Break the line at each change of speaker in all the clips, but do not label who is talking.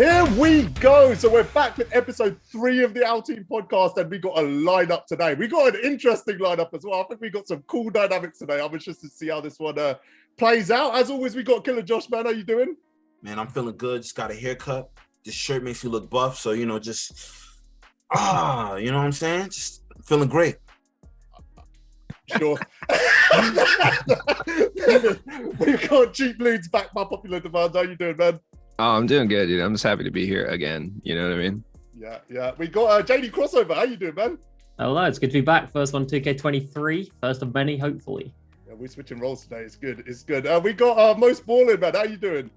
Here we go. So we're back with episode 3 of the OurTeam podcast, and we got a lineup today. We got an interesting lineup as well. I think we got some cool dynamics today. I'm interested to see how this one plays out. As always, we got KillaJosh, man. How you doing?
Man, I'm feeling good. Just got a haircut. This shirt makes me look buff. So, you know, just, you know what I'm saying? Just feeling great.
Sure. We got CheapLudez back by popular demand. How you doing, man?
Oh, I'm doing good, dude. I'm just happy to be here again. You know what I mean?
Yeah. We got JD Crossover. How you doing, man?
Hello, it's good to be back. First one, 2K23. First of many, hopefully.
Yeah, we're switching roles today. It's good. We got Mosballin, man. How you doing?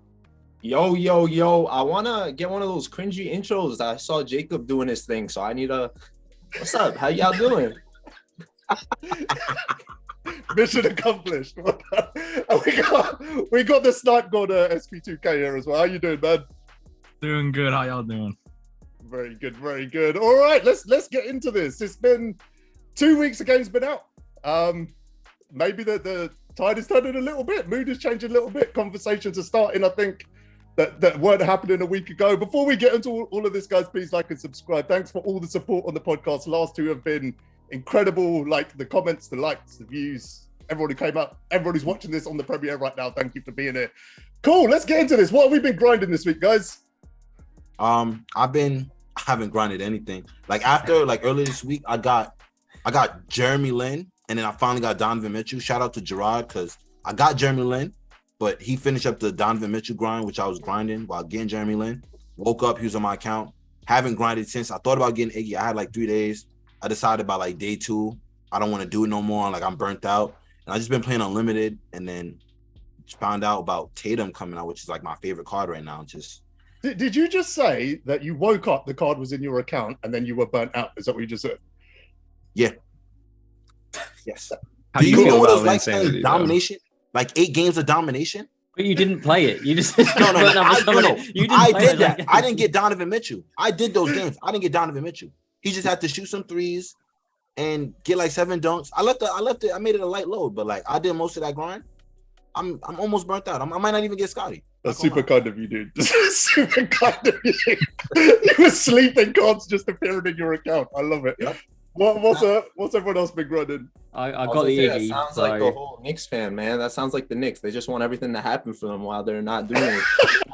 Yo. I want to get one of those cringy intros. I saw Jacob doing his thing, so I need a... What's up? How y'all doing?
Mission accomplished. we got the snipe god SP2K here as well. How you doing, man?
Doing good. How y'all doing?
Very good. All right, let's get into this. It's been 2 weeks the game's been out. Maybe the tide is turning a little bit. Mood is changing a little bit. Conversations are starting, I think, that weren't happening a week ago. Before we get into all of this, guys, please like and subscribe. Thanks for all the support on the podcast. Last 2 have been incredible. Like the comments, the likes, the views, everyone who came up, everyone who's watching this on the premiere right now, thank you for being here. Cool, let's get into this. What have we been grinding this week, guys?
I haven't grinded anything. Earlier this week, I got Jeremy Lin, and then I finally got Donovan Mitchell. Shout out to Gerard, because I got Jeremy Lin, but he finished up the Donovan Mitchell grind, which I was grinding while getting Jeremy Lin. Woke up, he was on my account. Haven't grinded since. I thought about getting Iggy. I had like 3 days. I decided by like day 2, I don't want to do it no more. Like, I'm burnt out. And I just been playing unlimited, and then found out about Tatum coming out, which is like my favorite card right now.
Did you just say that you woke up, the card was in your account, and then you were burnt out? Is that what you just said?
Yeah. Yes.
How do you
know
feel
what it
about
was like
insanity,
playing domination? Like 8 games of domination?
But you didn't play it. You just
No.
I
did that. I didn't get Donovan Mitchell. I did those games. I didn't get Donovan Mitchell. He just had to shoot some threes and get like 7 dunks. I left it. I made it a light load, but like I did most of that grind. I'm almost burnt out. I might not even get Scotty.
That's super kind of you, dude. Super kind of you. You were sleeping, cards just appearing in your account. I love it. Yep. What's everyone else been grinding?
I got the Iggy.
That sounds like the whole Knicks fan, man. That sounds like the Knicks. They just want everything to happen for them while they're not doing it.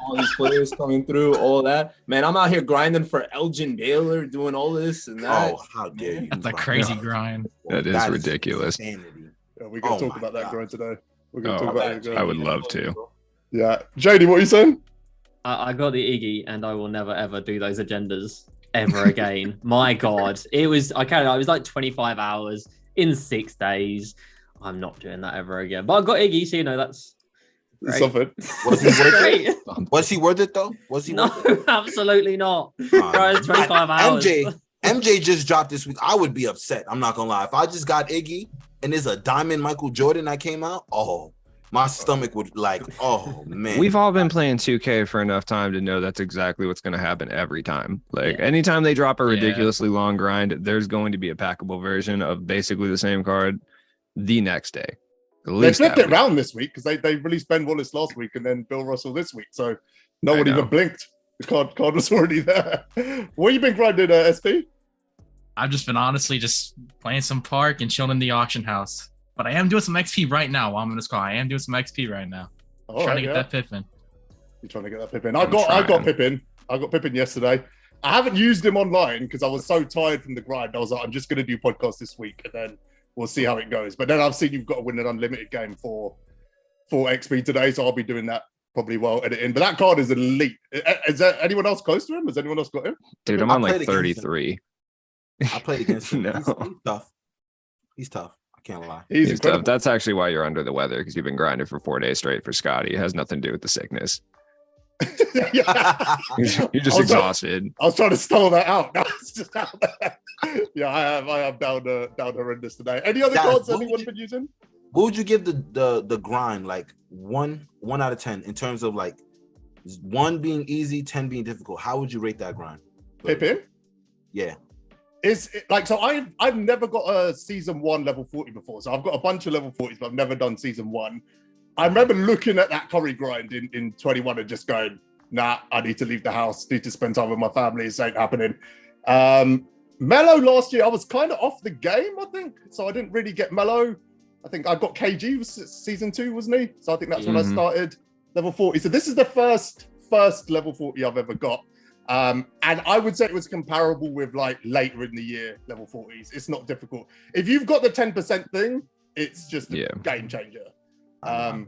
All these players coming through, all that. Man, I'm out here grinding for Elgin Baylor, doing all this and that.
Oh, how dare you?
That's a crazy grind.
That is ridiculous.
Yeah, we're going to talk about that grind today. We're going to talk about that.
I would love to.
Yeah. JD, what are you saying?
I got the Iggy, and I will never, ever do those agendas ever again. My God. It was like 25 hours in 6 days. I'm not doing that ever again. But I got Iggy, so, you know, that's great.
Something.
Was he worth it? Was he worth it, though?
No, absolutely not. Bro, it's 25 hours.
MJ just dropped this week. I would be upset. I'm not going to lie. If I just got Iggy and there's a diamond Michael Jordan that came out, my stomach would man.
We've all been playing 2K for enough time to know that's exactly what's going to happen every time. Like anytime they drop a ridiculously long grind, there's going to be a packable version of basically the same card the next day.
They flipped it around this week because they released Ben Wallace last week and then Bill Russell this week. So no one even blinked. The card was already there. What have you been grinding, SP?
I've just been honestly just playing some park and chilling in the auction house. But I am doing some XP right now while I'm in this call. I am doing some XP right now. Trying to get that Pippin.
You're trying to get that Pippin. I got Pippin. I got Pippin yesterday. I haven't used him online because I was so tired from the grind. I was like, I'm just going to do podcasts this week and then we'll see how it goes. But then I've seen you've got to win an unlimited game for XP today, so I'll be doing that probably while editing. But that card is elite. Is there anyone else close to him? Has anyone else got him?
Dude, I'm on like 33.
I played against him.
No.
He's tough. He's tough. I can't lie.
He's tough. That's actually why you're under the weather, because you've been grinding for 4 days straight for Scotty. It has nothing to do with the sickness. You're just exhausted.
I was trying to stall that out. No, it's just out there. Yeah, I am down horrendous today. Any other cards anyone been using?
What would you give the grind, like one out of 10 in terms of like 1 being easy, 10 being difficult? How would you rate that grind?
Pippin?
Yeah.
I've never got a season 1 level 40 before, so I've got a bunch of level 40s, but I've never done season 1. I remember looking at that Curry grind in 21 and just going, nah, I need to leave the house, need to spend time with my family. This ain't happening. Mellow last year, I was kind of off the game, I think. So I didn't really get Mellow. I think I got KG was season 2, wasn't he? So I think that's when I started level 40. So this is the first level 40 I've ever got. And I would say it was comparable with like later in the year level 40s. It's not difficult. If you've got the 10% thing, it's just a game changer. I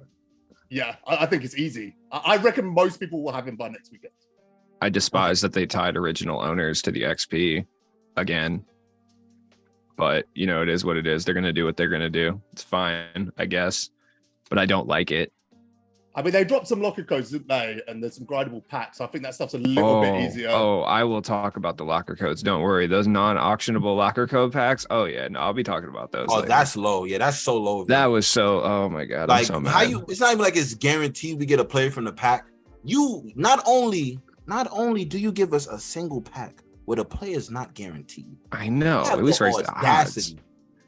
think it's easy. I reckon most people will have him by next weekend.
I despise that they tied original owners to the XP again. But, you know, it is what it is. They're going to do what they're going to do. It's fine, I guess. But I don't like it. I
mean, they dropped some locker codes, didn't they? And there's some grindable packs. I think that stuff's a little bit easier.
Oh, I will talk about the locker codes. Don't worry. Those non-auctionable locker code packs. Oh, yeah. No, I'll be talking about those.
Oh, later. That's low. Yeah, that's so low.
That was so, oh my God.
Like,
I'm so mad.
how you, it's not even like it's guaranteed we get a player from the pack. You, not only do you give us a single pack where the player is not guaranteed.
I know. At least raise the odds.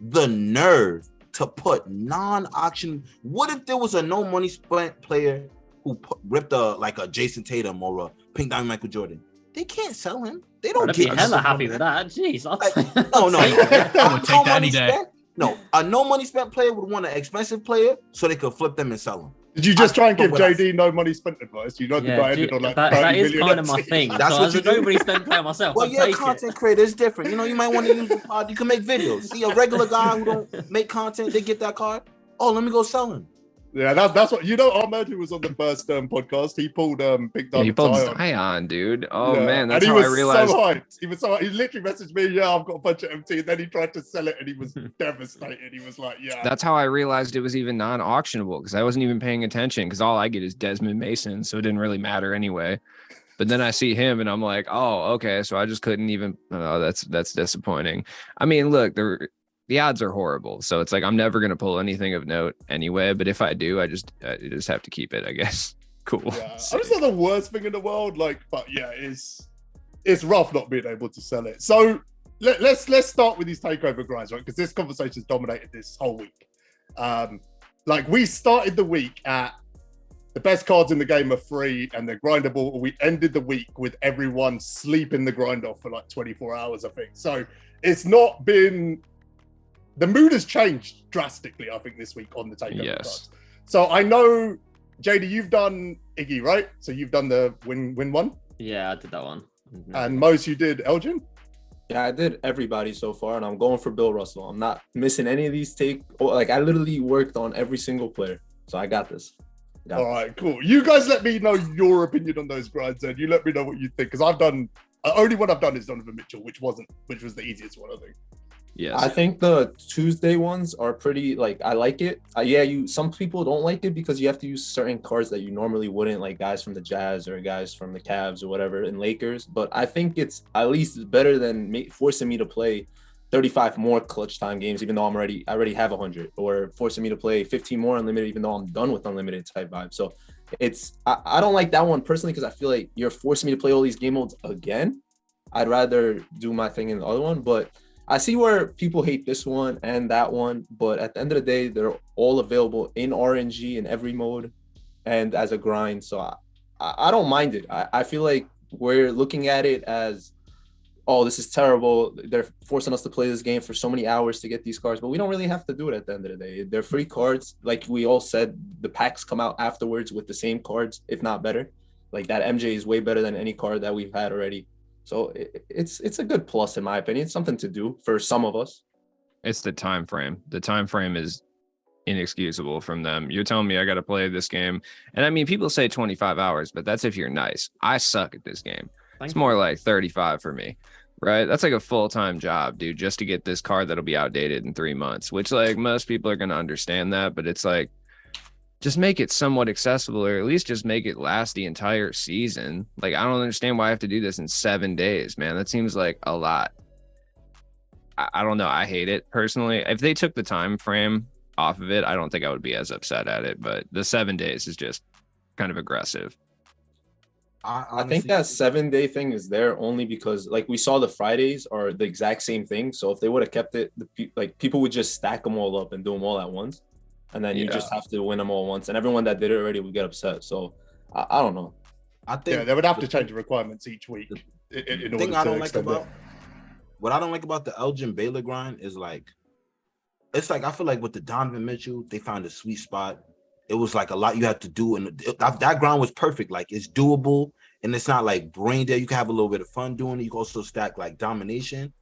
The nerve to put non-auction. What if there was a no money spent player who ripped a Jason Tatum or a Pink Diamond Michael Jordan? They can't sell him. They don't
get hella happy with that. Jeez.
No.
I would take that any day.
No, a no money spent player would want an expensive player so they could flip them and sell them.
Did you just try and give JD no money spent advice? You know the guy ended on like
that is kind of my thing.
That's what you do.
Nobody spent player myself.
Well, you're a content creator. It's different. You know, you might want to use the pod. You can make videos. See a regular guy who don't make content, they get that card. Oh, let me go sell him.
Yeah, that's what you know. Ahmed, who was on the first podcast, he pulled Big Diamond.
He pulled Zion, dude. Oh man, that's how
I
realized.
So hyped. He was so hyped. He literally messaged me, "Yeah, I've got a bunch of MT," and then he tried to sell it, and he was devastated. He was like, "Yeah."
That's how I realized it was even non-auctionable because I wasn't even paying attention because all I get is Desmond Mason, so it didn't really matter anyway. But then I see him, and I'm like, "Oh, okay." So I just couldn't even. Oh, that's disappointing. I mean, look, the odds are horrible. So it's like, I'm never going to pull anything of note anyway. But if I do, I just have to keep it, I guess. Cool.
Yeah. It's not the worst thing in the world. But yeah, it's rough not being able to sell it. So let's start with these takeover grinds, right? Because this conversation's dominated this whole week. We started the week at the best cards in the game are free and they're grindable. We ended the week with everyone sleeping the grind off for like 24 hours, I think. So it's not been... The mood has changed drastically, I think, this week on the takeover cards. So I know, JD, you've done Iggy, right? So you've done the win one?
Yeah, I did that one.
And Mos, you did Elgin?
Yeah, I did everybody so far, and I'm going for Bill Russell. I'm not missing any of these I literally worked on every single player. So I got this.
All right, cool. You guys let me know your opinion on those grinds, and you let me know what you think. Because only one I've done is Donovan Mitchell, which was the easiest one, I think.
Yes.
I think the Tuesday ones are pretty, I like it. Some people don't like it because you have to use certain cards that you normally wouldn't, like guys from the Jazz or guys from the Cavs or whatever in Lakers. But I think it's at least better than forcing me to play 35 more clutch time games, even though I already have 100, or forcing me to play 15 more unlimited, even though I'm done with unlimited type vibe. So I don't like that one personally because I feel like you're forcing me to play all these game modes again. I'd rather do my thing in the other one, but I see where people hate this one and that one, but at the end of the day, they're all available in RNG in every mode and as a grind. So I don't mind it. I feel like we're looking at it as, oh, this is terrible. They're forcing us to play this game for so many hours to get these cards, but we don't really have to do it at the end of the day. They're free cards. Like we all said, the packs come out afterwards with the same cards, if not better. Like that MJ is way better than any card that we've had already. So it's a good plus in my opinion. It's something to do for some of us.
It's the time frame. The time frame is inexcusable from them. You're telling me I got to play this game. And I mean, people say 25 hours, but that's if you're nice. I suck at this game. It's more like 35 for me, right? That's like a full-time job, dude, just to get this card that'll be outdated in 3 months, which like most people are going to understand that. But it's like, just make it somewhat accessible, or at least just make it last the entire season. Like, I don't understand why I have to do this in 7 days, man. That seems like a lot. I don't know. I hate it personally. If they took the time frame off of it, I don't think I would be as upset at it. But the 7 days is just kind of aggressive.
I think that 7 day thing is there only because like we saw the Fridays are the exact same thing. So if they would have kept it, people would just stack them all up and do them all at once. And then you just have to win them all once. And everyone that did it already would get upset. So I don't know.
I think
they would have to change the requirements each week in order
thing I
to
don't like
extend
about
it.
what I don't like about the Elgin Baylor grind is like, it's like I feel like with the Donovan Mitchell, they found a sweet spot. It was like a lot you had to do, and that grind was perfect. Like it's doable, and it's not like brain dead. You can have a little bit of fun doing it. You can also stack like domination,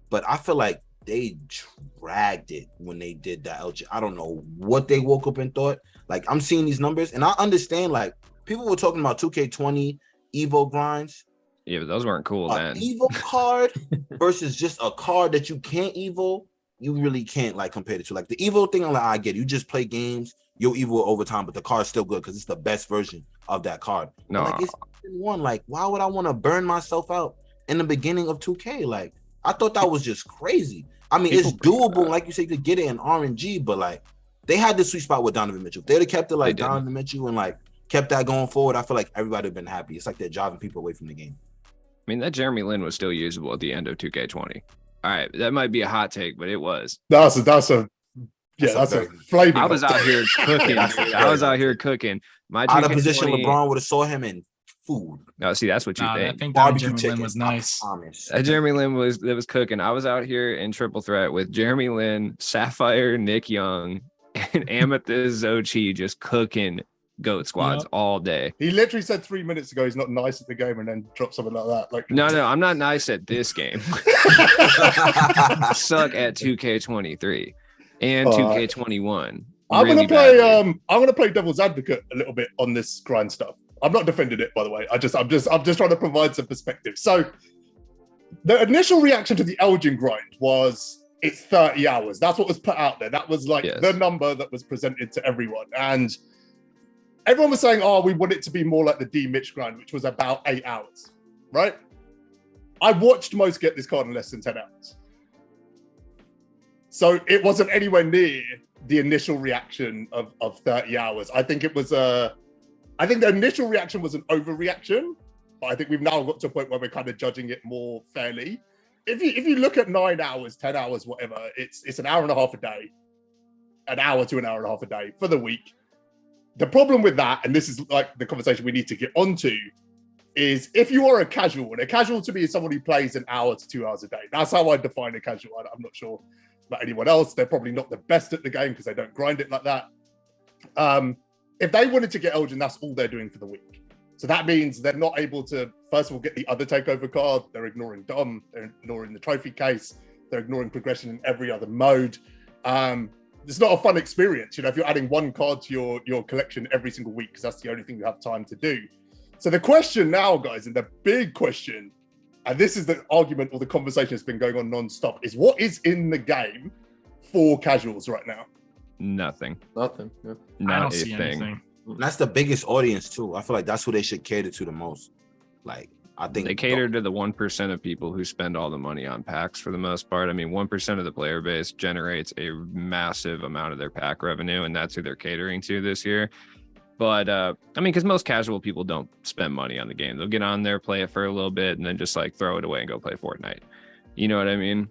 but I feel like they dragged it when they did that Elgin. I don't know what they woke up and thought. Like I'm seeing these numbers, and I understand like people were talking about 2K20 Evo grinds.
Yeah, but those weren't cool then.
Evo card versus just a card that you can't Evo, you really can't like compare it to. Like the Evo thing, I'm like, I get it. You just play games, you'll Evo over time, but the card's still good because it's the best version of that card.
No,
like it's one. Like, why would I want to burn myself out in the beginning of 2K? Like, I thought that was just crazy. I mean, it's doable. Like you say, you could get it in RNG, but like they had the sweet spot with Donovan Mitchell. If they'd have kept it like Donovan Mitchell and like kept that going forward, I feel like everybody would have been happy. It's like they're driving people away from the game.
I mean, that Jeremy Lin was still usable at the end of 2K20. All right, that might be a hot take, but it was.
That's a flaming.
I was out here cooking. Dude. I was out here cooking. My
out of position, LeBron would have saw him in food.
No, see, that's what you think.
I think that Jeremy Lin was nice.
Jeremy Lin was cooking. I was out here in triple threat with Jeremy Lin, Sapphire, Nick Young, and Amethyst Zochi just cooking goat squads all day.
He literally said 3 minutes ago he's not nice at the game and then dropped something like that. Like
no, I'm not nice at this game. I suck at 2K23 and 2K21.
I'm gonna play devil's advocate a little bit on this grind stuff. I'm not defending it, by the way. I'm just trying to provide some perspective. So the initial reaction to the Elgin grind was it's 30 hours. That's what was put out there. That was like the number that was presented to everyone. And everyone was saying, oh, we want it to be more like the D Mitch grind, which was about 8 hours, right? I watched most get this card in less than 10 hours. So it wasn't anywhere near the initial reaction of 30 hours. I think it was I think the initial reaction was an overreaction, but I think we've now got to a point where we're kind of judging it more fairly. If you look at 9 hours, 10 hours, whatever, it's an hour and a half a day, an hour to an hour and a half a day for the week. The problem with that, and this is like the conversation we need to get onto, is if you are a casual, and a casual to me is someone who plays an hour to 2 hours a day. That's how I define a casual. I'm not sure about anyone else. They're probably not the best at the game because they don't grind it like that. If they wanted to get Elgin, that's all they're doing for the week. So that means they're not able to, first of all, get the other takeover card. They're ignoring Dom. They're ignoring the trophy case. They're ignoring progression in every other mode. It's not a fun experience, if you're adding one card to your collection every single week, because that's the only thing you have time to do. So the question now, guys, and the big question, and this is the argument or the conversation that's been going on non-stop, is what is in the game for casuals right now?
Nothing.
Yeah.
I don't see anything.
That's the biggest audience too. I feel like that's who they should cater to the most. Like I think
they cater to the 1% of people who spend all the money on packs for the most part. I mean, 1% of the player base generates a massive amount of their pack revenue, and that's who they're catering to this year. But I mean, because most casual people don't spend money on the game. They'll get on there, play it for a little bit, and then just like throw it away and go play Fortnite. You know what I mean?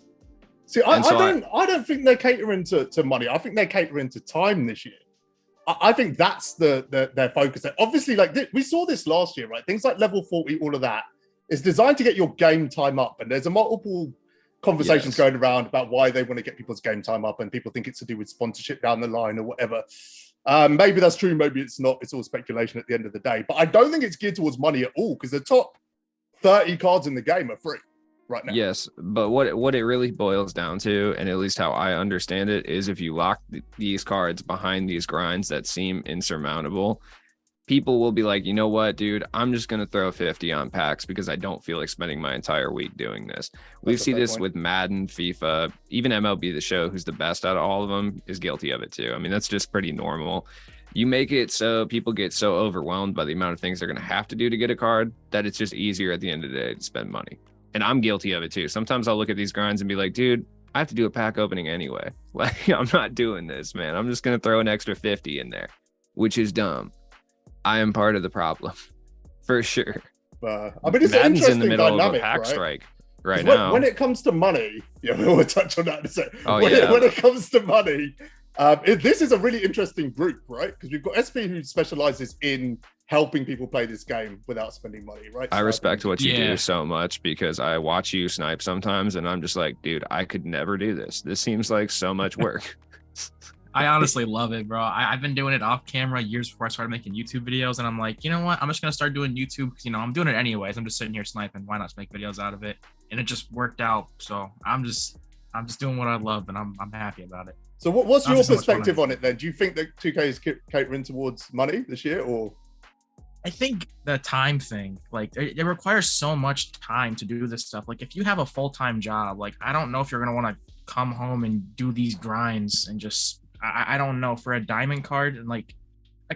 See, I don't think they're catering to money. I think they're catering to time this year. I think that's their focus. Obviously, like we saw this last year, right? Things like level 40, all of that is designed to get your game time up. And there's a multiple conversations going around about why they want to get people's game time up, and people think it's to do with sponsorship down the line or whatever. Maybe that's true, maybe it's not. It's all speculation at the end of the day. But I don't think it's geared towards money at all, because the top 30 cards in the game are free right now.
Yes, but what it really boils down to, and at least how I understand it, is if you lock these cards behind these grinds that seem insurmountable, people will be like, you know what, dude, I'm just going to throw 50 on packs because I don't feel like spending my entire week doing this. We see this with Madden, FIFA, even MLB The Show, who's the best out of all of them, is guilty of it too. I mean, that's just pretty normal. You make it so people get so overwhelmed by the amount of things they're going to have to do to get a card that it's just easier at the end of the day to spend money. And I'm guilty of it too. Sometimes I'll look at these grinds and be like, dude, I have to do a pack opening anyway. Like, I'm not doing this, man. I'm just going to throw an extra 50 in there, which is dumb. I am part of the problem, for sure.
I mean, it's
Madden's
an interesting
in the middle
dynamic,
of a pack
right?
strike right now.
When it comes to money, we'll touch on that in a second.
Oh,
When it comes to money, this is a really interesting group, right? Because we've got SP who specializes in helping people play this game without spending money, right?
I respect what you
Yeah.
do so much because I watch you snipe sometimes and I'm just like, dude, I could never do this. This seems like so much work.
I honestly love it, bro. I've been doing it off camera years before I started making YouTube videos, and I'm like, you know what? I'm just gonna start doing YouTube because I'm doing it anyways. I'm just sitting here sniping. Why not just make videos out of it? And it just worked out. So I'm just doing what I love, and I'm happy about it.
So what's your
Obviously much fun.
perspective on it then? Do you think that 2K is catering towards money this year, or?
I think the time thing, like it requires so much time to do this stuff. Like if you have a full-time job, like I don't know if you're gonna want to come home and do these grinds and just I don't know, for a diamond card, and like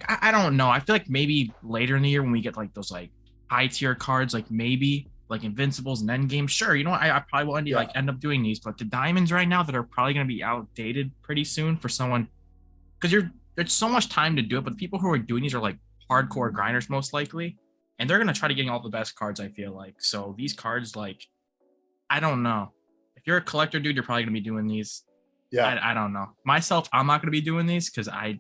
I don't know. I feel like maybe later in the year when we get like those like high tier cards, like maybe like Invincibles and Endgame, sure, you know what, I probably will end up doing these, but the diamonds right now that are probably going to be outdated pretty soon for someone, because there's so much time to do it, but the people who are doing these are like hardcore grinders most likely, and they're going to try to get all the best cards, I feel like. So these cards, like, I don't know, if you're a collector dude, you're probably going to be doing these. I don't know. Myself, I'm not going to be doing these because I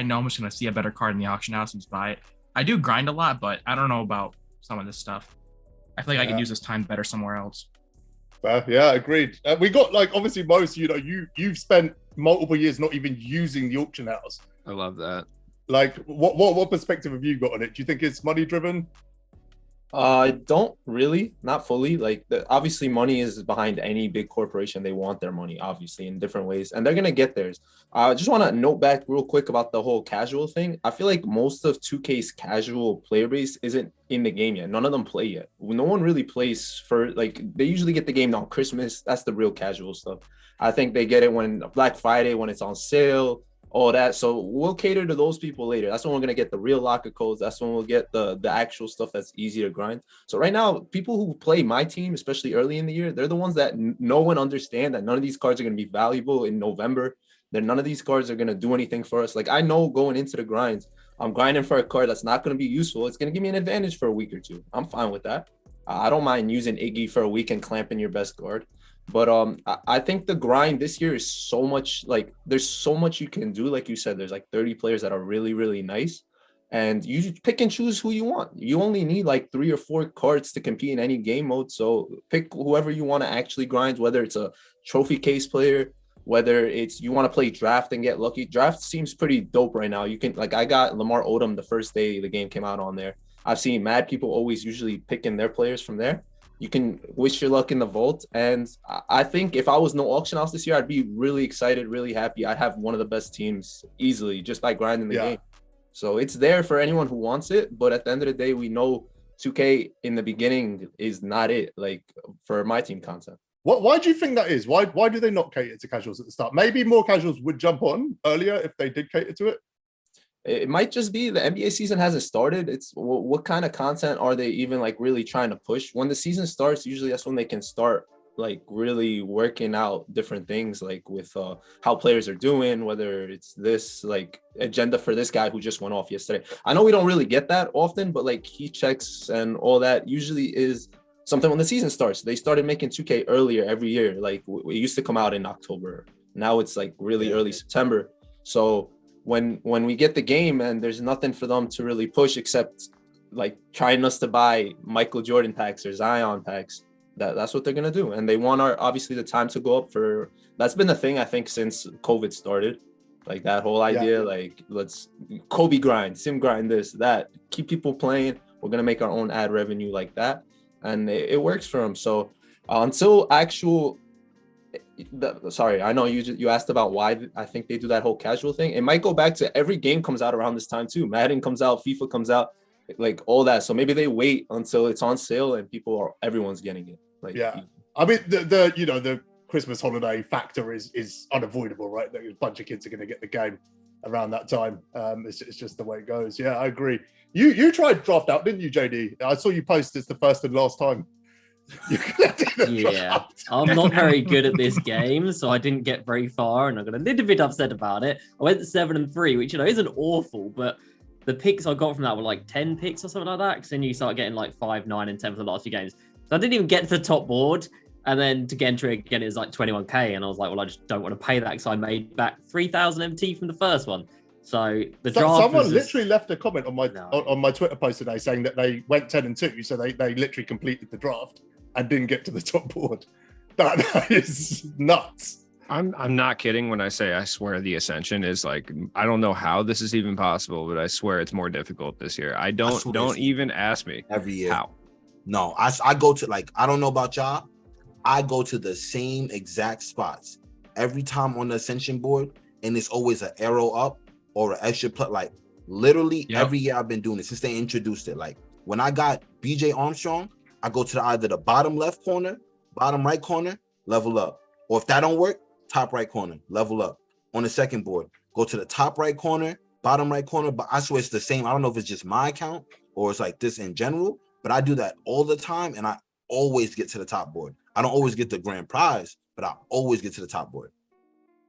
know I'm just going to see a better card in the auction house and just buy it. I do grind a lot, but I don't know about some of this stuff. I feel like I could use this time better somewhere else.
Yeah, agreed. We got like, obviously, most, you've spent multiple years not even using the auction house.
I love that.
Like, what perspective have you got on it? Do you think it's money driven?
I don't really, not fully. Like, obviously, money is behind any big corporation. They want their money, obviously, in different ways, and they're gonna get theirs. I just want to note back real quick about the whole casual thing. I feel like most of 2K's casual player base isn't in the game yet. None of them play yet. No one really plays for, like, they usually get the game on Christmas. That's the real casual stuff. I think they get it when Black Friday, when it's on sale, all that. So we'll cater to those people later. That's when we're gonna get the real locker codes. That's when we'll get the actual stuff that's easy to grind. So right now, people who play MyTeam, especially early in the year, they're the ones that know and understand that none of these cards are gonna be valuable in November. That none of these cards are gonna do anything for us. Like, I know going into the grinds, I'm grinding for a card that's not gonna be useful. It's gonna give me an advantage for a week or two. I'm fine with that. I don't mind using Iggy for a week and clamping your best card. But I think the grind this year is so much, like, there's so much you can do. Like you said, there's like 30 players that are really, really nice. And you pick and choose who you want. You only need like 3 or 4 cards to compete in any game mode. So pick whoever you want to actually grind, whether it's a trophy case player, whether it's you want to play draft and get lucky. Draft seems pretty dope right now. You can, like, I got Lamar Odom the first day the game came out on there. I've seen mad people always usually picking their players from there. You can wish your luck in the vault. And I think if I was no auction house this year, I'd be really excited, really happy. I'd have one of the best teams easily just by grinding the game. So it's there for anyone who wants it. But at the end of the day, we know 2K in the beginning is not it, like, for MyTeam content.
Why do you think that is? Why do they not cater to casuals at the start? Maybe more casuals would jump on earlier if they did cater to it.
It might just be the NBA season hasn't started. It's what kind of content are they even like really trying to push? When the season starts, usually that's when they can start like really working out different things, like with how players are doing, whether it's this like agenda for this guy who just went off yesterday. I know we don't really get that often, but like heat checks and all that usually is something when the season starts. They started making 2K earlier every year. Like it used to come out in October. Now it's like really early September. So when we get the game and there's nothing for them to really push except like trying us to buy Michael Jordan packs or Zion packs, that's what they're gonna do. And they want obviously the time to go up for. That's been the thing I think since COVID started, like that whole idea, like let's Kobe grind, sim grind, this, that, keep people playing. We're gonna make our own ad revenue like that, and it works for them. So until actual. Sorry, I know you asked about why I think they do that whole casual thing. It might go back to every game comes out around this time too. Madden comes out, FIFA comes out, like all that. So maybe they wait until it's on sale and everyone's getting it. Like,
I mean the Christmas holiday factor is unavoidable, right? That a bunch of kids are going to get the game around that time. It's just the way it goes. Yeah, I agree. You tried draft out, didn't you, JD? I saw you post it's the first and last time.
Yeah, I'm not very good at this game, so I didn't get very far, and I got a little bit upset about it. I went 7-3, which isn't awful, but the picks I got from that were like 10 picks or something like that. Because then you start getting like 5, 9, and 10 for the last few games. So I didn't even get to the top board, and then to get into it again, it was like 21k, and I was like, well, I just don't want to pay that because I made back 3,000 MT from the first one. So the draft.
Someone
was
literally left a comment on my
No.
on my Twitter post today saying that they went 10-2, so they literally completed the draft and didn't get to the top board. That is nuts.
I'm not kidding when I say I swear the Ascension is like, I don't know how this is even possible, but I swear it's more difficult this year. Don't even ask me
every year.
how.
No, I go to, like, I don't know about y'all. I go to the same exact spots every time on the Ascension board, and it's always an arrow up or an extra plus. Like, literally every year I've been doing it since they introduced it. Like, when I got BJ Armstrong, I go to either the bottom left corner, bottom right corner, level up. Or if that don't work, top right corner, level up. On the second board, go to the top right corner, bottom right corner. But I swear it's the same. I don't know if it's just my account or it's like this in general, but I do that all the time, and I always get to the top board. I don't always get the grand prize, but I always get to the top board.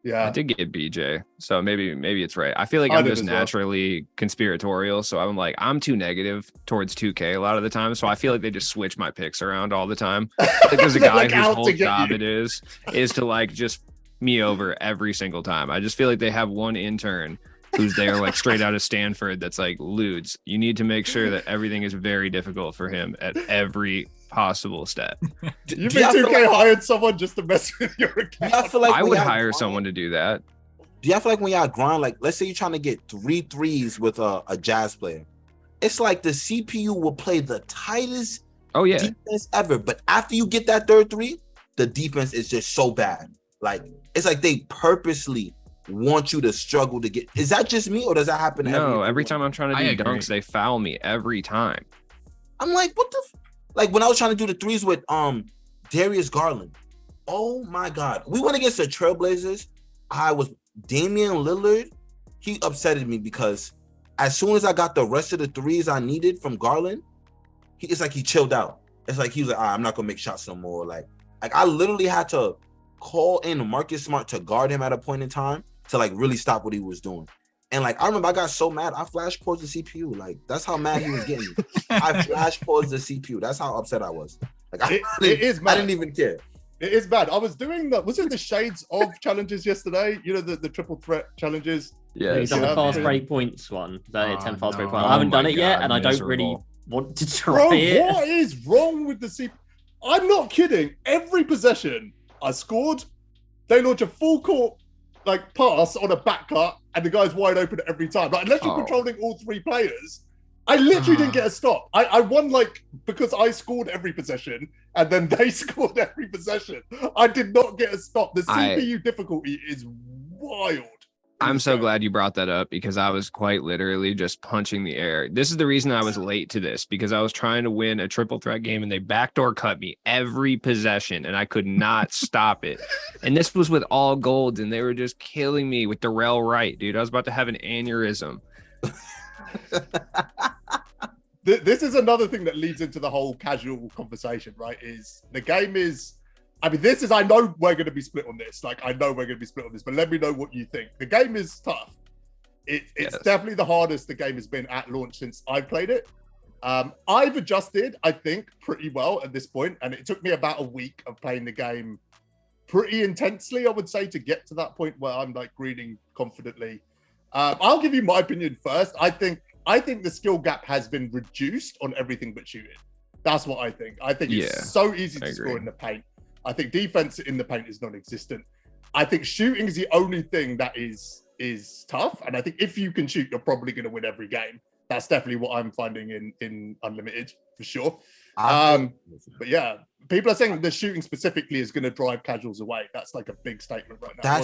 Yeah,
I did get BJ, so maybe it's right. I feel like
I
I'm
did
just
as well.
naturally conspiratorial, so I'm like, I'm too negative towards 2K a lot of the time, so I feel like they just switch my picks around all the time. Like there's a
They're,
guy
like,
whose
out
whole
to get
job
you.
it is to like just me over every single time. I just feel like they have one intern who's there like straight out of Stanford that's like, Ludes, you need to make sure that everything is very difficult for him at every possible step.
You think 2K hired someone just to mess with your account?
I feel like
I
when
would
y'all
hire
grind-
someone to do that.
Do y'all feel like when y'all grind, like, let's say you're trying to get 3 threes with a Jazz player, it's like the CPU will play the tightest
Oh yeah.
defense ever, but after you get that third 3, the defense is just so bad. Like, it's like they purposely want you to struggle to get. Is that just me, or does that happen?
No, every time I'm trying to
I
do
agree.
dunks, they foul me every time.
I'm like, what the? Like when I was trying to do the threes with Darius Garland. Oh my God, we went against the Trailblazers. I was Damian Lillard. He upsetted me because as soon as I got the rest of the threes I needed from Garland, it's like he chilled out. It's like he was like, I'm not gonna make shots no more. Like I literally had to call in Marcus Smart to guard him at a point in time to like really stop what he was doing. And like I remember I got so mad, I flash paused the CPU. Like that's how mad he was getting me. I flash paused the CPU. That's how upset I was. Like
It is
I
mad.
didn't even care.
It is bad. I was doing was it the Shades of challenges yesterday? You know, the triple threat challenges.
Yeah.
You've done the
Yeah,
fast
yeah.
break points one, the
Oh,
10 fast break
no.
one. I haven't
Oh
done
my
it yet,
God,
and I don't really
miserable.
want to try
Bro,
it.
what is wrong with the CPU? I'm not kidding. Every possession I scored, they launch a full court like pass on a back cut, and the guy's wide open every time. Like unless you're
Oh.
controlling all 3 players, I literally didn't get a stop. I won like because I scored every possession and then they scored every possession. I did not get a stop. The CPU difficulty is wild.
I'm so glad you brought that up because I was quite literally just punching the air. This is the reason I was late to this, because I was trying to win a triple threat game and they backdoor cut me every possession and I could not stop it. And this was with all golds and they were just killing me with Darrell Wright, dude. I was about to have an aneurysm.
This is another thing that leads into the whole casual conversation, right? Is the game is, I mean, I know we're going to be split on this. Like, I know we're going to be split on this, but let me know what you think. The game is tough. It's
Yes.
definitely the hardest the game has been at launch since I've played it. I've adjusted, I think, pretty well at this point, and it took me about a week of playing the game pretty intensely, I would say, to get to that point where I'm like greening confidently. I'll give you my opinion first. I think the skill gap has been reduced on everything but shooting. That's what I think. I think
Yeah,
it's so easy
I
to score
agree.
in the paint. I think defense in the paint is non-existent. I think shooting is the only thing that is tough. And I think if you can shoot, you're probably going to win every game. That's definitely what I'm finding in Unlimited for sure. But yeah, people are saying the shooting specifically is going to drive casuals away. That's like a big statement right now.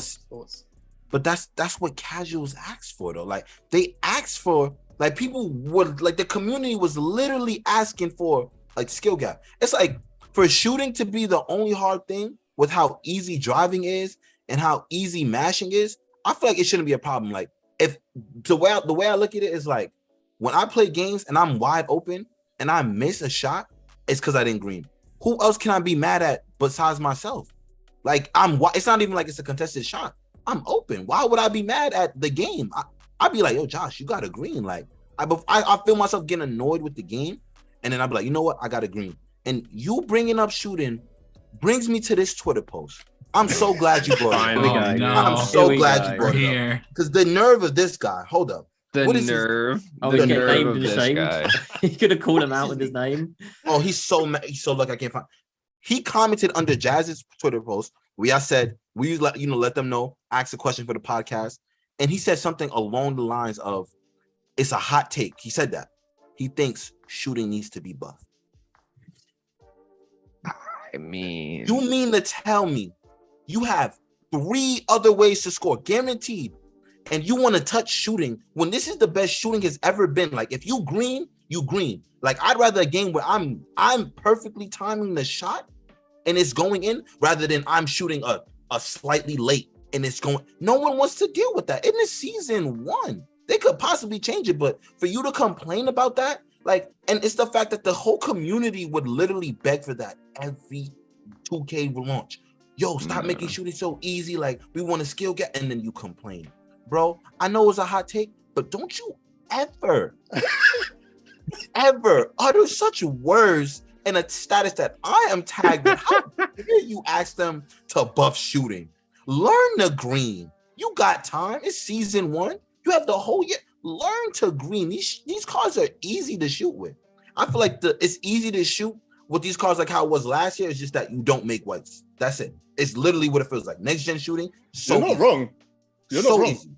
But that's what casuals asked for though. Like they asked for, like people would, like the community was literally asking for like skill gap. It's like for shooting to be the only hard thing with how easy driving is and how easy mashing is, I feel like it shouldn't be a problem. Like if the way I look at it is like when I play games and I'm wide open and I miss a shot, it's because I didn't green. Who else can I be mad at besides myself? Like it's not even like it's a contested shot. I'm open. Why would I be mad at the game? I'd be like, yo, Josh, you got a green. Like I feel myself getting annoyed with the game, and then I'd be like, you know what? I got a green. And you bringing up shooting brings me to this Twitter post. I'm so glad you brought it
Finally.
up.
Oh,
no.
I'm
Here
so
we
glad
go.
you
We're
brought it up.
here.
Because the nerve of this guy. Hold up.
The
What is his-
nerve.
Oh,
the
he's getting
nerve
named
of
and
this
shamed.
guy.
You could have called him out with his name.
Oh, he's so mad. He's so lucky I can't find. He commented under Jazz's Twitter post where I said, we let them know, ask a question for the podcast. And he said something along the lines of, it's a hot take. He said that. He thinks shooting needs to be buffed.
I mean,
You mean to tell me you have 3 other ways to score, guaranteed, and you want to touch shooting when this is the best shooting has ever been? Like, if you green, you green. Like, I'd rather a game where I'm perfectly timing the shot and it's going in rather than I'm shooting a slightly late and it's going. No one wants to deal with that. In the season 1, they could possibly change it, but for you to complain about that, like, and it's the fact that the whole community would literally beg for that every 2K launch. Yo, stop making shooting so easy. Like, we want a skill get, and then you complain. Bro, I know it's a hot take, but don't you ever utter such words in a status that I am tagged in. How dare you ask them to buff shooting? Learn the green. You got time. It's season 1. You have the whole year. Learn to green. These cards are easy to shoot with. I feel like it's easy to shoot with these cards like how it was last year. It's just that you don't make whites. That's it. It's literally what it feels like. Next gen shooting. So
You're not
easy.
wrong. You're
So
not wrong.
easy.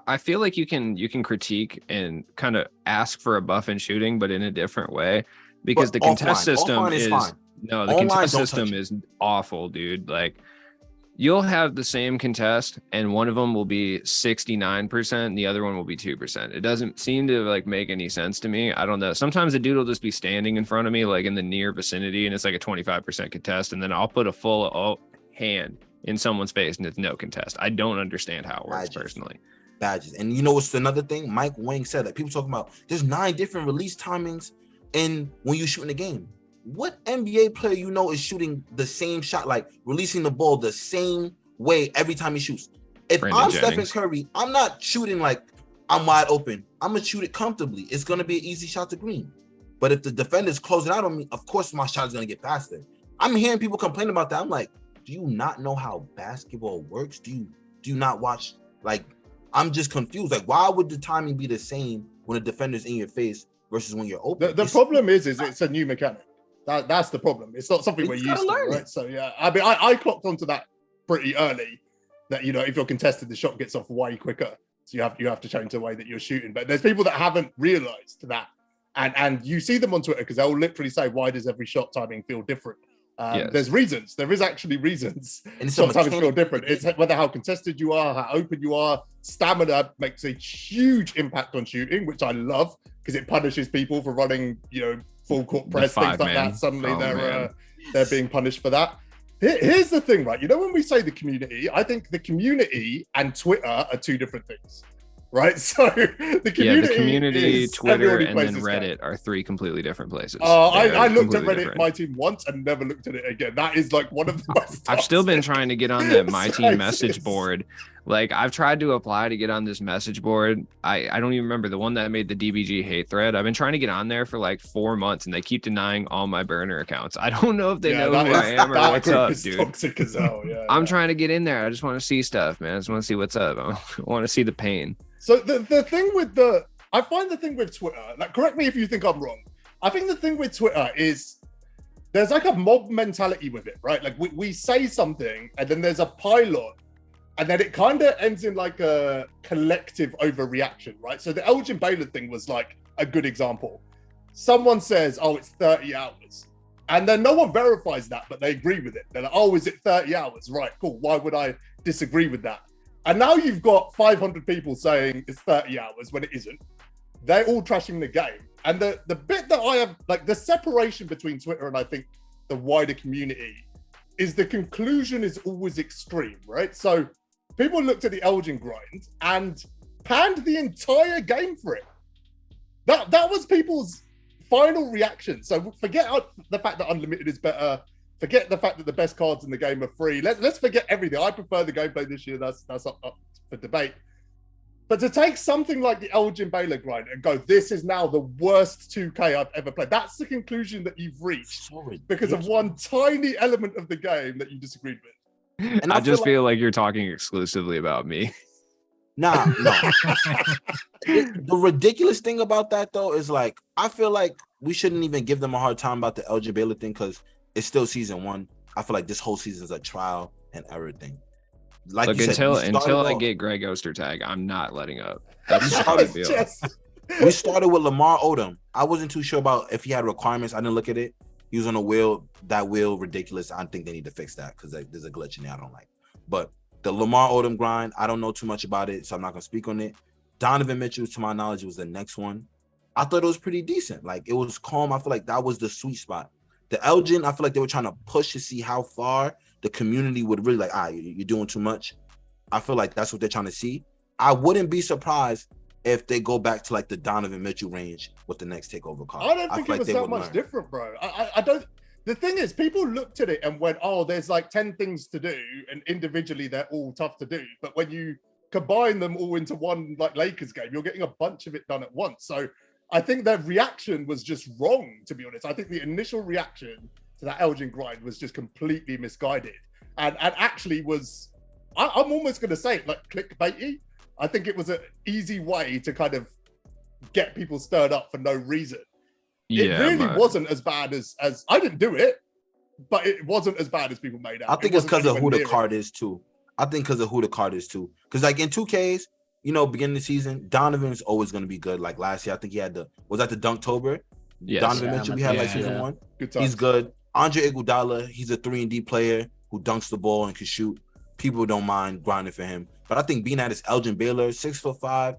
I feel like you can critique and kind of ask for a buff in shooting, but in a different way, because
But
the contest
offline.
system
Offline is fine.
no, the
Online,
contest
don't
system
touch it.
is awful, dude. Like, you'll have the same contest and one of them will be 69% and the other one will be 2%. It doesn't seem to like make any sense to me. I don't know. Sometimes the dude will just be standing in front of me, like in the near vicinity, and it's like a 25% contest, and then I'll put a full hand in someone's face and it's no contest. I don't understand how it works personally.
Badges. And you know what's another thing? Mike Wang said that people talking about there's 9 different release timings in when you shoot in the game. What NBA player you know is shooting the same shot, like releasing the ball the same way every time he shoots? If
Brandon
I'm
Jennings.
Stephen Curry, I'm not shooting like I'm wide open. I'm gonna shoot it comfortably. It's gonna be an easy shot to green. But if the defender's closing out on me, of course my shot is gonna get faster. I'm hearing people complain about that. I'm like, do you not know how basketball works? Do you not watch? Like, I'm just confused. Like, why would the timing be the same when a defender's in your face versus when you're open?
The problem is it's a new mechanic. That's the problem. It's not something
You
we're
just
used
gotta
to,
learn
right?
it.
So yeah, I mean, I clocked onto that pretty early. That, you know, if you're contested, the shot gets off way quicker. So you have to change the way that you're shooting. But there's people that haven't realized that, and you see them on Twitter because they'll literally say, "Why does every shot timing feel different?"
Yes.
There's reasons. There is actually reasons.
And it's
Shot timings
mechanic.
feel different. It's whether how contested you are, how open you are. Stamina makes a huge impact on shooting, which I love because it punishes people for running, you know, full court press, things like
5-man.
that. Suddenly
Oh,
they're being punished for that. Here's the thing, right? You know, when we say the community, I think the community and Twitter are 2 different things, right? So the community, is
Twitter,
everybody
and
plays
then
this
Reddit
game.
are 3 completely different places.
I
They're
looked at
completely
Reddit
different.
MyTeam once and never looked at it again. That is like one of the most.
I've still been
toxic
trying to get on that MyTeam
sites.
message board. Like, I've tried to apply to get on this message board. I don't even remember the one that made the DBG hate thread. I've been trying to get on there for like 4 months and they keep denying all my burner accounts. I don't know if they know who I am or
that
what's
group
up,
is
dude.
toxic as hell. Yeah,
I'm
yeah.
trying to get in there. I just want to see stuff, man. I just want to see what's up. I want to see the pain.
So the thing with I find the thing with Twitter, like, correct me if you think I'm wrong. I think the thing with Twitter is there's like a mob mentality with it, right? Like we say something and then there's a pylon and then it kind of ends in like a collective overreaction, right? So the Elgin Baylor thing was like a good example. Someone says, oh, it's 30 hours. And then no one verifies that, but they agree with it. They're like, oh, is it 30 hours? Right, cool. Why would I disagree with that? And now you've got 500 people saying it's 30 hours when it isn't. They're all trashing the game. And the bit that I have, like the separation between Twitter and I think the wider community is the conclusion is always extreme, right? So people looked at the Elgin grind and panned the entire game for it. That was people's final reaction. So forget the fact that Unlimited is better. Forget the fact that the best cards in the game are free. Let's forget everything. I prefer the gameplay this year. That's up for debate. But to take something like the Elgin Baylor grind and go, this is now the worst 2K I've ever played. That's the conclusion that you've reached because of one tiny element of the game that you disagreed with.
And
I just feel like you're talking exclusively about me.
Nah, no. The ridiculous thing about that though is like I feel like we shouldn't even give them a hard time about the Elgin Baylor thing because it's still season 1. I feel like this whole season is a trial and error thing. Like
Look,
you said,
until I get Greg Ostertag, I'm not letting up. That's just how I feel.
We started with Lamar Odom. I wasn't too sure about if he had requirements. I didn't look at it. He was on a wheel. That wheel ridiculous. I think they need to fix that because there's a glitch in there I don't like. But the Lamar Odom grind, I don't know too much about it, so I'm not gonna speak on it. Donovan Mitchell, to my knowledge, was the next one. I thought it was pretty decent. Like it was calm. I feel like that was the sweet spot. The Elgin, I feel like they were trying to push to see how far the community would really like. You're doing too much. I feel like that's what they're trying to see. I wouldn't be surprised if they go back to like the Donovan Mitchell range with the next takeover card.
I don't think it was that much different, bro. I don't. The thing is, people looked at it and went, "Oh, there's like 10 things to do, and individually they're all tough to do." But when you combine them all into one like Lakers game, you're getting a bunch of it done at once. So I think their reaction was just wrong, to be honest. I think the initial reaction to that Elgin grind was just completely misguided, and actually was. I'm almost going to say it like clickbaity. I think it was an easy way to kind of get people stirred up for no reason. It really wasn't as bad as I didn't do it, but it wasn't as bad as people made out.
I think it's because of who the card is too. Because like in 2Ks, you know, beginning of the season, Donovan's always going to be good. Like last year, I think he had was that the Dunktober?
Yes.
Donovan Mitchell, we had like season 1. He's good. Andre Iguodala, he's a 3-and-D player who dunks the ball and can shoot. People don't mind grinding for him. But I think being at his Elgin Baylor, 6'5",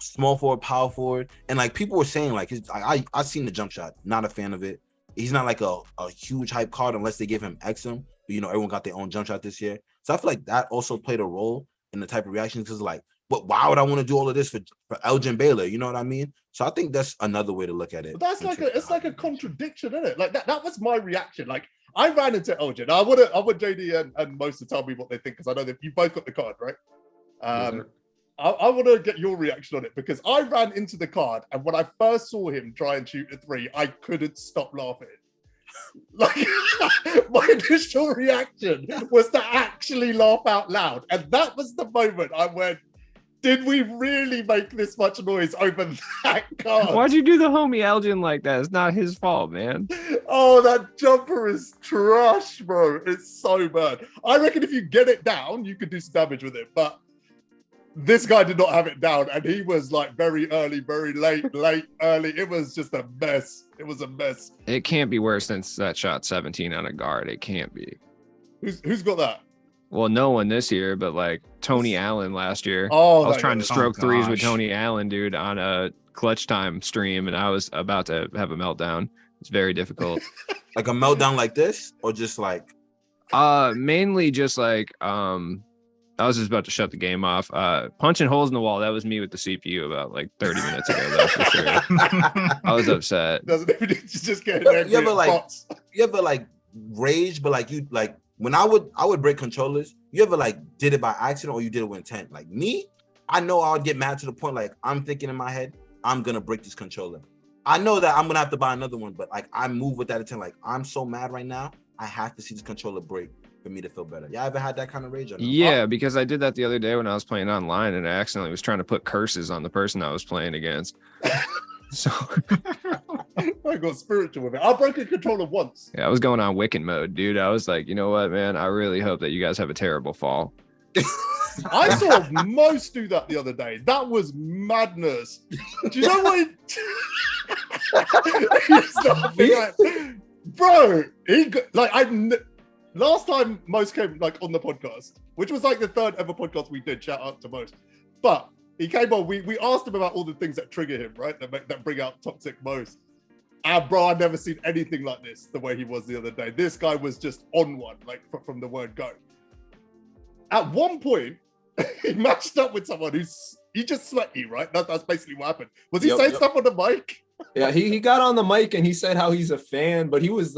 small forward, power forward, and like people were saying, like I seen the jump shot, not a fan of it. He's not like a huge hype card unless they give him Exum. But you know, everyone got their own jump shot this year, so I feel like that also played a role in the type of reactions. Because like, but why would I want to do all of this for Elgin Baylor? You know what I mean? So I think that's another way to look at it.
But it's like a contradiction, isn't it? Like that was my reaction. Like I ran into Elgin. I want JD and Most to tell me what they think because I know that you both got the card, right? I want to get your reaction on it because I ran into the card and when I first saw him try and shoot a 3, I couldn't stop laughing. Like my initial reaction was to actually laugh out loud, and that was the moment I went, "Did we really make this much noise over that card?"
Why'd you do the homie Elgin like that? It's not his fault, man.
Oh, that jumper is trash, bro. It's so bad. I reckon if you get it down, you could do some damage with it, but this guy did not have it down, and he was like very early, very late, early. It was just a mess. It was a mess.
It can't be worse than that shot 17 on a guard. It can't be.
Who's got that?
Well, no one this year, but like Tony Allen last year.
Oh,
I was trying to stroke threes with Tony Allen, dude, on a clutch time stream, and I was about to have a meltdown. It's very difficult.
Like a meltdown like this, or just like?
Mainly just like I was just about to shut the game off. Punching holes in the wall. That was me with the CPU about like 30 minutes ago, though, for sure. I was upset.
Doesn't even just get there.
You ever like rage, but like you like when I would break controllers. You ever like did it by accident or you did it with intent? Like me, I know I would get mad to the point like I'm thinking in my head, I'm gonna break this controller. I know that I'm gonna have to buy another one, but like I move with that intent. Like I'm so mad right now, I have to see this controller break for me to feel better. Y'all ever had that kind of rage? Or no?
Yeah, because I did that the other day when I was playing online and I accidentally was trying to put curses on the person I was playing against. So
I got spiritual with it. I broke a controller once.
Yeah, I was going on Wiccan mode, dude. I was like, you know what, man? I really hope that you guys have a terrible fall.
I saw Most do that the other day. That was madness. Do you know what? Bro, last time Most came like on the podcast, which was like the 3rd ever podcast we did. Shout out to Most. But he came on. We asked him about all the things that trigger him, right? That bring out toxic Most. And bro, I've never seen anything like this. The way he was the other day. This guy was just on one, like from the word go. At one point, he matched up with someone he's just sweaty, right? That's basically what happened. Was he saying stuff on the mic?
Yeah, he got on the mic and he said how he's a fan, but he was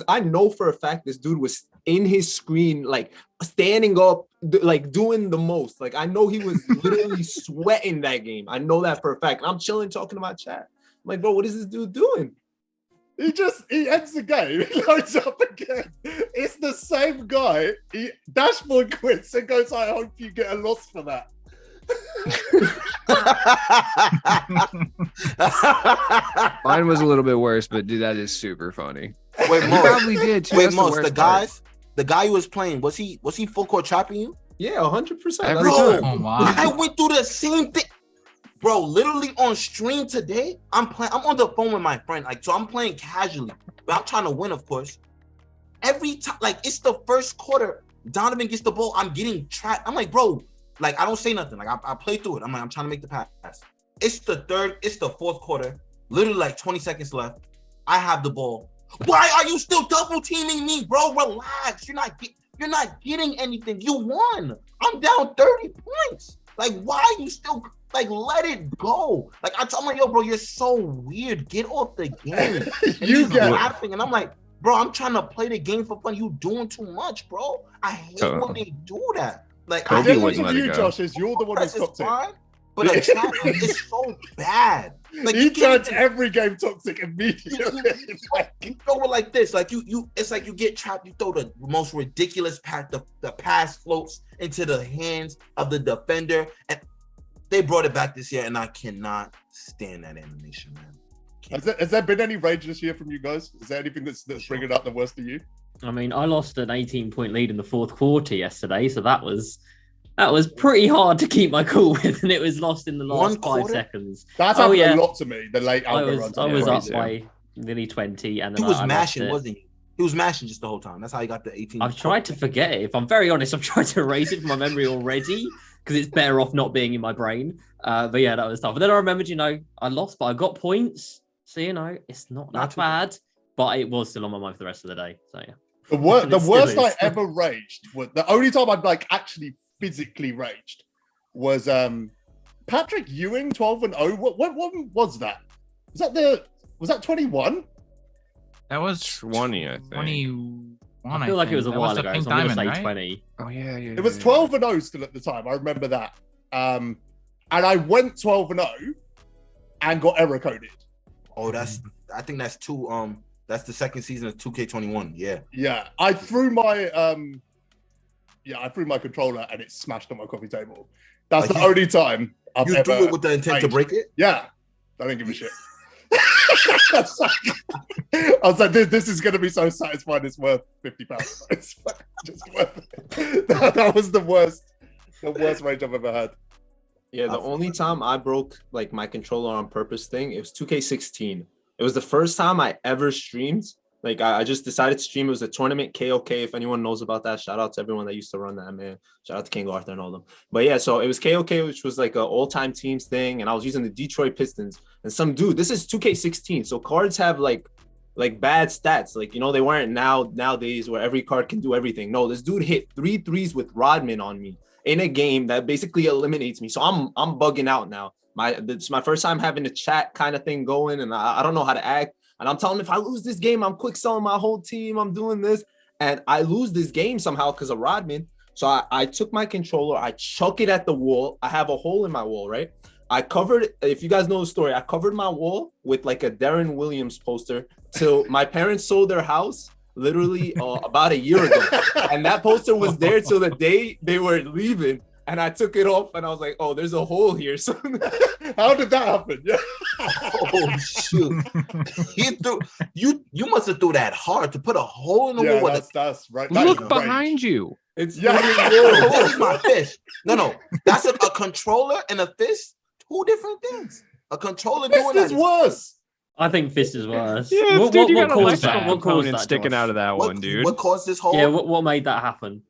I know for a fact this dude was in his screen, like standing up, like doing the most. Like I know he was literally sweating that game. I know that for a fact. I'm chilling, talking to my chat. I'm like, bro, what is this dude doing?
He ends the game, he loads up again. It's the same guy. He dashboard quits and goes, I hope you get a loss for that.
Mine was a little bit worse, but dude, that is super funny.
Wait,
You
Mos.
probably did too.
Wait,
That's
Mos,
worst
the
part.
guy who was playing, was he full court trapping you?
Yeah, 100%.
Every
That's
time.
Oh
I
wow.
went through the same thing. Bro, literally on stream today, I'm on the phone with my friend. Like, so I'm playing casually, but I'm trying to win, of course. Every time, like, it's the first quarter, Donovan gets the ball, I'm getting trapped. I'm like, bro, like, I don't say nothing. Like, I play through it. I'm like, I'm trying to make the pass. It's the fourth quarter, literally like 20 seconds left. I have the ball. Why are you still double teaming me, bro? Relax. You're not getting anything. You won. I'm down 30 points. Like, why are you still like let it go? Like, I'm like, yo, bro, you're so weird. Get off the game. And
You
he's
get
laughing, and I'm like, bro, I'm trying to play the game for fun. You doing too much, bro. I hate when they do that. Like,
Kobe
The
I
difference
wouldn't
with
let it
you,
go.
Josh, is you're the one who's
press is
toxic.
fine, but a chat is so bad. Like,
He
you can't
turns
even-
every game toxic immediately.
you throw it like this, like you it's like you get trapped, you throw the most ridiculous pass, the pass floats into the hands of the defender, and they brought it back this year, and I cannot stand that animation, man.
Has there been any rage this year from you guys? Is there anything that's bringing out the worst of you?
I mean, I lost an 18-point lead in the fourth quarter yesterday, so that was pretty hard to keep my cool with, and it was lost in the last 5
quarter?
seconds.
That's
Oh,
happened
yeah.
a lot to me. The late
I
algo
was
runs.
I was
Yeah,
up
me too.
by nearly 20, and
He
then
was
I lost
mashing,
it.
wasn't he? He was mashing just the whole time. That's how he got the 18.
I've tried to forget it. If I'm very honest, I've tried to erase it from my memory already because it's better off not being in my brain. But yeah, that was tough. But then I remembered, I lost, but I got points. So, it's not
Not
that
too
bad. But it was still on my mind for the rest of the day. So yeah.
The
It still
worst I
is.
ever raged was the only time I'd like actually physically raged was Patrick Ewing 12-0. What was that? Was that 21?
That was
20, I think.
21.
I feel like it was a
That
while
the
ago,
Pink
so I'm going to
Diamond,
say
right?
20.
Oh yeah.
It was 12-0 still at the time. I remember that. And I went 12-0 and got error coded.
Oh, I think that's that's the second season of 2K21. Yeah.
Yeah, I threw my controller and it smashed on my coffee table. That's
Like
the
you-
only time I've
You
ever.
threw it with the intent to
raged.
break it?
Yeah, I don't give a shit. I was like, this is going to be so satisfying. It's worth £50. It's just worth it. That was the worst rage I've ever had.
Yeah, the only time I broke like my controller on purpose thing, it was 2K16. It was the first time I ever streamed. Like I just decided to stream. It was a tournament, KOK. If anyone knows about that, shout out to everyone that used to run that, man. Shout out to King Arthur and all them. But yeah, so it was KOK, which was like an all-time teams thing, and I was using the Detroit Pistons. And some dude, this is 2K16, so cards have like bad stats. Like, they weren't nowadays where every card can do everything. No, this dude hit 3 threes with Rodman on me in a game that basically eliminates me. So I'm bugging out now. It's my first time having a chat kind of thing going, and I don't know how to act. And I'm telling him, if I lose this game, I'm quick selling my whole team. I'm doing this. And I lose this game somehow because of Rodman. So I took my controller, I chuck it at the wall. I have a hole in my wall, right? I covered, if you guys know the story, I covered my wall with like a Darren Williams poster till my parents sold their house literally about a year ago. And that poster was there till the day they were leaving. And I took it off and I was like, oh, there's a hole here. So
How did that happen? Yeah.
Oh shoot! You must have threw that hard to put a hole in the
Yeah,
wall.
that's right. That is
Look
rage.
behind you.
it's
Yeah.
Oh, this is my fist. No, that's a controller and a fist. Two different things. A controller
This
doing
is
that.
worse.
I think Fist is worse.
Yeah,
What
dude, you got an
caused
electrical
that? What caused
component
that,
sticking
Josh?
out of that one, dude.
What caused this whole
Yeah, what made that happen?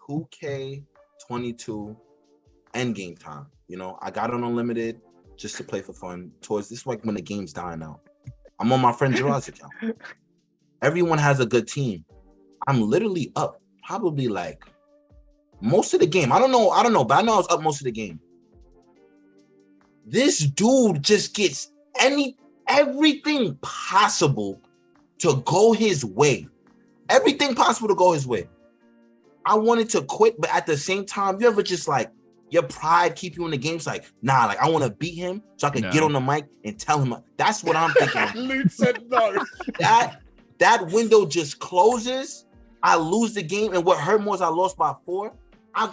2K22 endgame time? I got on unlimited just to play for fun. This is like when the game's dying out. I'm on my friend Gerard's account. Everyone has a good team. I'm literally up probably like most of the game. I don't know, but I know I was up most of the game. This dude just gets everything possible to go his way. Everything possible to go his way. I wanted to quit, but at the same time, you ever just like Your pride keep you in the game. It's like, nah, like I want to beat him so I can get on the mic and tell him. That's what I'm thinking.
Luke said no.
That window just closes. I lose the game, and what hurt more is I lost by 4. I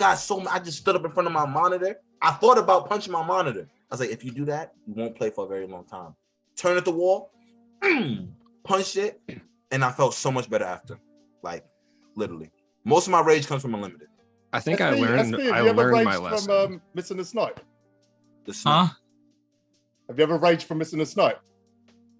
just stood up in front of my monitor. I thought about punching my monitor. I was like, if you do that, you won't play for a very long time. Turn at the wall, punched it, and I felt so much better after. Like, literally. Most of my rage comes from Unlimited.
I think
SP,
I learned my lesson.
From missing a snipe?
The snipe.
Have you ever raged from missing a snipe?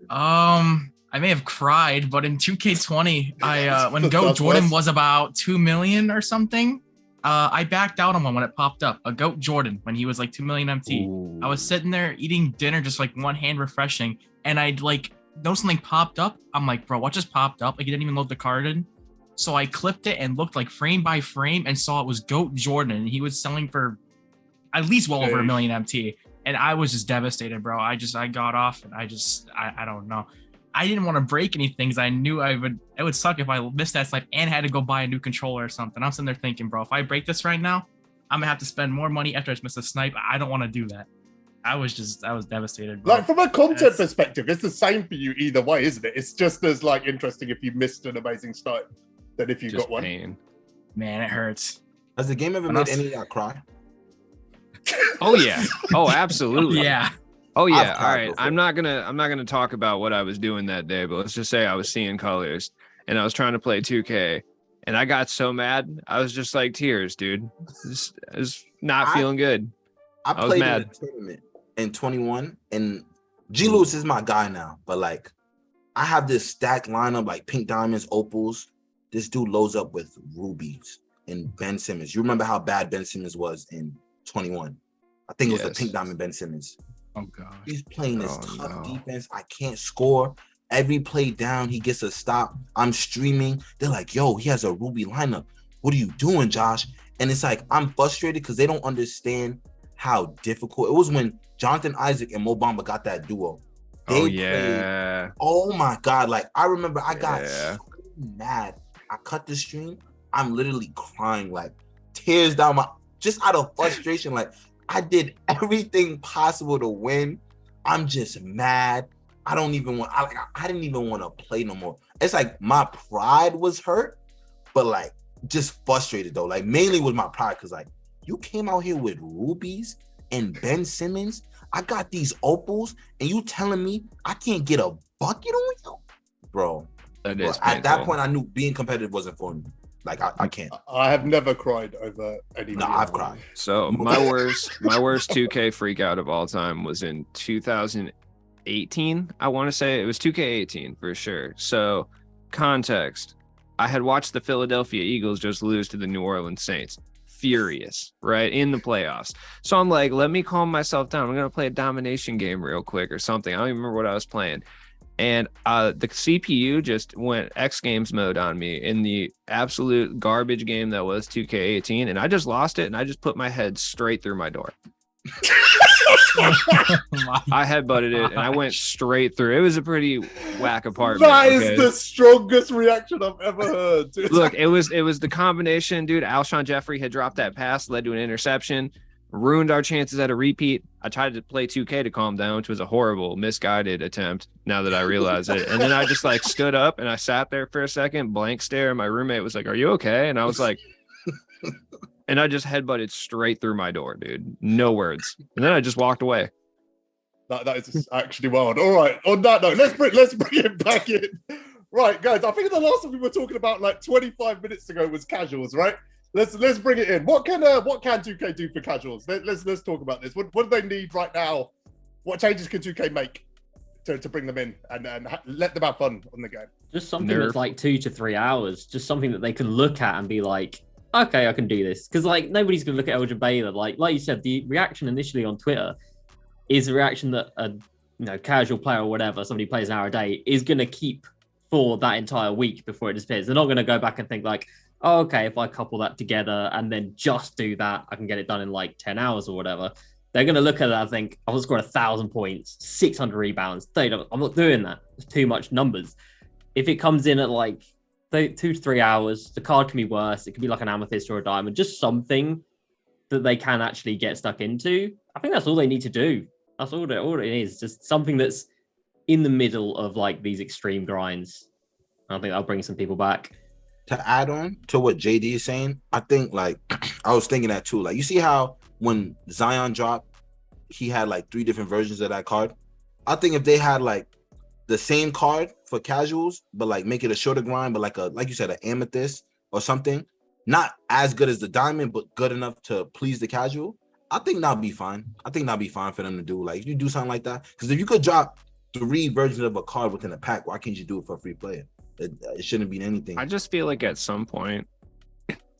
I may have cried, but in 2K20, when GOAT Jordan was about 2 million or something, I backed out on one when it popped up. A GOAT Jordan when he was like 2 million MT.
Ooh.
I was sitting there eating dinner, just like one hand refreshing, and I'd like know something popped up. I'm like, bro, what just popped up? Like, he didn't even load the card in. So I clipped it and looked like frame by frame and saw it was GOAT Jordan. And he was selling for at least well over 1 million MT. And I was just devastated, bro. I got off and I don't know. I didn't want to break anything because I knew it would suck if I missed that snipe and had to go buy a new controller or something. I'm sitting there thinking, bro, if I break this right now, I'm gonna have to spend more money after I just missed a snipe. I don't want to do that. I was devastated, bro.
Like, from a content perspective, it's the same for you either way, isn't it? It's just as like interesting if you missed an amazing snipe than if you got one.
Pain.
Man, it hurts.
Has the game ever made any of y'all cry?
Oh yeah. Oh, absolutely.
Yeah.
Oh yeah.
I've
All right.
before.
I'm not gonna talk about what I was doing that day, but let's just say I was seeing colors and I was trying to play 2K and I got so mad. I was just like tears, dude. I was not feeling good.
I
was
played
mad.
in a tournament in 21, and G Lewis is my guy now. But like, I have this stacked lineup like pink diamonds, opals. This dude loads up with rubies and Ben Simmons. You remember how bad Ben Simmons was in 21? I think it was the pink diamond Ben Simmons.
Oh god.
He's playing this tough defense. I can't score. Every play down, he gets a stop. I'm streaming. They're like, yo, he has a ruby lineup. What are you doing, Josh? And it's like, I'm frustrated because they don't understand how difficult it was when Jonathan Isaac and Mo Bamba got that duo. They played, oh my God. Like, I remember I got so mad. I cut the stream. I'm literally crying, like tears down my, just out of frustration. Like, I did everything possible to win. I'm just mad. I didn't even want to play no more. It's like my pride was hurt, but like just frustrated though. Like, mainly with my pride, because like, you came out here with rubies and Ben Simmons. I got these opals, and you telling me I can't get a bucket on you, bro?
That is
at that point, I knew being competitive wasn't for me. Like, I can't.
I have never cried over any.
No, I've cried.
So my worst 2K freak out of all time was in 2018. I want to say it was 2K18 for sure. So context, I had watched the Philadelphia Eagles just lose to the New Orleans Saints. Furious, right, in the playoffs. So I'm like, let me calm myself down. I'm gonna play a domination game real quick or something. I don't even remember what I was playing. And the CPU just went X Games mode on me in the absolute garbage game that was 2K18, and I just lost it, and I just put my head straight through my door. I headbutted it, and I went straight through. It was a pretty whack apartment.
That is the strongest reaction I've ever heard. Dude.
Look, it was the combination, dude. Alshon Jeffrey had dropped that pass, led to an interception, ruined our chances at a repeat. I tried to play 2K to calm down, which was a horrible, misguided attempt now that I realize it. And then I just like stood up and I sat there for a second, blank stare. And my roommate was like, "Are you okay?" And I was like, and I just headbutted straight through my door, dude. No words. And then I just walked away.
That is actually wild. All right. On that note, let's bring it back in. Right, guys. I think the last one we were talking about like 25 minutes ago was casuals, right? Let's bring it in. What can 2K do for casuals? Let's talk about this. What do they need right now? What changes can 2K make to bring them in and let them have fun on the game?
Just something that's like 2 to 3 hours. Just something that they can look at and be like, okay, I can do this. Because like nobody's gonna look at Elgin Baylor. Like you said, the reaction initially on Twitter is a reaction that a casual player or whatever, somebody plays an hour a day, is gonna keep for that entire week before it disappears. They're not gonna go back and think like, oh, okay, if I couple that together and then just do that, I can get it done in like 10 hours or whatever. They're going to look at that and think, I want to score 1,000 points, 600 rebounds. I'm not doing that. It's too much numbers. If it comes in at like 2 to 3 hours, the card can be worse. It could be like an amethyst or a diamond, just something that they can actually get stuck into, I think that's all they need to do. That's all it is. Just something that's in the middle of like these extreme grinds. I think that'll bring some people back.
To add on to what JD is saying, I think like I was thinking that too. Like you see how when Zion dropped, he had like 3 different versions of that card. I think if they had like the same card for casuals, but like make it a shorter grind, but like you said, an amethyst or something, not as good as the diamond, but good enough to please the casual, I think that'll be fine. I think that'll be fine for them to do. Like if you do something like that, because if you could drop 3 versions of a card within a pack, why can't you do it for a free player? It shouldn't be anything.
I just feel like at some point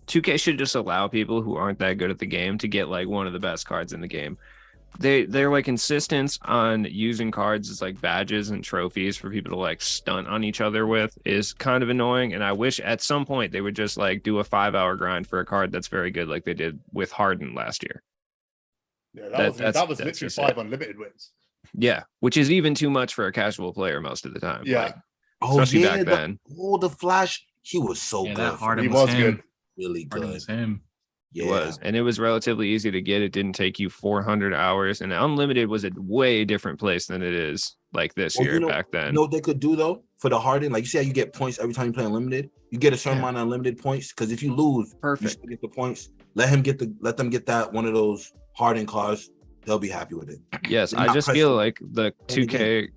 2K should just allow people who aren't that good at the game to get like one of the best cards in the game. They're like insistence on using cards as like badges and trophies for people to like stunt on each other with is kind of annoying. And I wish at some point they would just like do a 5-hour grind for a card that's very good, like they did with Harden last year.
Yeah, that was literally 5 unlimited wins.
Yeah, which is even too much for a casual player most of the time.
Yeah.
Like, especially back then.
The Flash, he was so good.
That Harden
he was good.
Really good.
Harden was him.
Yeah.
It was, and it was relatively easy to get. It didn't take you 400 hours, and Unlimited was a way different place than it is like this year back then.
You know what they could do though for the Harden? Like you see how you get points every time you play Unlimited? You get a certain amount of unlimited points because if you lose, you still get the points. Let them get that one of those Harden cards. They'll be happy with it.
Yes, I just feel like the 2K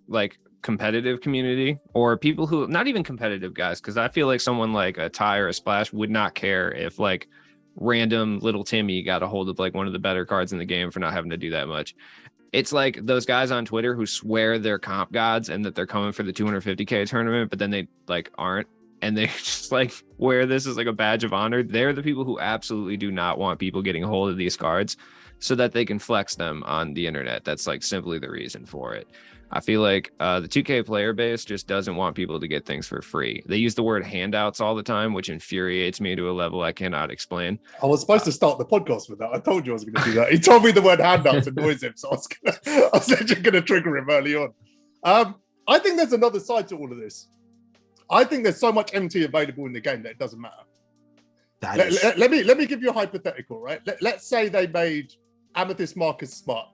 like competitive community or people who not even competitive guys, because I feel like someone like a Ty or a Splash would not care if like random little Timmy got a hold of like one of the better cards in the game for not having to do that much. It's like those guys on Twitter who swear they're comp gods and that they're coming for the 250K tournament, but then they like aren't, and they just like wear this as like a badge of honor. They're the people who absolutely do not want people getting a hold of these cards so that they can flex them on the internet. That's like simply the reason for it. I feel like the 2K player base just doesn't want people to get things for free. They use the word handouts all the time, which infuriates me to a level I cannot explain.
I was supposed to start the podcast with that. I told you I was going to do that. He told me the word handouts annoys him, so I was actually going to trigger him early on. I think there's another side to all of this. I think there's so much MT available in the game that it doesn't matter. Let me give you a hypothetical, right? Let's say they made Amethyst Marcus Smart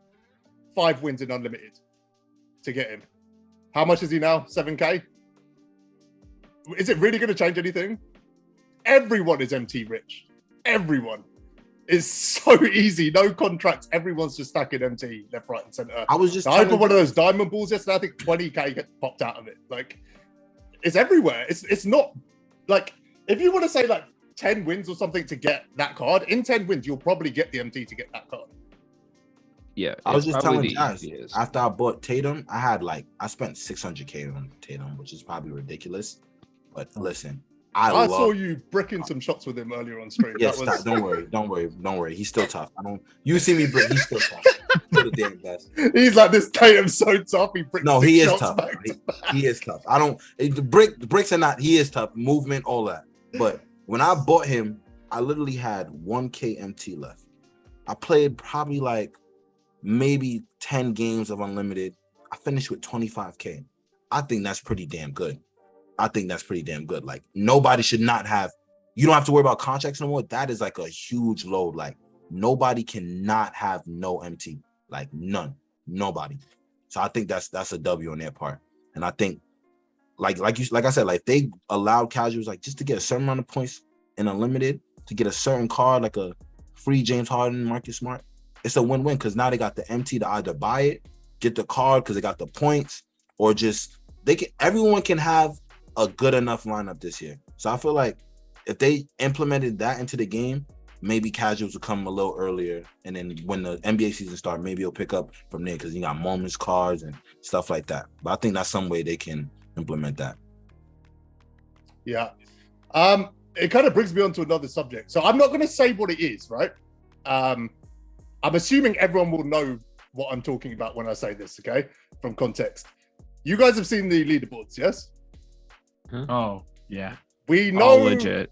5 wins in Unlimited to get him. How much is he now? 7K? Is it really going to change anything? Everyone is MT rich. Everyone. It's so easy. No contracts. Everyone's just stacking MT left, right, and center.
I was just
I put one of those diamond balls yesterday. I think 20K get popped out of it. Like, it's everywhere. It's not like if you want to say like 10 wins or something to get that card, in 10 wins, you'll probably get the MT to get that card.
Yeah,
I was just telling guys after I bought Tatum, I spent 600K on Tatum, which is probably ridiculous. But listen, I
saw you bricking some shots with him earlier on stream.
Yes, don't worry. He's still tough. You see me brick, he's still tough. Still the damn best.
He's like, this Tatum's so tough.
He is tough. He is tough. The bricks are not. He is tough. Movement, all that. But when I bought him, I literally had 1K MT left. I played probably like maybe 10 games of Unlimited. I finished with 25K. I think that's pretty damn good. Like nobody should not have, you don't have to worry about contracts no more. That is like a huge load. Like nobody cannot have no MT, like nobody. So I think that's a W on their part. And I think like I said, like they allowed casuals like just to get a certain amount of points in Unlimited to get a certain card, like a free James Harden, Marcus Smart. It's a win-win because now they got the MT to either buy it, get the card because they got the points, or just everyone can have a good enough lineup this year. So I feel like if they implemented that into the game, maybe casuals will come a little earlier, and then when the NBA season starts, maybe it'll pick up from there because you got moments cards and stuff like that. But I think that's some way they can implement that.
Yeah. It kind of brings me on to another subject. So I'm not going to say what it is, right? I'm assuming everyone will know what I'm talking about when I say this, okay? From context. You guys have seen the leaderboards, yes?
Oh, yeah.
We know
legit.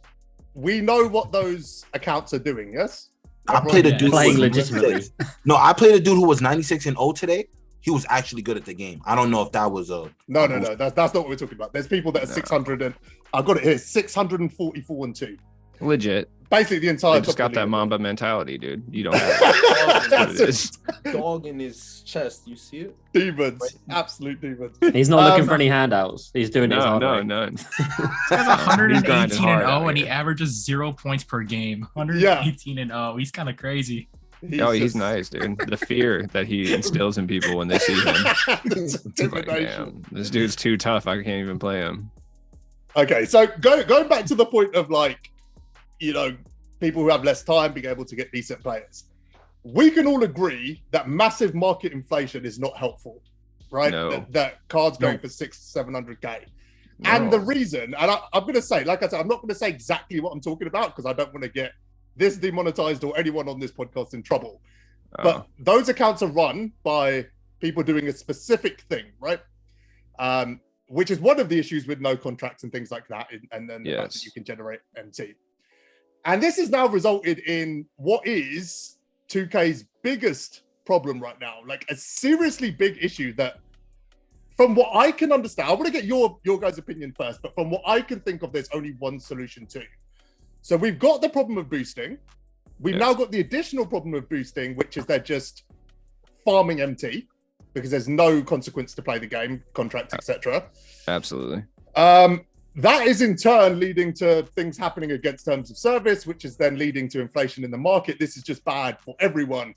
We know what those accounts are doing, yes?
I played a dude
playing
who was
legitimately.
I played a dude who was 96-0 today. He was actually good at the game. I don't know if that was a
No. That's not what we're talking about. There's people that are 600 and I've got it here, 644-2.
Legit.
Basically, the entire.
They just got that Mamba mentality, dude. You don't have it. That's what it is.
Dog in his chest. You see it?
Demons, absolute demons.
He's not looking for any handouts. He's doing his hard work.
None.
This guy's 118
hard
and
out
0, and he
here.
averages 0 points per game. 118 and 0. He's kind of crazy.
He's nice, dude. The fear that he instills in people when they see him. It's like,
Intimidation.
damn, this dude's too tough. I can't even play him.
Okay, so going back to the point of like, people who have less time being able to get decent players. We can all agree that massive market inflation is not helpful, right?
No.
That cards going for 600-700K. And the reason, and I'm going to say, like I said, I'm not going to say exactly what I'm talking about because I don't want to get this demonetized or anyone on this podcast in trouble. But those accounts are run by people doing a specific thing, right? Which is one of the issues with no contracts and things like that. And then the fact that you can generate MT. And this has now resulted in what is 2K's biggest problem right now, like a seriously big issue that, from what I can understand, I want to get your guys' opinion first, but from what I can think of, there's only one solution to. So we've got the problem of boosting. We've now got the additional problem of boosting, which is they're just farming MT because there's no consequence to play the game, contracts, etc.
Absolutely.
That is in turn leading to things happening against terms of service, which is then leading to inflation in the market. This is just bad for everyone.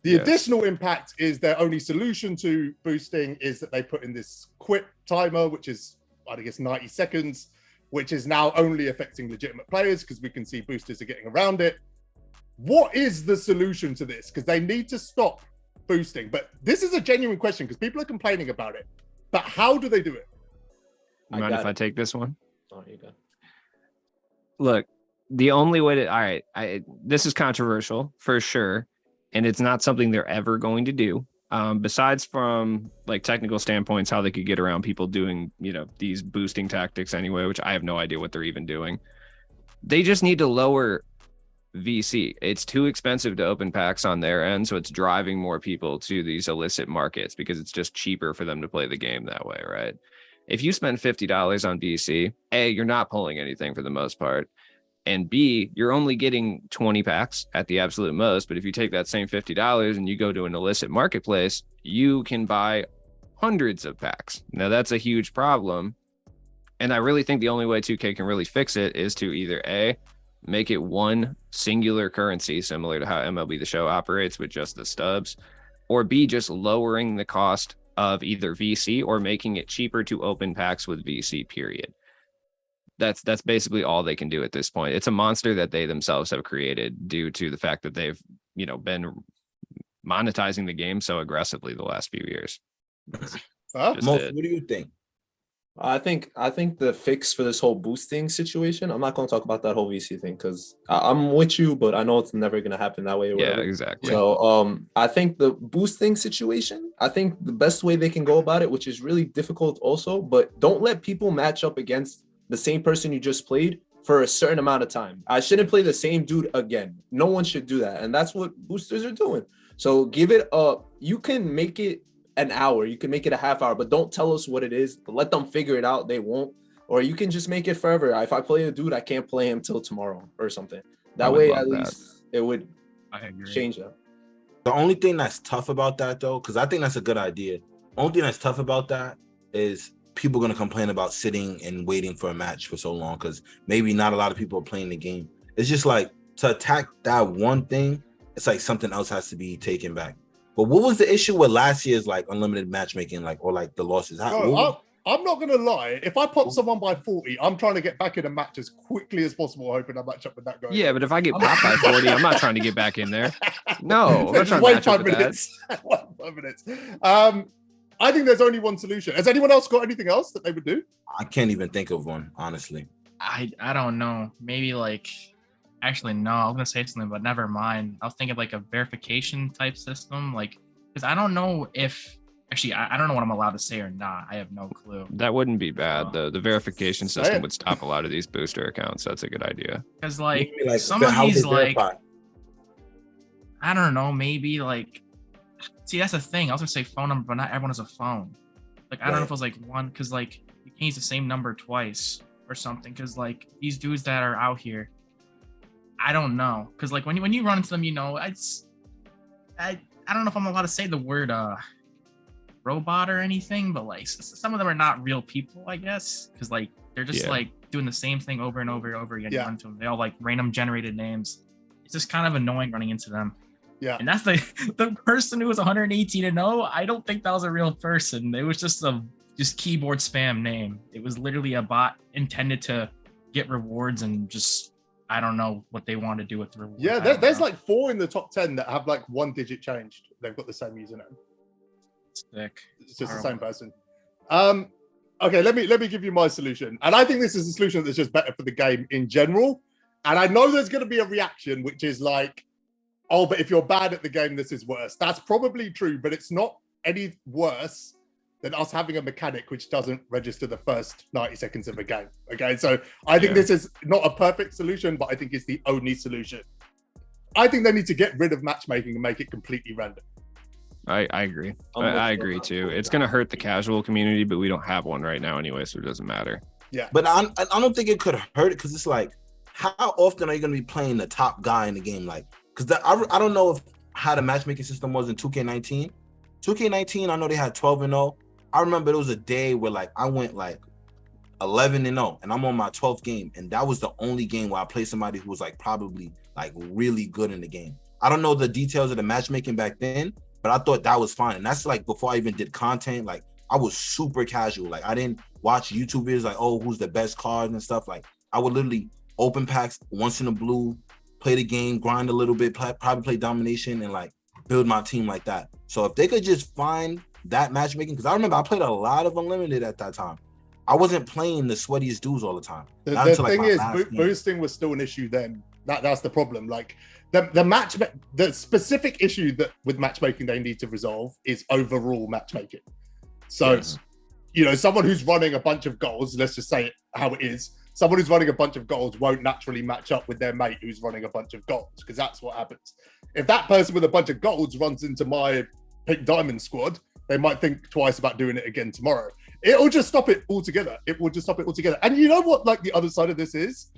The additional impact is their only solution to boosting is that they put in this quit timer, which is, I guess, 90 seconds, which is now only affecting legitimate players because we can see boosters are getting around it. What is the solution to this? Because they need to stop boosting. But this is a genuine question because people are complaining about it. But how do they do it?
You mind if I take this one?
Oh, you go.
Look, the only way to, this is controversial for sure. And it's not something they're ever going to do. Besides from like technical standpoints, how they could get around people doing, these boosting tactics anyway, which I have no idea what they're even doing. They just need to lower VC. It's too expensive to open packs on their end. So it's driving more people to these illicit markets because it's just cheaper for them to play the game that way, right? If you spend $50 on VC, A, you're not pulling anything for the most part. And B, you're only getting 20 packs at the absolute most. But if you take that same $50 and you go to an illicit marketplace, you can buy hundreds of packs. Now, that's a huge problem. And I really think the only way 2K can really fix it is to either A, make it one singular currency, similar to how MLB The Show operates with just the stubs, or B, just lowering the cost of either VC or making it cheaper to open packs with VC, period. That's basically all they can do at this point. It's a monster that they themselves have created due to the fact that they've, been monetizing the game so aggressively the last few years.
What do you think?
I think the fix for this whole boosting situation, I'm not going to talk about that whole VC thing because I'm with you, but I know it's never going to happen that way. Or whatever.
Yeah, exactly.
So I think the boosting situation, I think the best way they can go about it, which is really difficult also, but don't let people match up against the same person you just played for a certain amount of time. I shouldn't play the same dude again. No one should do that. And that's what boosters are doing. So give it up. You can make it an hour. You can make it a half hour, but don't tell us what it is. Let them figure it out. They won't. Or you can just make it forever. If I play a dude, I can't play him till tomorrow or something. That way, at least it would change that.
The only thing that's tough about that, though, because I think that's a good idea. The only thing that's tough about that is people are going to complain about sitting and waiting for a match for so long because maybe not a lot of people are playing the game. It's just like to attack that one thing, it's like something else has to be taken back. But what was the issue with last year's like unlimited matchmaking, or the losses?
I'm not going to lie. If I pop someone by 40, I'm trying to get back in a match as quickly as possible, hoping I match up with that guy.
Yeah, but if I get popped by 40, I'm not trying to get back in there. No, I'm trying to
wait
match up
5
with
minutes. Wait 5 minutes. I think there's only one solution. Has anyone else got anything else that they would do?
I can't even think of one, honestly.
I don't know. Maybe actually, no, I was going to say something, but never mind. I was thinking like a verification type system, because I don't know if, actually, I don't know what I'm allowed to say or not. I have no clue.
That wouldn't be bad. The verification system would stop a lot of these booster accounts. That's a good idea.
Because some of these, I don't know, maybe see, that's the thing. I was going to say phone number, but not everyone has a phone. I don't know if it was one, because you can't use the same number twice or something. Because these dudes that are out here, I don't know, because like when you run into them, I don't know if I'm allowed to say the word robot or anything, but like some of them are not real people, I guess, because like they're just like doing the same thing over and over and over again. You run into them, they all like random generated names. It's just kind of annoying running into them.
Yeah,
and that's the person who was 118-0. I don't think that was a real person. It was just keyboard spam name. It was literally a bot intended to get rewards and just, I don't know what they want to do with the rewards.
Yeah, there's like 4 in the top 10 that have like 1 digit changed. They've got the same username.
Sick.
It's just the same person. Okay, let me give you my solution. And I think this is a solution that's just better for the game in general. And I know there's going to be a reaction, which is like, oh, but if you're bad at the game, this is worse. That's probably true, but it's not any worse than us having a mechanic which doesn't register the first 90 seconds of a game. Okay, so I think this is not a perfect solution, but I think it's the only solution. I think they need to get rid of matchmaking and make it completely random.
I agree. I agree too. It's going to hurt the casual community, but we don't have one right now anyway, so it doesn't matter.
Yeah. But I don't think it could hurt it, because it's like, how often are you going to be playing the top guy in the game? Like, because I don't know how the matchmaking system was in 2K19. 2K19, I know they had 12-0. I remember there was a day where like I went like 11-0 and I'm on my 12th game, and that was the only game where I played somebody who was like probably like really good in the game. I don't know the details of the matchmaking back then, but I thought that was fine. And that's like before I even did content. Like I was super casual. Like I didn't watch YouTube videos like, oh, who's the best card and stuff. Like I would literally open packs once in a blue, play the game, grind a little bit, probably play domination, and like build my team like that. So if they could just find that matchmaking, because I remember I played a lot of Unlimited at that time. I wasn't playing the sweatiest dudes all the time.
The thing is, boosting was still an issue then. That's the problem. Like the specific issue that with matchmaking they need to resolve is overall matchmaking. So, someone who's running a bunch of goals, let's just say it how it is. Someone who's running a bunch of goals won't naturally match up with their mate who's running a bunch of goals, because that's what happens. If that person with a bunch of goals runs into my Pink Diamond squad, they might think twice about doing it again tomorrow. It'll just stop it altogether. It will just stop it altogether. And you know what, like the other side of this is?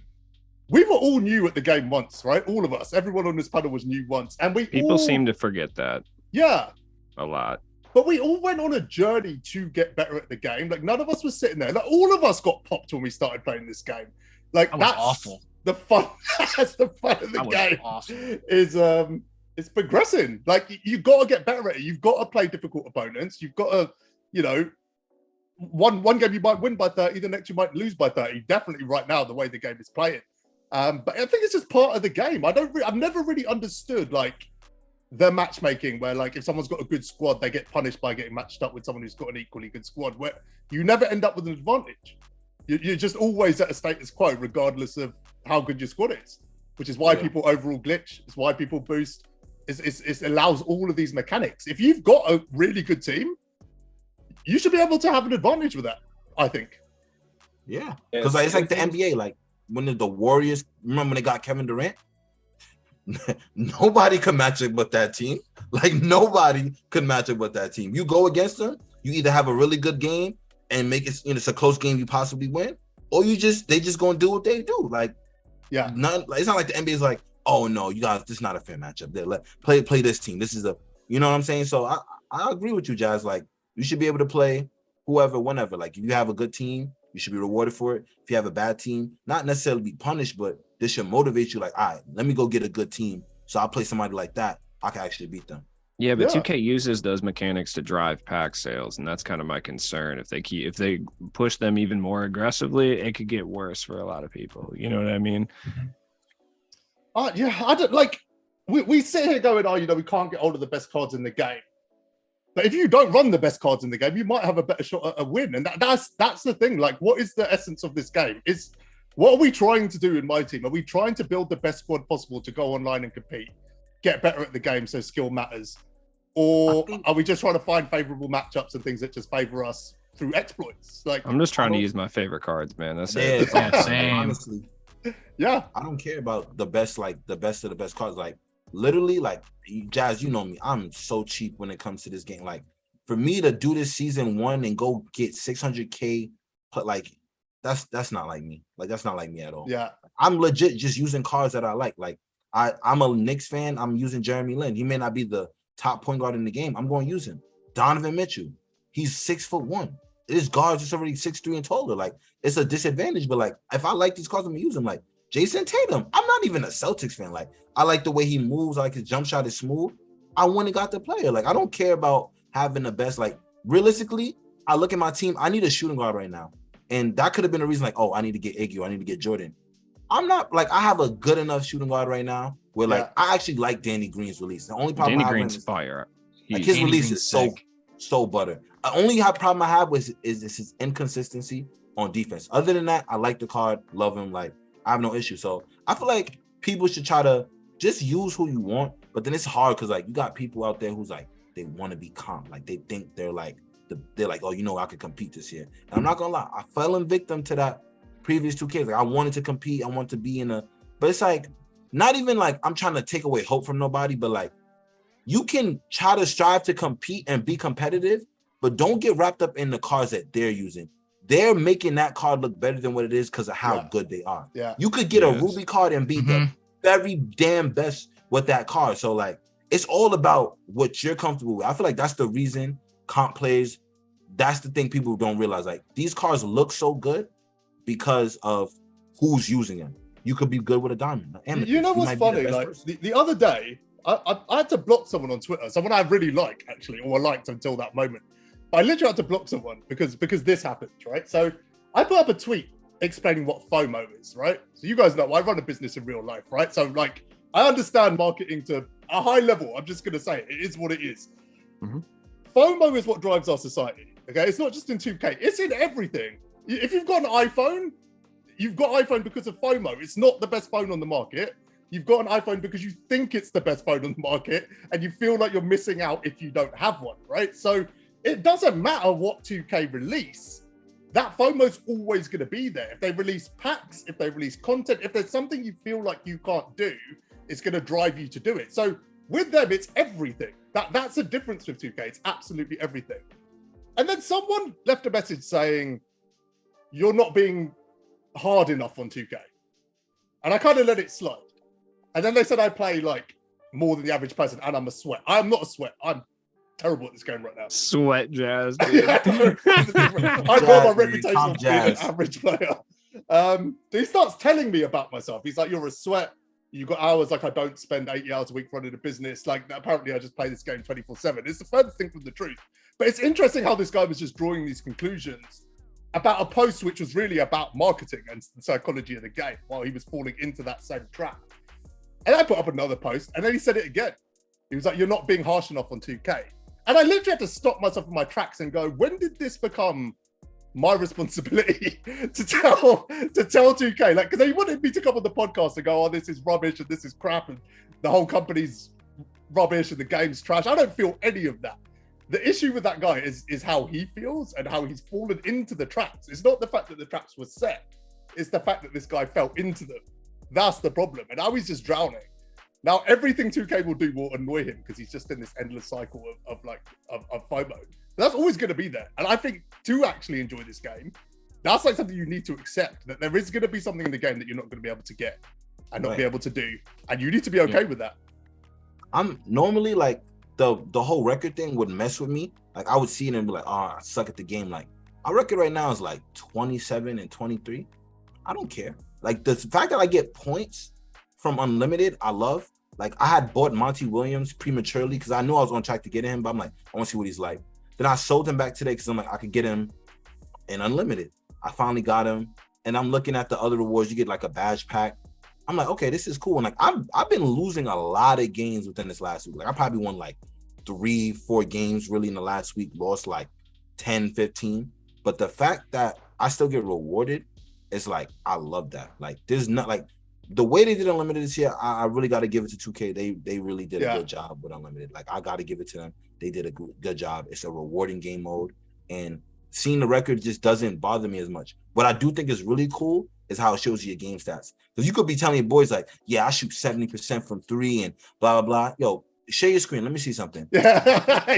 We were all new at the game once, right? All of us, everyone on this panel was new once. And
people seem to forget that.
Yeah.
A lot.
But we all went on a journey to get better at the game. Like none of us was sitting there. Like all of us got popped when we started playing this game. Like that's
awful.
The fun. That's the fun of the game. Awesome. Is progressing. Like you've got to get better at it. You've got to play difficult opponents. You've got to, one game you might win by 30, the next you might lose by 30. Definitely right now the way the game is playing. But I think it's just part of the game. I've never really understood like the matchmaking where like if someone's got a good squad, they get punished by getting matched up with someone who's got an equally good squad, where you never end up with an advantage. You're just always at a status quo regardless of how good your squad is, which is why people overall glitch. It's why people boost. It allows all of these mechanics. If you've got a really good team, you should be able to have an advantage with that, I think.
Yeah, because it's like the NBA. Like when the Warriors, remember when they got Kevin Durant? Nobody could match it with that team. Like nobody could match it with that team. You go against them, you either have a really good game and make it, it's a close game you possibly win, or they just gonna do what they do. Like, it's not like the NBA is like, oh no, you guys, this is not a fair matchup. Play this team. This is you know what I'm saying? So I agree with you, Jazz. Like you should be able to play whoever, whenever. Like if you have a good team, you should be rewarded for it. If you have a bad team, not necessarily be punished, but this should motivate you. Like, all right, let me go get a good team. So I'll play somebody like that. I can actually beat them.
Yeah, but 2K uses those mechanics to drive pack sales, and that's kind of my concern. If they push them even more aggressively, it could get worse for a lot of people. You know what I mean?
Yeah, I don't like. We sit here going, we can't get hold of the best cards in the game. But if you don't run the best cards in the game, you might have a better shot at a win. And that's the thing. Like, what is the essence of this game? What are we trying to do in MyTeam? Are we trying to build the best squad possible to go online and compete, get better at the game so skill matters? Or are we just trying to find favorable matchups and things that just favor us through exploits? Like
I'm just trying to use my favorite cards, man. That's it.
Same.
Honestly.
Yeah.
I don't care about the best of the best cards. Like literally, like Jazz, you know me, I'm so cheap when it comes to this game. Like for me to do this season 1 and go get 600K, like that's not like me. Like that's not like me at all.
Yeah.
I'm legit just using cards that I like. Like I'm a Knicks fan. I'm using Jeremy Lin. He may not be the top point guard in the game. I'm going to use him. Donovan Mitchell. He's 6'1". His guards is already 6'3" and taller. Like it's a disadvantage. But like if I like these cards, I'm gonna use them. Like Jason Tatum. I'm not even a Celtics fan. Like I like the way he moves. I like his jump shot is smooth. I went and got the player. Like I don't care about having the best. Like realistically, I look at my team. I need a shooting guard right now. And that could have been a reason like, oh, I need to get Iggy or I need to get Jordan. I'm not like I have a good enough shooting guard right now where like I actually like Danny Green's release. The only problem
Danny
I have
Green's
is,
fire.
like his
Danny
release
Green's
is
sick.
so butter. The only problem I have is his inconsistency on defense. Other than that, I like the card, love him. Like I have no issue. So I feel like people should try to just use who you want, but then it's hard because like you got people out there who's like they want to be comp, like they think they're like oh, you know, I could compete this year. And I'm not gonna lie, I fell in victim to that previous 2Ks. Like I wanted to compete, I want to be in a, but it's like not even like I'm trying to take away hope from nobody, but like you can try to strive to compete and be competitive, but don't get wrapped up in the cards that they're using. They're making that card look better than what it is because of how good they are.
Yeah.
You could get a Ruby card and be the very damn best with that card. So like it's all about what you're comfortable with. I feel like that's the reason comp plays. That's the thing people don't realize. Like these cards look so good because of who's using them. You could be good with a diamond.
You know what's funny? Like the other day, I had to block someone on Twitter, someone I really like actually, or liked until that moment. But I literally had to block someone because this happened, right? So I put up a tweet explaining what FOMO is, right? So you guys know I run a business in real life, right? So like I understand marketing to a high level. I'm just gonna say it is what it is. Mm-hmm. FOMO is what drives our society. Okay, it's not just in 2K, it's in everything. If you've got an iPhone, you've got iPhone because of FOMO. It's not the best phone on the market. You've got an iPhone because you think it's the best phone on the market and you feel like you're missing out if you don't have one, right? So it doesn't matter what 2K release, that FOMO's always going to be there. If they release packs, if they release content, if there's something you feel like you can't do, it's going to drive you to do it. So with them, it's everything. That's the difference with 2K. It's absolutely everything. And then someone left a message saying, you're not being hard enough on 2K. And I kind of let it slide. And then they said I play like more than the average person and I'm a sweat. I'm not a sweat. I'm terrible at this game right now.
Sweat jazz.
I got my reputation of being an average player. He starts telling me about myself. He's like, you're a sweat. You got hours like I don't spend 80 hours a week running a business. Like apparently I just play this game 24/7. It's the furthest thing from the truth. But it's interesting how this guy was just drawing these conclusions about a post which was really about marketing and the psychology of the game while he was falling into that same trap. And I put up another post and then he said it again. He was like, you're not being harsh enough on 2K. And I literally had to stop myself in my tracks and go, when did this become my responsibility to tell 2K? Like, because they wanted me to come on the podcast and go, oh, this is rubbish and this is crap and the whole company's rubbish and the game's trash. I don't feel any of that. The issue with that guy is how he feels and how he's fallen into the traps. It's not the fact that the traps were set. It's the fact that this guy fell into them. That's the problem. And now he's just drowning. Now, everything 2K will do will annoy him because he's just in this endless cycle of FOMO. That's always going to be there. And I think to actually enjoy this game, that's like something you need to accept, that there is going to be something in the game that you're not going to be able to get and not be able to do. And you need to be okay with that.
I'm normally like, the whole record thing would mess with me. Like I would see it and be like, oh, I suck at the game. Like our record right now is like 27 and 23. I don't care. Like the fact that I get points from Unlimited, I love. Like I had bought Monty Williams prematurely because I knew I was on track to get him, but I'm like, I want to see what he's like. Then I sold him back today because I'm like, I could get him in Unlimited. I finally got him. And I'm looking at the other rewards. You get like a badge pack. I'm like, okay, this is cool. And like I've been losing a lot of games within this last week. Like I probably won like 3-4 games really in the last week, lost like 10, 15. But the fact that I still get rewarded is like, I love that. Like there's not like the way they did Unlimited this year, I really got to give it to 2K. They really did a good job with Unlimited. Like I got to give it to them. They did a good job. It's a rewarding game mode, and seeing the record just doesn't bother me as much. What I do think is really cool is how it shows you your game stats. Because you could be telling your boys like, yeah, I shoot 70% from 3 and blah, blah, blah. Yo, share your screen. Let me see something.
Yeah.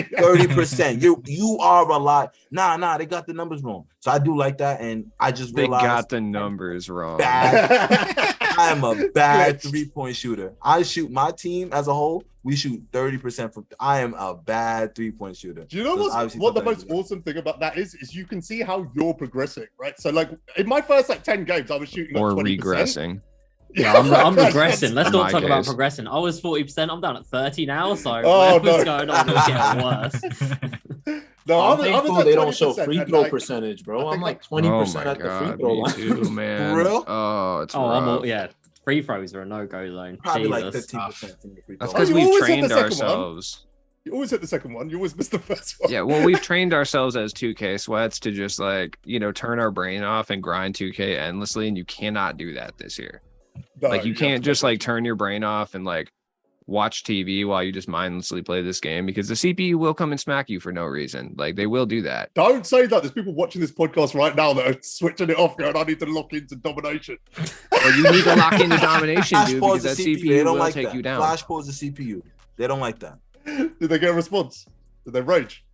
30%. You are a lot. Nah, they got the numbers wrong. So I do like that, and I just
They
realized
got the numbers wrong.
bad. I am a bad 3-point shooter. I shoot my team as a whole. We shoot 30% from. I am a bad 3-point shooter.
Do you know what the most awesome thing about that is? Is you can see how you're progressing, right? So like in my first like 10 games, I was shooting
Or
like 20%.
regressing.
Yeah, I'm regressing. Let's
In
not
my
talk about
case.
progressing. I was 40%. I'm down at 30 now. So
Oh,
what's
no.
going on? It's getting worse.
No,
I'm
I
thankful
was at
they don't show
20%,
free
and,
throw
like,
percentage, bro.
I
I'm
think
like
Oh
20%
my
at the free
god,
throw
me
line.
too, man.
real?
Oh, it's
Oh,
rough.
yeah. Free throws are a no-go zone.
Probably like
Jesus.
15% from the free
That's
throw.
because
you
we've
always hit
trained
the second one.
ourselves.
You always hit the second one. You always miss the first one.
Yeah, well, we've trained ourselves as 2K sweats to just like, turn our brain off and grind 2K endlessly, and you cannot do that this year.
No,
Like, you
have
can't
to
just
make
like turn your brain off and like watch TV while you just mindlessly play this game, because the CPU will come and smack you for no reason. Like, they will do that.
Don't say that. There's people watching this podcast right now that are switching it off, going, I need to lock into domination.
Well, you need to lock into domination,
Flash
dude,
pause
because
the
that
CPU. They
CPU
don't
will
like
take
that.
you down.
Flash pause the CPU. They don't like that.
Did they get a response? Did they rage?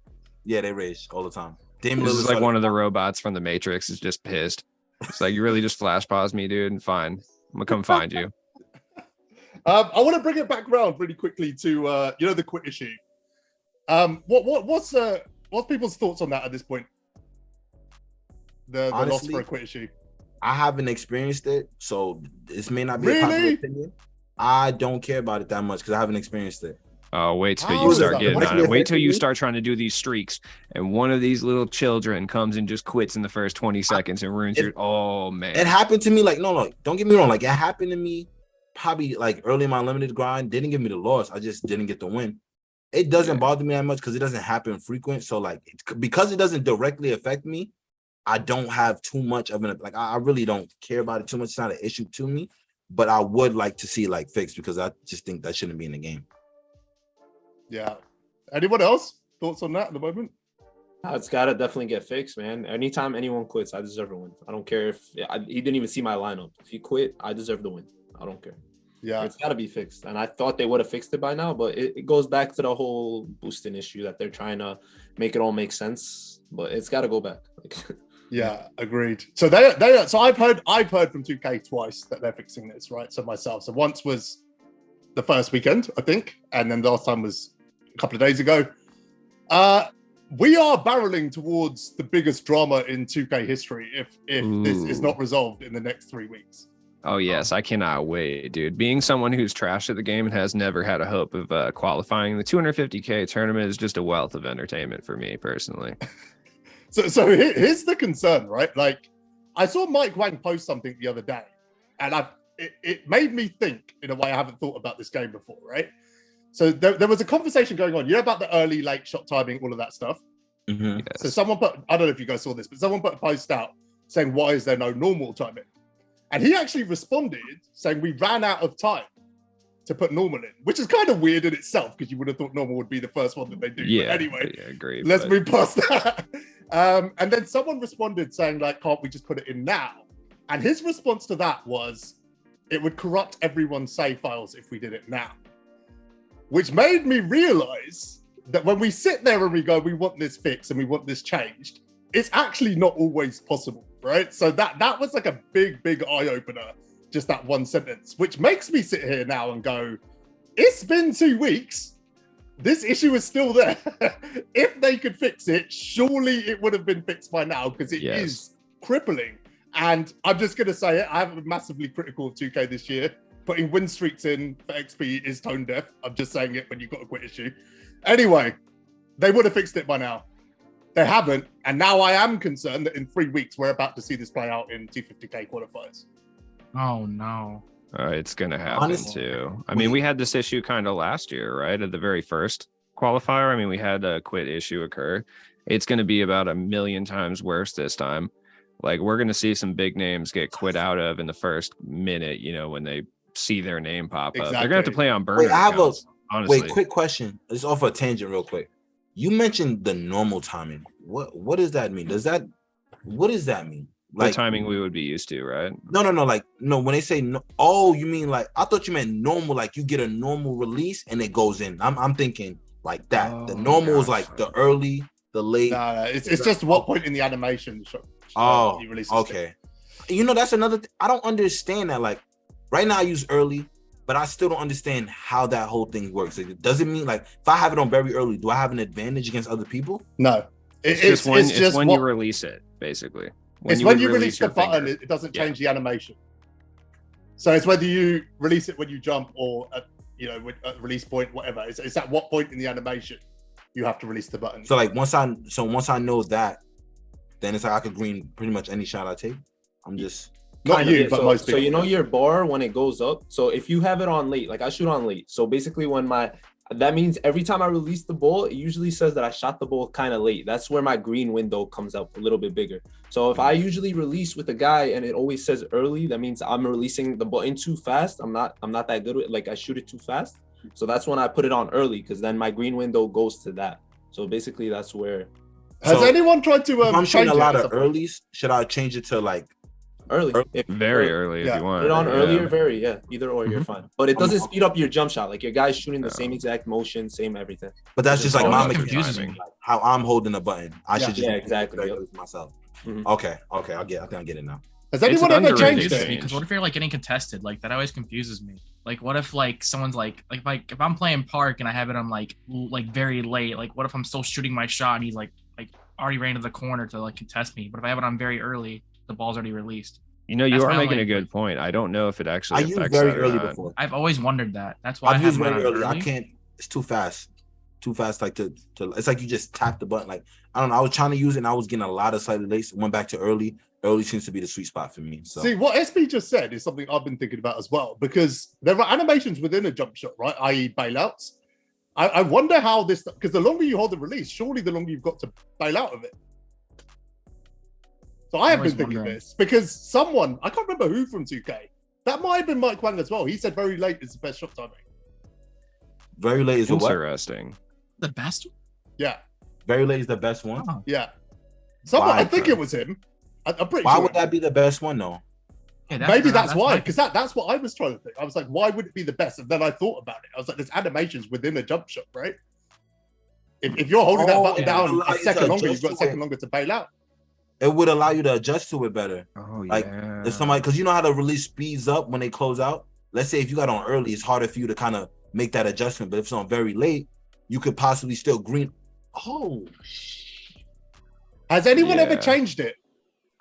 Yeah, they rage all the time. Dame
This
Lillard's
is like
like
one of the robots from the Matrix is just pissed. It's like, you really just flash pause me, dude? Fine. I'm gonna come find you.
I want to bring it back around really quickly to the quit issue. What's people's thoughts on that at this point? The loss
Honestly,
for a quit issue.
I haven't experienced it, so this may not be a popular
Really?
opinion. I don't care about it that much because I haven't experienced it.
Oh, wait till
How
you
is
start
that?
getting
What's
on
the
it. Wait
effect
till
of
you
you?
start trying to do these streaks, and one of these little children comes and just quits in the first 20 seconds and ruins your. Oh man,
It happened to me. Like, no, don't get me wrong. Like, it happened to me probably like early in my limited grind. Didn't give me the loss. I just didn't get the win. It doesn't bother me that much because it doesn't happen frequent. So like, because it doesn't directly affect me, I don't have too much of an like. I really don't care about it too much. It's not an issue to me, but I would like to see it like fixed because I just think that shouldn't be in the game.
Yeah. Anyone else? Thoughts on that at the moment?
It's got to definitely get fixed, man. Anytime anyone quits, I deserve a win. I don't care if he didn't even see my lineup. If he quit, I deserve the win. I don't care.
Yeah.
It's got to be fixed. And I thought they would have fixed it by now, but it goes back to the whole boosting issue that they're trying to make it all make sense. But it's got to go back.
Yeah, agreed. So so I've heard from 2K twice that they're fixing this, right? So myself. So once was the first weekend, I think, and then the last time was a couple of days ago. We are barreling towards the biggest drama in 2K history if this is not resolved in the next 3 weeks.
Oh yes, I cannot wait, dude. Being someone who's trashed at the game and has never had a hope of qualifying, the 250K tournament is just a wealth of entertainment for me personally.
So here's the concern, right? Like, I saw Mike Wang post something the other day, and it made me think in a way I haven't thought about this game before, right? So there was a conversation going on, about the early, late shot timing, all of that stuff.
Mm-hmm.
Yes.
So someone put, I don't know if you guys saw this, but someone put a post out saying, why is there no normal timing? And he actually responded saying, we ran out of time to put normal in, which is kind of weird in itself because you would have thought normal would be the first one that they do.
Yeah.
But anyway,
I agree.
let's move past that. And then someone responded saying, like, can't we just put it in now? And his response to that was, it would corrupt everyone's save files if we did it now. Which made me realize that when we sit there and we go, we want this fixed and we want this changed, it's actually not always possible, right? So that was like a big eye opener, just that one sentence, which makes me sit here now and go, it's been 2 weeks. This issue is still there. If they could fix it, surely it would have been fixed by now because it is crippling. And I'm just going to say it, I haven't been massively critical of 2K this year. Putting win streaks in for XP is tone deaf. I'm just saying it when you've got a quit issue. Anyway, they would have fixed it by now. They haven't. And now I am concerned that in 3 weeks, we're about to see this play out in 250K qualifiers.
Oh, no.
It's going to happen
Honestly,
too. I mean, we had this issue kind of last year, right? At the very first qualifier. I mean, we had a quit issue occur. It's going to be about 1,000,000 times worse this time. Like, we're going to see some big names get quit out of in the first minute, when they see their name pop up. They're going to have to play on burner accounts, honestly.
Wait, quick question. It's off a tangent real quick. You mentioned the normal timing. What does that mean? What does that mean? like
timing we would be used to, right?
No. Like no, when they say no, oh, you mean like I thought you meant normal, like you get a normal release and it goes in. I'm thinking like that. The normal is like the early, the late.
No, it's just what point in the animation. You release
okay. You know, that's another I don't understand that. Like right now I use early, but I still don't understand how that whole thing works. Like, does it mean like if I have it on very early, do I have an advantage against other people?
No.
It's just when you release it, basically.
When you release the button, it doesn't change the animation. So it's whether you release it when you jump or at release point, whatever. It's at what point in the animation you have to release the button.
So like once I know that, then it's like I could green pretty much any shot I take. I'm just
not you, but most people.
So you know your bar when it goes up. So if you have it on late, like I shoot on late. So basically that means every time I release the ball, it usually says that I shot the ball kind of late. That's where my green window comes up a little bit bigger. So if I usually release with a guy and it always says early, that means I'm releasing the button too fast. I'm not that good with it. Like I shoot it too fast. So that's when I put it on early because then my green window goes to that. So basically that's where.
Has anyone tried to?
If I'm shooting a lot of earlies, should I change it to like
early?
Very early if you want.
Put it on early or very, either or you're fine. But it doesn't speed up your jump shot. Like your guy's shooting the same exact motion, same everything.
But that's just like my
confuses me.
Like how I'm holding a button. I should just
exactly
myself.
Mm-hmm.
Okay. I think I get it now.
Has anyone ever changed it?
Because what if you're like getting contested? Like that always confuses me. Like what if like someone's like if I'm playing park and I have it on like very late, like what if I'm still shooting my shot and he's like already ran to the corner to like contest me? But if I have it on very early, the ball's already released.
You know, you are making a good point. I don't know if it actually affects
used very early before.
I've always wondered that. That's why
I've used very early. I can't. It's too fast. Like to. It's like you just tap the button. Like I don't know. I was trying to use it and I was getting a lot of slightly late. Went back to early. Early seems to be the sweet spot for me. So
see what SP just said is something I've been thinking about as well because there are animations within a jump shot, right? I.e. bailouts. I wonder how this because the longer you hold the release, surely the longer you've got to bail out of it. So I have been thinking this because someone, I can't remember who from 2K, that might have been Mike Wang as well. He said very late is the best shot timing.
Very late is
interesting.
The best?
Yeah.
Very late is the best one?
Oh.
Yeah. Someone, I think it was him. I'm pretty sure.
Why would that be the best one though?
Yeah, maybe that's why, because that's what I was trying to think. I was like, why would it be the best? And then I thought about it. I was like, there's animations within a jump shot, right? If you're holding that button down a second longer, you've got a second longer to bail out.
It would allow you to adjust to it better.
Oh, yeah.
Like if somebody, because you know how the release speeds up when they close out. Let's say if you got on early, it's harder for you to kind of make that adjustment. But if it's on very late, you could possibly still green. Oh,
has anyone ever changed it?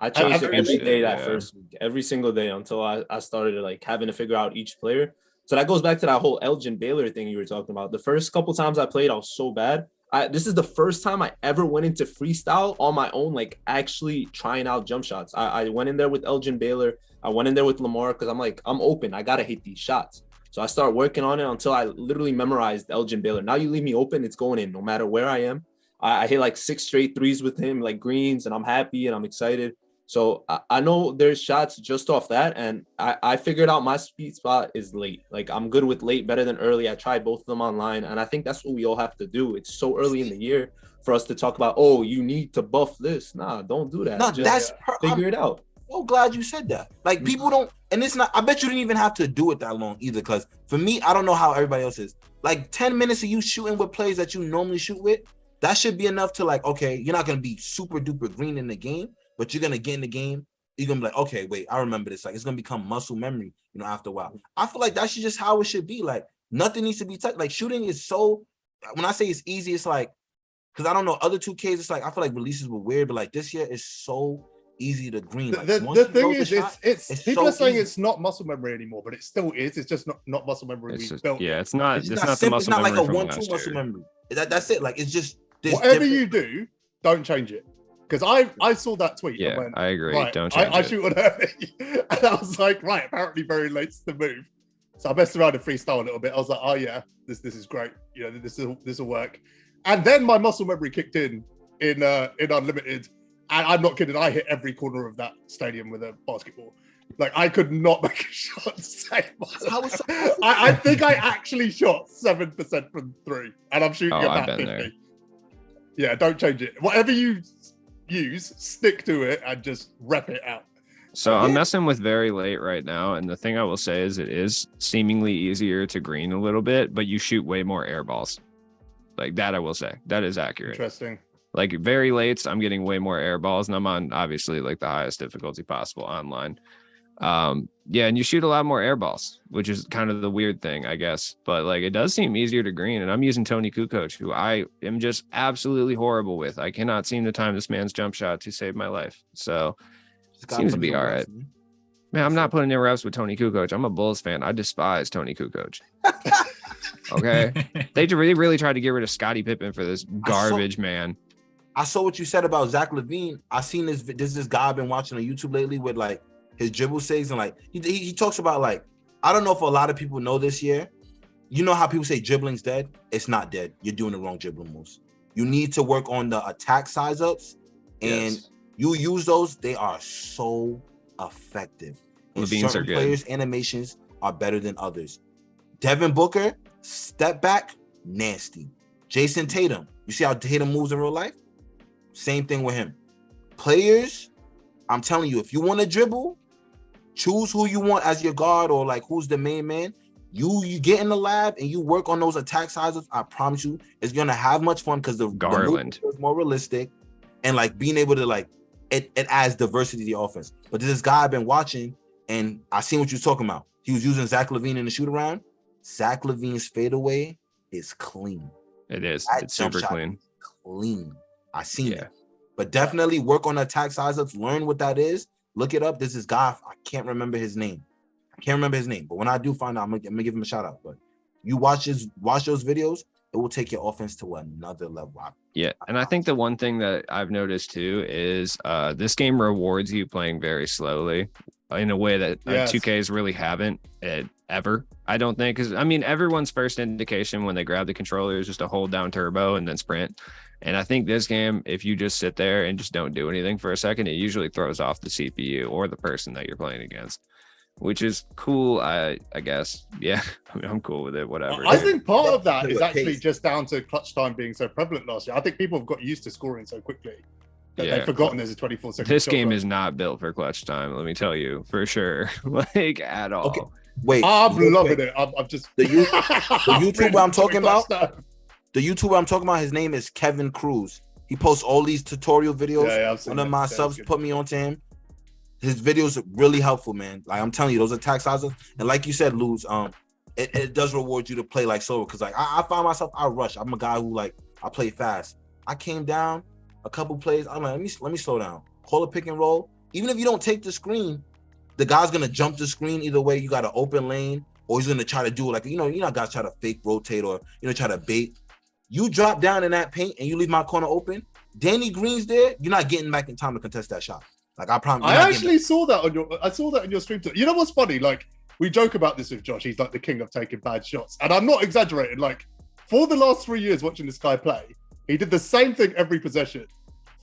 I changed it every day that first week, every single day until I started like having to figure out each player. So that goes back to that whole Elgin Baylor thing you were talking about. The first couple times I played, I was so bad. This is the first time I ever went into freestyle on my own, like actually trying out jump shots. I went in there with Elgin Baylor. I went in there with Lamar because I'm like, I'm open. I got to hit these shots. So I started working on it until I literally memorized Elgin Baylor. Now you leave me open, it's going in no matter where I am. I hit like 6 straight threes with him, like greens, and I'm happy and I'm excited. So I know there's shots just off that. And I figured out my sweet spot is late. Like I'm good with late better than early. I tried both of them online. And I think that's what we all have to do. It's so early in the year for us to talk about, oh, you need to buff this. Nah, don't do that.
No, just
figure it out.
So glad you said that. Like people don't, and it's not, I bet you didn't even have to do it that long either. Cause for me, I don't know how everybody else is. Like 10 minutes of you shooting with plays that you normally shoot with, that should be enough to like, okay, you're not going to be super duper green in the game, but you're going to get in the game. You're going to be like, okay, wait, I remember this. Like it's going to become muscle memory, you know, after a while. I feel like that's just how it should be. Like nothing needs to be touched. Like shooting is so, when I say it's easy, it's like, cause I don't know, other 2Ks, it's like, I feel like releases were weird, but like this year is so easy to green. Like,
the thing is, it's people
so
are saying
easy.
it's not muscle memory anymore, but it still is. It's just not muscle memory we built.
Yeah, it's not the
simple,
muscle
it's not like
memory
a
from
1-2
last
muscle
year.
memory. That's it. Like it's just
whatever you do, don't change it. Because I saw that tweet.
Yeah,
and went,
I agree.
Right,
Don't change
I
it.
shoot on early, and I was like, right, apparently very late's the move. So I messed around and freestyle a little bit. I was like, oh yeah, this is great. You know, this will work. And then my muscle memory kicked in Unlimited, and I'm not kidding. I hit every corner of that stadium with a basketball. Like I could not make a shot to save myself. I think I actually shot 7% from 3, and I'm shooting about 50.
There.
Yeah, don't change it. Whatever you use, stick to it and just rep it out.
So I'm messing with very late right now, and the thing I will say is it is seemingly easier to green a little bit, but you shoot way more air balls. Like that, I will say that is accurate.
Interesting.
Like very late, I'm getting way more air balls, and I'm on obviously like the highest difficulty possible online. Yeah, and you shoot a lot more air balls, which is kind of the weird thing, I guess. But like it does seem easier to green, and I'm using Tony Kukoc, who I am just absolutely horrible with. I cannot seem to time this man's jump shot to save my life. So it seems to be all right. Man, I'm not putting in reps with Tony Kukoc. I'm a Bulls fan. I despise Tony Kukoc. Okay, they really tried to get rid of Scottie Pippen for this garbage man.
I saw what you said about Zach LaVine. I seen this guy I've been watching on YouTube lately with like his dribble saves, and like he talks about like, I don't know if a lot of people know this year. You know how people say dribbling's dead? It's not dead. You're doing the wrong dribbling moves. You need to work on the attack size ups, and you use those. They are so effective. And
LaVine's
certain
are good.
players' animations are better than others. Devin Booker, step back, nasty. Jason Tatum, you see how Tatum moves in real life? Same thing with him. Players, I'm telling you, if you want to dribble, choose who you want as your guard or like who's the main man. You get in the lab and you work on those attack sizes. I promise you, it's gonna have much fun because the
Garland
is more realistic, and like being able to like it adds diversity to the offense. But this guy I've been watching, and I seen what you're talking about. He was using Zach LaVine in the shoot around. Zach LaVine's fadeaway is clean.
It is.
That
It's
jump
super
shot
clean.
is clean. I seen
Yeah.
it. But definitely work on attack size ups. Learn what that is. Look it up. This is guy. I can't remember his name. But when I do find out, I'm gonna give him a shout out. But you watch those videos, it will take your offense to another level.
Yeah, and I think the one thing that I've noticed too is this game rewards you playing very slowly in a way that 2Ks really haven't ever. I don't think, because I mean everyone's first indication when they grab the controller is just to hold down turbo and then sprint. And I think this game, if you just sit there and just don't do anything for a second, it usually throws off the CPU or the person that you're playing against, which is cool. I guess. Yeah, I mean, I'm cool with it. Whatever.
I think part of that is actually just down to clutch time being so prevalent last year. I think people have got used to scoring so quickly that they've forgotten there's a 24-second.
This game is not built for clutch time. Let me tell you for sure, like at all.
Okay. Wait,
I'm loving it. I'm just
the YouTuber I'm talking about. The YouTuber I'm talking about, his name is Kevin Cruz. He posts all these tutorial videos. One of my subs put me onto him. His videos are really helpful, man. Like I'm telling you, those attack sizes, and like you said, Luz, it does reward you to play like solo. Because like I find myself, I rush. I'm a guy who like I play fast. I came down a couple plays. I'm like, let me slow down. Call a pick and roll. Even if you don't take the screen, the guy's gonna jump the screen either way. You got an open lane, or he's gonna try to do it like you know guys try to fake rotate or try to bait. You drop down in that paint and you leave my corner open. Danny Green's there. You're not getting back in time to contest that shot. Like I promise.
I actually saw that on your stream. You know what's funny? Like we joke about this with Josh. He's like the king of taking bad shots, and I'm not exaggerating. Like for the last 3 years watching this guy play, he did the same thing every possession.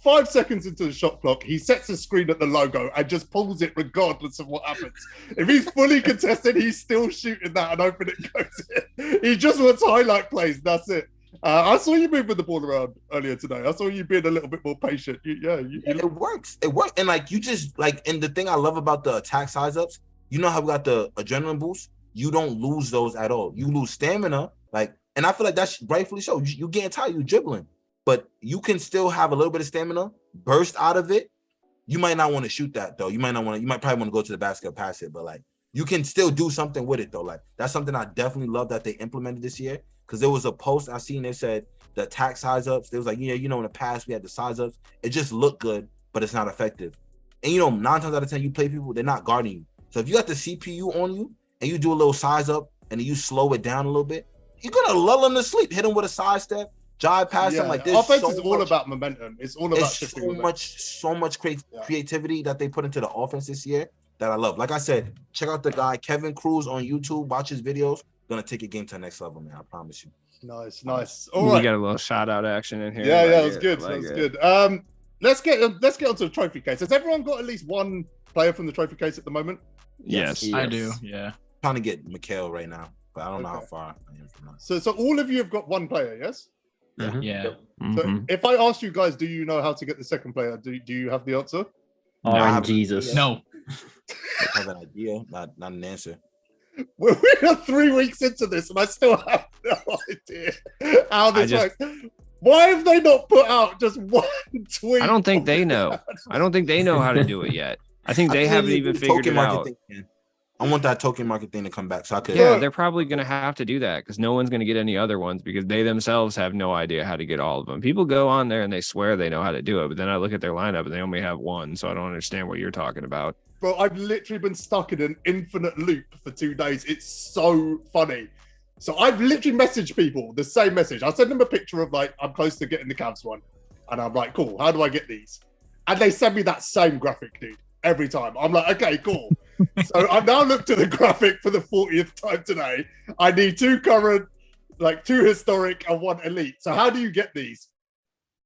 5 seconds into the shot clock, he sets a screen at the logo and just pulls it regardless of what happens. If he's fully contested, he's still shooting that and hoping it goes in. He just wants highlight plays. That's it. I saw you moving the ball around earlier today. I saw you being a little bit more patient.
It works. It works. And like you just like, and the thing I love about the attack size ups, you know how we got the adrenaline boost? You don't lose those at all. You lose stamina. Like, and I feel like that's rightfully so. You getting tired, you dribbling, but you can still have a little bit of stamina, burst out of it. You might not want to shoot that though. You might probably want to go to the basket, pass it, but like you can still do something with it though. Like that's something I definitely love that they implemented this year. Because there was a post I seen that said the attack size ups. They was like, in the past we had the size ups. It just looked good, but it's not effective. And 9 times out of 10, you play people, they're not guarding you. So if you got the CPU on you and you do a little size up and then you slow it down a little bit, you're gonna lull them to sleep. Hit them with a side step, jive past them. Like this.
Offense is all about momentum. It's all about
so much creativity that they put into the offense this year that I love. Like I said, check out the guy Kevin Cruz on YouTube. Watch his videos. Gonna take your game to the next level, man. I promise you.
Nice. All right.
We got a little shout out action in here.
Yeah, that was good. Let's get onto the trophy case. Has everyone got at least one player from the trophy case at the moment?
Yes.
I do. Yeah.
Trying to get Mikhail right now, but I don't know how far I am from that.
So all of you have got one player, yes?
Mm-hmm.
Yeah.
So if I ask you guys, do you know how to get the second player? Do you have the answer?
Oh, Jesus.
No.
I have an idea, not an answer.
We're 3 weeks into this, and I still have no idea how this works. Why have they not put out just one tweet?
I don't think they know. I don't think they know how to do it yet. I think they haven't even figured it out.
I want that token market thing to come back so I could.
Yeah, they're probably going to have to do that because no one's going to get any other ones because they themselves have no idea how to get all of them. People go on there and they swear they know how to do it, but then I look at their lineup and they only have one, so I don't understand what you're talking about.
Bro, I've literally been stuck in an infinite loop for 2 days. It's so funny. So I've literally messaged people the same message. I send them a picture of like, I'm close to getting the Cavs one. And I'm like, cool, how do I get these? And they send me that same graphic, dude, every time. I'm like, okay, cool. So I've now looked at the graphic for the 40th time today. I need 2 current, like 2 historic and 1 elite. So how do you get these?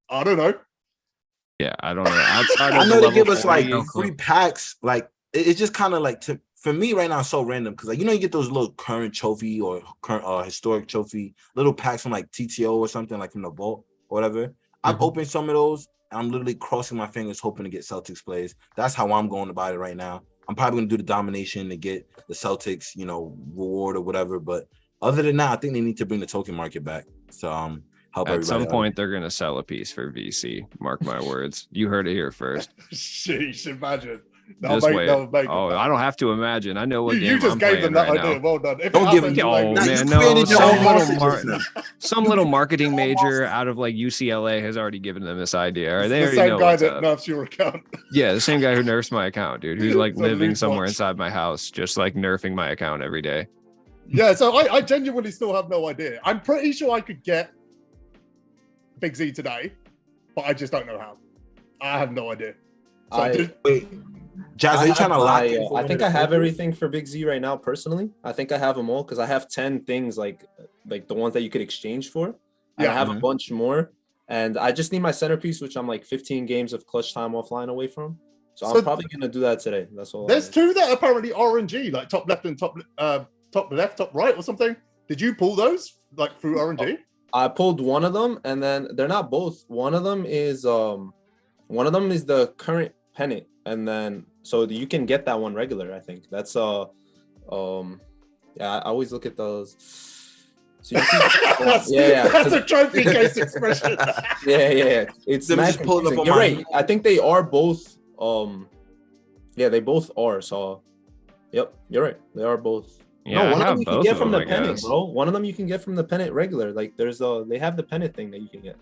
I don't know.
Yeah, I don't know. Outside of
I know they give us
40,
like free packs. Like it's just kind of like for me right now, it's so random because like you get those little current trophy or current historic trophy little packs from like TTO or something like from the vault or whatever. I've opened some of those. I'm literally crossing my fingers hoping to get Celtics plays. That's how I'm going about it right now. I'm probably going to do the domination to get the Celtics, reward or whatever. But other than that, I think they need to bring the token market back. So help everybody.
At some point, they're going to sell a piece for VC. Mark my words. You heard it here first.
Sheesh, imagine.
I don't have to imagine. I know what
you just
I'm
gave them that
right
idea.
now.
Well done.
Don't give them.
Oh man, no. Some little marketing major out of like UCLA has already given them this idea. Or they
the
already
same
know
guy
what's
that
up.
nerfs your account.
Yeah, the same guy who nerfs my account, dude. Who's like living somewhere
watch.
inside my house, just like nerfing my account every day.
Yeah, so I genuinely still have no idea. I'm pretty sure I could get Big Z today, but I just don't know how. I have no idea. So
wait. Jazz, are you trying to lock in?
I think I have everything for Big Z right now, personally. I think I have them all because I have 10 things like the ones that you could exchange for. And I have a bunch more. And I just need my centerpiece, which I'm like 15 games of clutch time offline away from. So I'm probably going to do that today. That's all.
There's 2 that are apparently RNG, like top left and top left, top right or something. Did you pull those like through RNG?
I pulled one of them and then they're not both. One of them is the current pennant. And then so you can get that one regular, I think. That's I always look at those. So you can,
that's a trophy case expression.
yeah. It's
just pulled up on
You're right. I think they are both they both are. So yep, you're right. They are both.
Yeah,
no, one of them you can get from the
pennant,
pennant, bro. One of them you can get from the pennant regular. Like they have the pennant thing that you can get.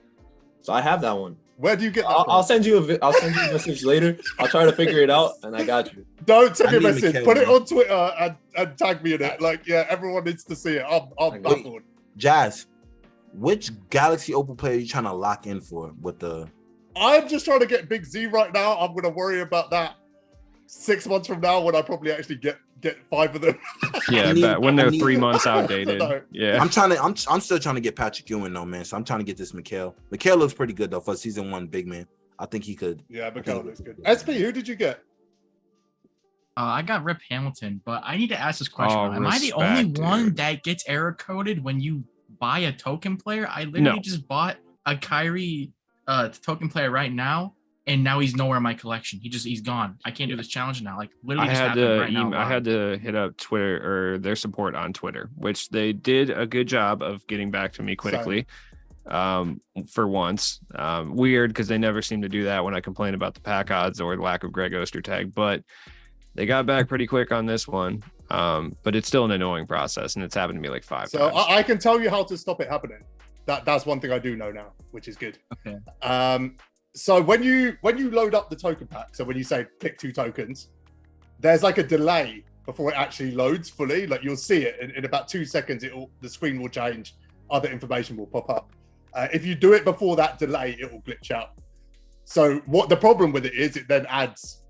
So I have that one.
Where do you get that
I'll send you a message later. I'll try to figure it out, and I got you.
Don't send me a message. Put it on Twitter and tag me in it. Like, yeah, everyone needs to see it. I'm baffled.
Jazz, which Galaxy Opal player are you trying to lock in for with the...
I'm just trying to get Big Z right now. I'm going to worry about that 6 months from now when I probably actually get 5 of them.
Yeah, when they're 3 months outdated. Yeah,
I'm still trying to get Patrick Ewing though, man. So I'm trying to get this Mikal. Mikal looks pretty good though for season 1 big man. I think he could.
Yeah, Mikal looks good. SP, who did you get?
I got Rip Hamilton, but I need to ask this question. Am I the only one that gets error coded when you buy a token player? I literally just bought a Kyrie token player right now. And now he's nowhere in my collection. He's gone. I can't do this challenge now. Like literally,
I had to hit up Twitter or their support on Twitter, which they did a good job of getting back to me quickly. For once, weird because they never seem to do that when I complain about the pack odds or the lack of Greg Ostertag. But they got back pretty quick on this one. But it's still an annoying process, and it's happened to me like 5 times.
So I can tell you how to stop it happening. That's one thing I do know now, which is good.
Okay.
So when you load up the token pack, so when you say pick 2 tokens, there's like a delay before it actually loads fully. Like you'll see it in about 2 seconds, the screen will change, other information will pop up. If you do it before that delay, it will glitch out. So what the problem with it is, it then adds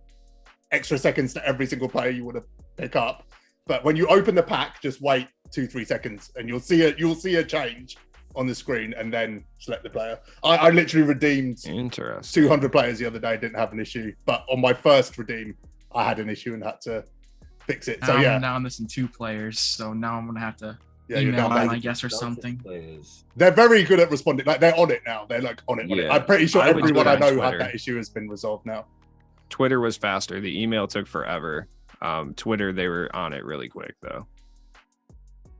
extra seconds to every single player you want to pick up. But when you open the pack, just wait 2-3 seconds, and you'll see a change on the screen, and then select the player. I literally redeemed 200 players the other day, didn't have an issue, but on my first redeem I had an issue and had to fix it. So
I'm now missing 2 players, so now I'm gonna have to email them, I guess, or something.
They're very good at responding. Like they're on it now. They're like on it. I'm pretty sure everyone I know had that issue has been resolved now.
Twitter was faster. The email took forever. Twitter, they were on it really quick though.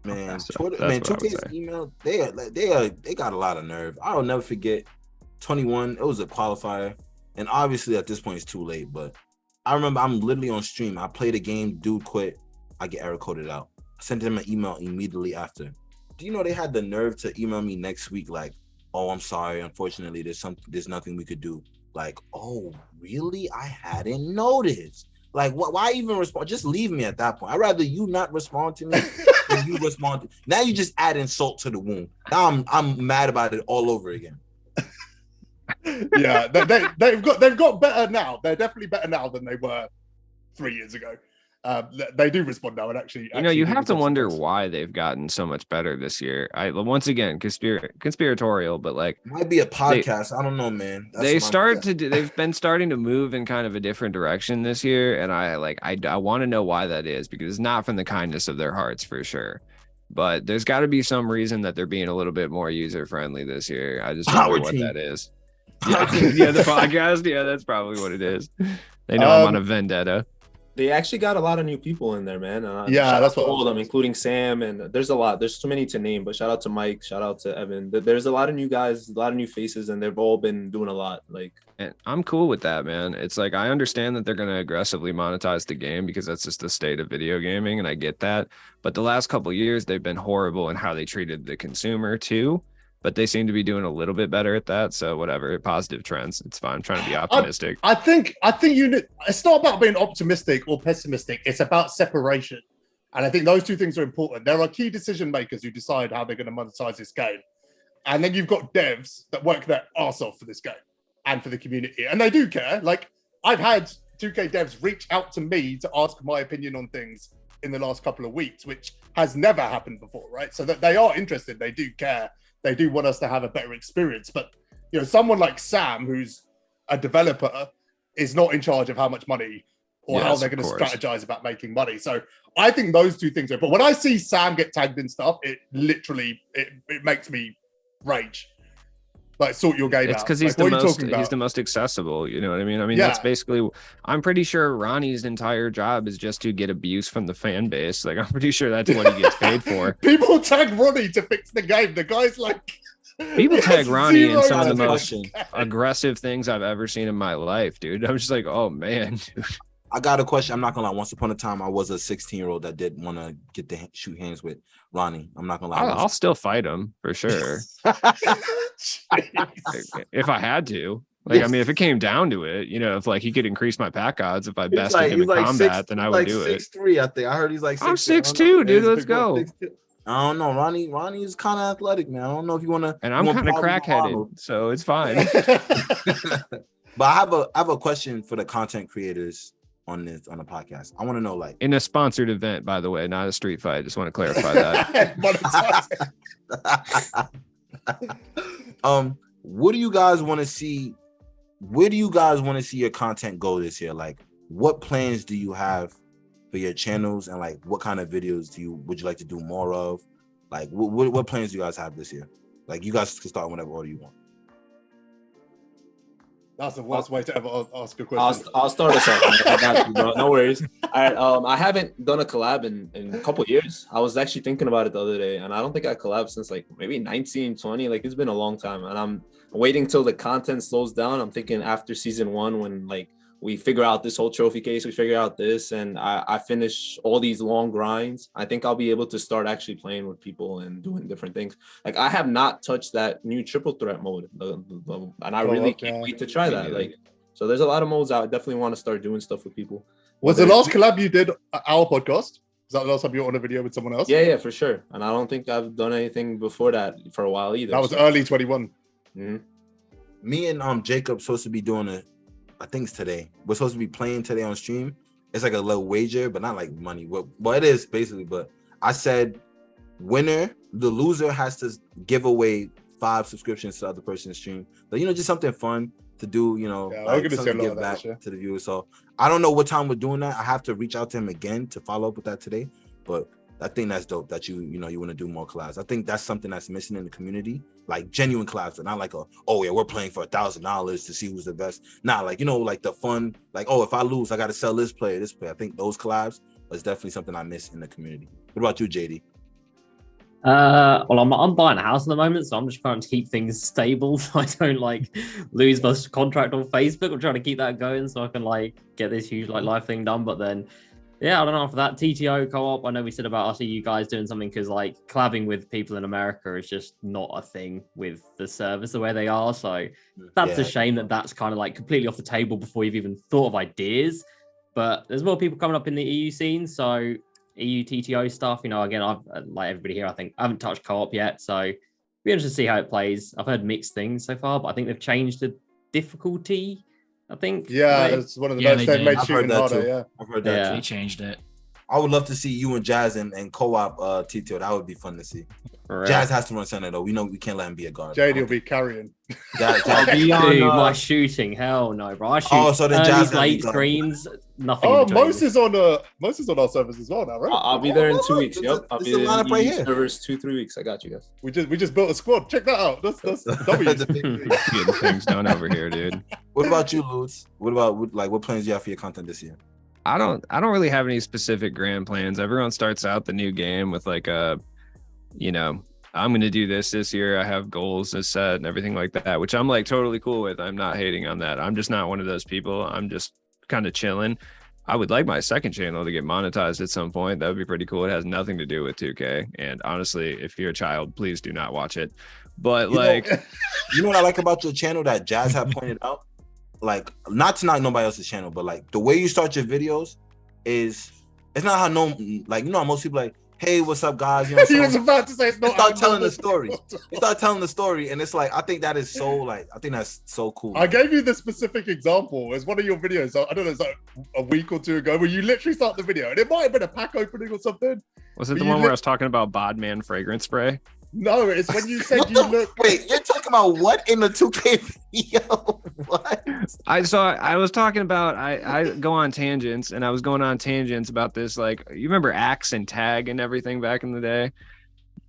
Man,
So
Twitter,
that's
man,
what I would
2K's
say.
email, they got a lot of nerve. I'll never forget 21. It was a qualifier, and obviously at this point it's too late. But I remember I'm literally on stream. I played a game, dude quit. I get error coded out. I sent him an email immediately after. Do you know they had the nerve to email me next week like, "Oh, I'm sorry. Unfortunately, there's nothing we could do." Like, oh, really? I hadn't noticed. Like, why even respond? Just leave me at that point. I'd rather you not respond to me than you respond to. Now you just add insult to the wound. Now I'm mad about it all over again.
Yeah, they've got better now. They're definitely better now than they were 3 years ago. They do respond now and actually.
You know, you
do
have to
resolve
wonder
things.
why they've gotten so much better this year. Once again, conspiratorial, but like
Might be a podcast. I don't know, man.
they've been starting to move in kind of a different direction this year, and I want to know why that is, because it's not from the kindness of their hearts for sure. But there's got to be some reason that they're being a little bit more user friendly this year. I just wonder what
OurTeam.
that is. Yeah, the podcast. Yeah, that's probably what it is. They know I'm on a vendetta.
They actually got a lot of new people in there, man.
Yeah,
shout
that's
out to
what I
all
was
of them, including Sam. And there's a lot. There's too many to name, but shout out to Mike. Shout out to Evan. There's a lot of new guys, a lot of new faces, and they've all been doing a lot. Like,
And I'm cool with that, man. It's like I understand that they're going to aggressively monetize the game because that's just the state of video gaming, and I get that. But the last couple of years, they've been horrible in how they treated the consumer too. But they seem to be doing a little bit better at that. So whatever, positive trends. It's fine. I'm trying to be optimistic.
I think it's not about being optimistic or pessimistic. It's about separation. And I think those two things are important. There are key decision makers who decide how they're going to monetize this game. And then you've got devs that work their arse off for this game and for the community. And they do care. Like, I've had 2K devs reach out to me to ask my opinion on things in the last couple of weeks, which has never happened before, right? So that they are interested. They do care. They do want us to have a better experience. But, you know, someone like Sam, who's a developer, is not in charge of how much money or how they're going to strategize about making money. So I think those two things are. But when I see Sam get tagged in stuff, it literally it makes me rage. Like, sort your game out.
It's because he's the most accessible. You know what I mean? That's basically. I'm pretty sure Ronnie's entire job is just to get abuse from the fan base. Like, I'm pretty sure that's what he gets paid for.
People tag Ronnie to fix the game. The guy's like.
People tag Ronnie in some of the most aggressive things I've ever seen in my life, dude. I'm just like, oh man, dude.
I got a question. I'm not gonna lie. Once upon a time, I was a 16-year-old that did want to get to shoot hands with Ronnie. I'm not gonna lie.
I'll still fight him for sure. If I had to. Like, I mean, if it came down to it, you know, if like he could increase my pack odds if I bested him in combat, then I would do it.
6'3", I think. I heard he's like 6'2".
I'm 6'2", dude. Let's go.
I don't know. Ronnie is kind of athletic, man. I don't know if you want to.
And I'm kind of crackheaded, so it's fine.
But I have a question for the content creators on the podcast. I want to know, like,
in a sponsored event, by the way, not a street fight. Just want to clarify that.
What do you guys want to see? Where do you guys want to see your content go this year? Like, what plans do you have for your channels, and like, what kind of videos would you like to do more of? Like, what plans do you guys have this year? Like, you guys can start whenever order you want.
That's the worst way to ever ask a question.
I'll start us off. I got you, bro. No worries. All right. I haven't done a collab in a couple of years. I was actually thinking about it the other day, and I don't think I collabed since like maybe 1920. Like, it's been a long time, and I'm waiting till the content slows down. I'm thinking after season 1, when like we figure out this whole trophy case, we figure out this, and I finish all these long grinds, I think I'll be able to start actually playing with people and doing different things. Like, I have not touched that new triple threat mode, and I really can't wait to try that. Like, so there's a lot of modes I definitely want to start doing stuff with people.
Was the last collab you did our podcast? Is that the last time you were on a video with someone else?
Yeah, for sure. And I don't think I've done anything before that for a while either.
That was early 21.
Mm-hmm.
Me and Jacob supposed to be doing I think it's today. We're supposed to be playing today on stream. It's like a little wager, but not like money. Well, it is basically. But I said, the loser has to give away 5 subscriptions to the other person's stream. But, you know, just something fun to do. You know,
I'm gonna
something to give back to the viewers. So I don't know what time we're doing that. I have to reach out to him again to follow up with that today. But I think that's dope that you want to do more collabs. I think that's something that's missing in the community, like genuine collabs, but not like we're playing for $1,000 to see who's the best. Nah, like, like the fun, like, if I lose, I got to sell this player. I think those collabs is definitely something I miss in the community. What about you, JD?
Well, I'm buying a house at the moment, so I'm just trying to keep things stable so I don't lose my contract on Facebook. I'm trying to keep that going so I can get this huge live thing done. But then, yeah, I don't know, after that TTO co-op, I know we said about us, you guys doing something, because collabing with people in America is just not a thing with the servers the way they are. So that's a shame that that's kind of completely off the table before you've even thought of ideas. But there's more people coming up in the EU scene, so EU TTO stuff, again, I've like everybody here, I think I haven't touched co-op yet, so be interested to see how it plays. I've heard mixed things so far, but I think they've changed the difficulty. I think
it's one of the most they've made shooting harder.
Too. I've heard that too.
They changed it.
I would love to see you and Jazz and co-op TTO. That would be fun to see. Right. Jazz has to run center though. We know we can't let him be a guard.
JD will be carrying.
Dude, my shooting, hell no, bro. I shoot
so then Jazz
late screens, nothing.
Most is on our servers as well now, right?
I'll be there in 2 weeks. Yep, I'll be there in
right here.
servers 2-3 weeks. I got you guys.
We just built a squad. Check that out. That's W.
Getting things done over here, dude.
What about you, Lutz? What about what plans do you have for your content this year?
I don't really have any specific grand plans. Everyone starts out the new game with I'm going to do this year. I have goals set and everything like that, which I'm totally cool with. I'm not hating on that. I'm just not one of those people. I'm just kind of chilling. I would like my second channel to get monetized at some point. That would be pretty cool. It has nothing to do with 2K. And honestly, if you're a child, please do not watch it. But
you know what I like about your channel that Jazz had pointed out? Not to knock nobody else's channel, but the way you start your videos it's not how how most people hey, what's up, guys?
He was about to say it's not.
Start telling the story. You start telling the story, and it's I think that is so I think that's so cool.
I gave you the specific example as one of your videos. I don't know, it's a week or two ago, where you literally start the video, and it might have been a pack opening or something.
Was it the one where I was talking about Bodman fragrance spray?
No, it's when you said you look.
Wait, you're talking about what in the 2K video? What?
I was talking about I go on tangents, and I was going on tangents about this. You remember Axe and Tag and everything back in the day?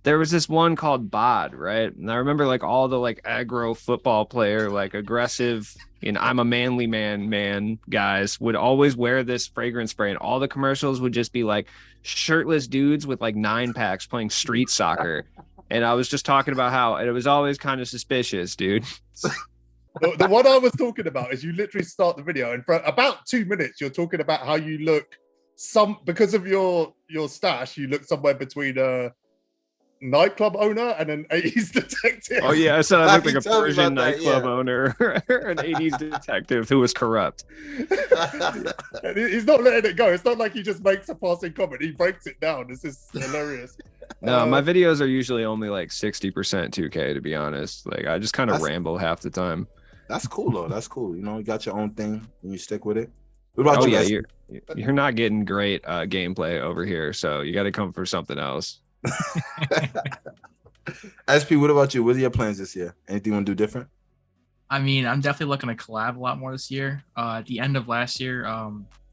There was this one called Bod, right? And I remember all the aggro football player, aggressive, I'm a manly man guys would always wear this fragrance spray, and all the commercials would just be shirtless dudes with 9-packs playing street soccer. And I was just talking about how it was always kind of suspicious, dude.
The one I was talking about is you literally start the video, and for about 2 minutes, you're talking about how you look because of your stash, you look somewhere between a nightclub owner and an 80s detective.
Oh yeah, I said I looked like a Persian nightclub owner, an 80s detective who was corrupt.
And he's not letting it go. It's not like he just makes a passing comment. He breaks it down. This is hilarious.
No, my videos are usually only 60% 2K, to be honest. I just kind of ramble half the time.
That's cool though. That's cool. You got your own thing and you stick with it. What about you?
Yeah, you're not getting great gameplay over here, so you got to come for something else.
SP, what about you? What are your plans this year? Anything you want to do different?
I mean, I'm definitely looking to collab a lot more this year. At the end of last year,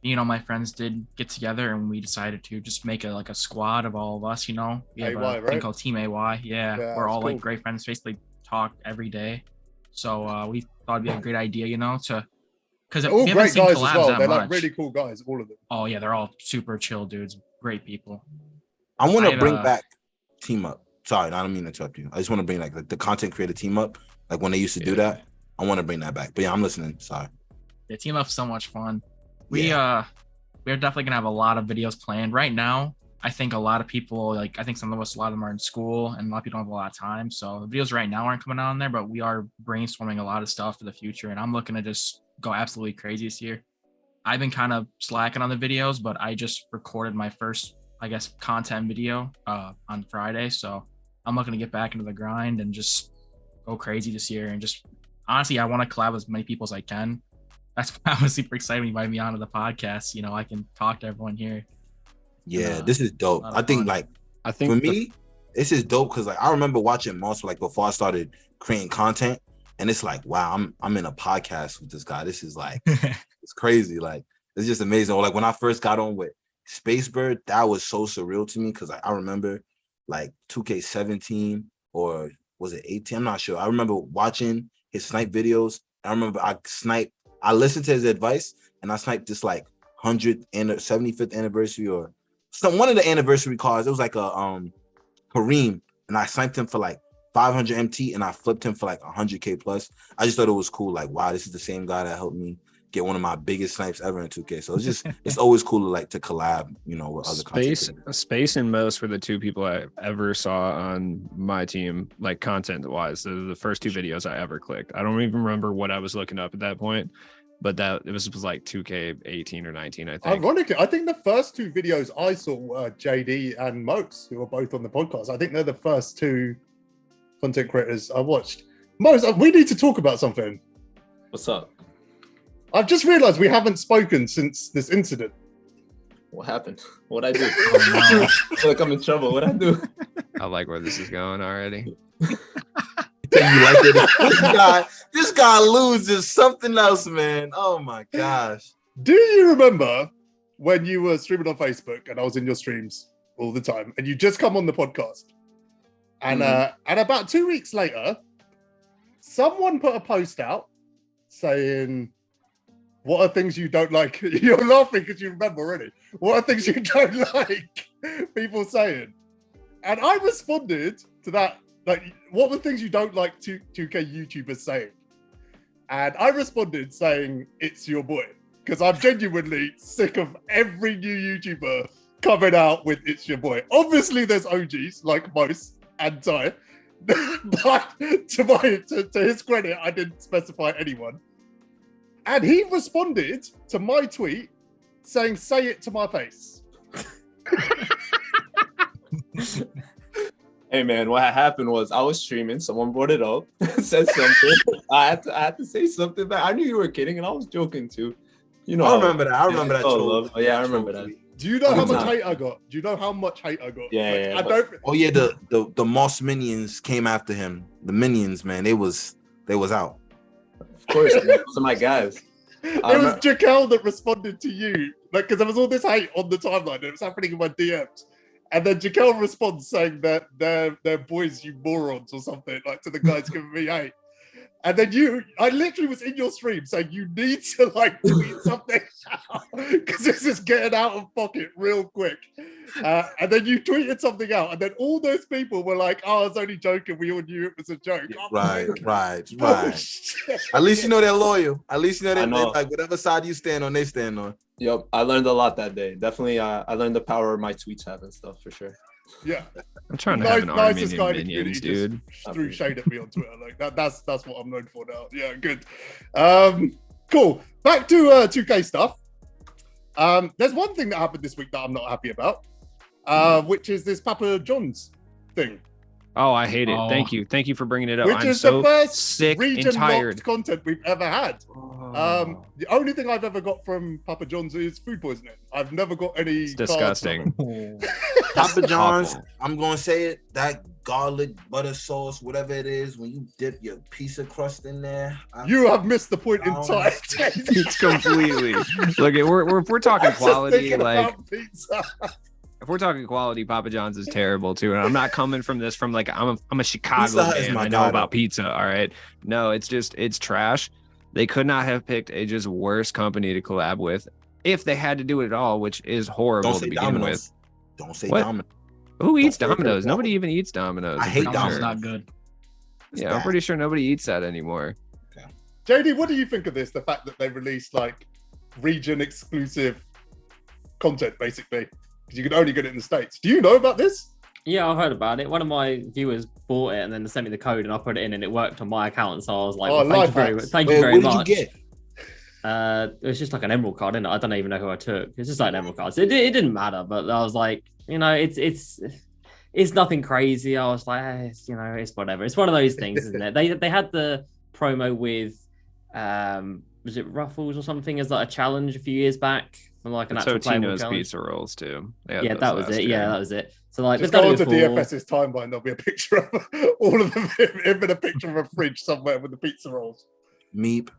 my friends did get together and we decided to just make a squad of all of us. We have a thing called Team AY. Yeah, we're all cool. Great friends, basically talk every day. So we thought it'd be a great idea, because
all
we
great guys as well. They're
much.
really cool guys, all of them.
Oh yeah, they're all super chill dudes, great people.
I want to bring back Team Up. Sorry, I don't mean to interrupt you. I just want to bring the content creator Team Up, when they used to do that. I want to bring that back. But yeah, I'm listening. Sorry.
Yeah, Team Up's so much fun. We're definitely gonna have a lot of videos planned right now. I think a lot of people, I think some of us, a lot of them are in school, and a lot of people don't have a lot of time. So the videos right now aren't coming out on there, but we are brainstorming a lot of stuff for the future. And I'm looking to just go absolutely crazy this year. I've been kind of slacking on the videos, but I just recorded my first, content video on Friday. So I'm looking to get back into the grind and just go crazy this year. And just honestly, I want to collab with as many people as I can. That's why I was super excited when you invited me onto the podcast. I can talk to everyone here.
Yeah, this is dope. I think for me, this is dope because I remember watching Mosballin before I started creating content, and it's wow, I'm in a podcast with this guy. This is it's crazy. It's just amazing. Or when I first got on with Space Bird, that was so surreal to me because I remember like 2K17 or was it 18? I'm not sure. I remember watching his snipe videos. I remember I listened to his advice and I sniped this like 100th and 75th anniversary or one of the anniversary cards. It was like a Kareem, and I sniped him for like 500 MT and I flipped him for like 100K plus. I just thought it was cool. Like, wow, this is the same guy that helped me get one of my biggest snipes ever in 2K. So it's always cool to collab, with other
Space and Most were the two people I ever saw on my team, like content wise. They're the first two videos I ever clicked. I don't even remember what I was looking up at that point, but it was like 2K 18 or 19, I think.
Ironically, I think the first two videos I saw were JD and Mos, who are both on the podcast. I think they're the first two content creators I watched. Mos, we need to talk about something.
What's up?
I've just realized we haven't spoken since this incident.
What happened? What'd I do? I feel like I'm in trouble. What'd I do?
I like where this is going already.
You like it? This guy loses something else, man. Oh my gosh.
Do you remember when you were streaming on Facebook and I was in your streams all the time and you just come on the podcast? And and about 2 weeks later, someone put a post out saying, what are things you don't like? You're laughing because you remember already. What are things you don't like people saying? And I responded to that, like, what were things you don't like 2K YouTubers saying? And I responded saying, it's your boy. Because I'm genuinely sick of every new YouTuber coming out with it's your boy. Obviously, there's OGs like Mos and Ty. But to his credit, I didn't specify anyone. And he responded to my tweet saying, say it to my face.
Hey man, what happened was I was streaming, someone brought it up, said something. I had to say something back. I knew you were kidding and I was joking too.
I remember that. I remember that.
Oh yeah, I remember that.
Do you know how much hate I got? Do you know how much hate I got?
Yeah,
I don't.
Oh yeah, the Moss minions came after him. The minions, man, they was out.
Of course, man. Those are my guys.
It was Jaquel that responded to you, like, because there was all this hate on the timeline. It was happening in my DMs, and then Jaquel responds saying that they're boys, you morons, or something, like to the guys giving me hate. And then I literally was in your stream saying you need to like tweet something out because this is getting out of pocket real quick. And then you tweeted something out, and then all those people were like, "Oh, I was only joking. We all knew it was a joke."
Right. At least you know they're loyal. At least you know they're like whatever side you stand on, they stand on.
Yep, I learned a lot that day. Definitely, I learned the power my tweets have and stuff for sure.
Yeah,
I'm trying to have an army of minions, dude.
Threw shade at me on Twitter. Like that's what I'm known for now. Yeah, good. Cool. Back to 2K stuff. There's one thing that happened this week that I'm not happy about, which is this Papa John's thing.
Oh, I hate it. Thank you for bringing it up.
Which
I'm
is
so
the first
sick and
region
tired
locked content we've ever had. The only thing I've ever got from Papa John's is food poisoning. I've never got any.
It's disgusting.
Papa John's, I'm gonna say it. That garlic butter sauce, whatever it is, when you dip your pizza crust in there.
You have missed the point entirely.
It's completely. Look, we're talking quality, like. If we're talking quality, Papa John's is terrible too. And I'm not coming from this from like I'm a Chicago man. I know about pizza. All right. No, it's trash. They could not have picked a just worse company to collab with if they had to do it at all, which is horrible to begin
Domino's.
with.
Don't say Domino's.
Who eats Domino's? Nobody even eats Domino's.
I hate Domino's.
Not good.
Yeah, I'm pretty sure nobody eats that anymore.
Okay.
JD, what do you think of this? The fact that they released like region exclusive content, basically. Because you can only get it in the States. Do you know about this?
Yeah, I've heard about it. One of my viewers bought it and then they sent me the code and I put it in and it worked on my account. So I was like, thank you very much.
What did you get?
It was just like an emerald card, I don't even know who I took. It's just like an emerald card. So it didn't matter, but I was like, it's nothing crazy. I was like, it's whatever. It's one of those things, isn't it? They had the promo with, was it Ruffles or something as like a challenge a few years back? Like an actual
Tino's pizza rolls too.
Yeah, that was it.
Year.
Yeah, that was it. So like,
just go onto DFS's timeline. There'll be a picture of all of them, him in a picture of a fridge somewhere with the pizza rolls.
Meep.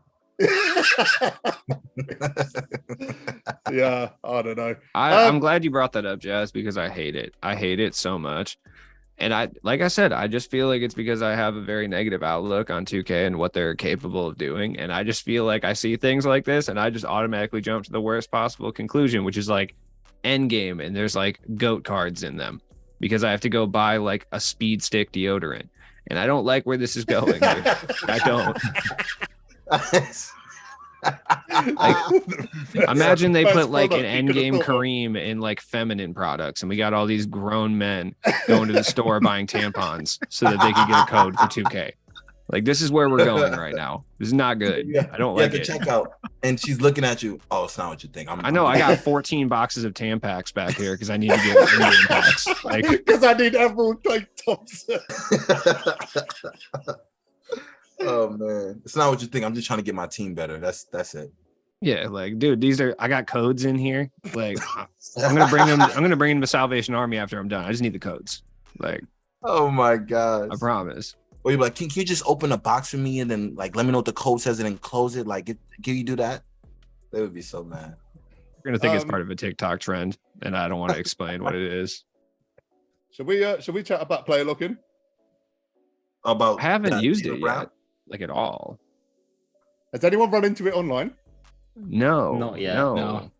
Yeah, I don't know.
I'm glad you brought that up, Jazz, because I hate it. I hate it so much. And like I said, I just feel like it's because I have a very negative outlook on 2K and what they're capable of doing. And I just feel like I see things like this and I just automatically jump to the worst possible conclusion, which is like endgame. And there's like GOAT cards in them because I have to go buy like a speed stick deodorant. And I don't like where this is going. I don't. Like, imagine they put like an endgame Kareem in like feminine products, and we got all these grown men going to the store buying tampons so that they can get a code for 2K. Like, this is where we're going right now. This is not good. I don't like it.
Check out, and she's looking at you. Oh, it's not what you think.
I know. I got 14 boxes of Tampax back here because I need to get Indian packs. Like,
because I need Emerald Clay Thompson.
Oh man, it's not what you think. I'm just trying to get my team better. That's it.
Yeah, like, dude, I got codes in here. Like, I'm gonna bring them to Salvation Army after I'm done. I just need the codes. Like,
oh my god,
I promise.
Or you're like, can you just open a box for me and then like let me know what the code says and then close it? Like, can you do that? They would be so mad.
You're gonna think it's part of a TikTok trend, and I don't want to explain what it is.
Should we chat about player locking?
I
haven't used it yet, like at all.
Has anyone run into it online?
No,
not yet.
No.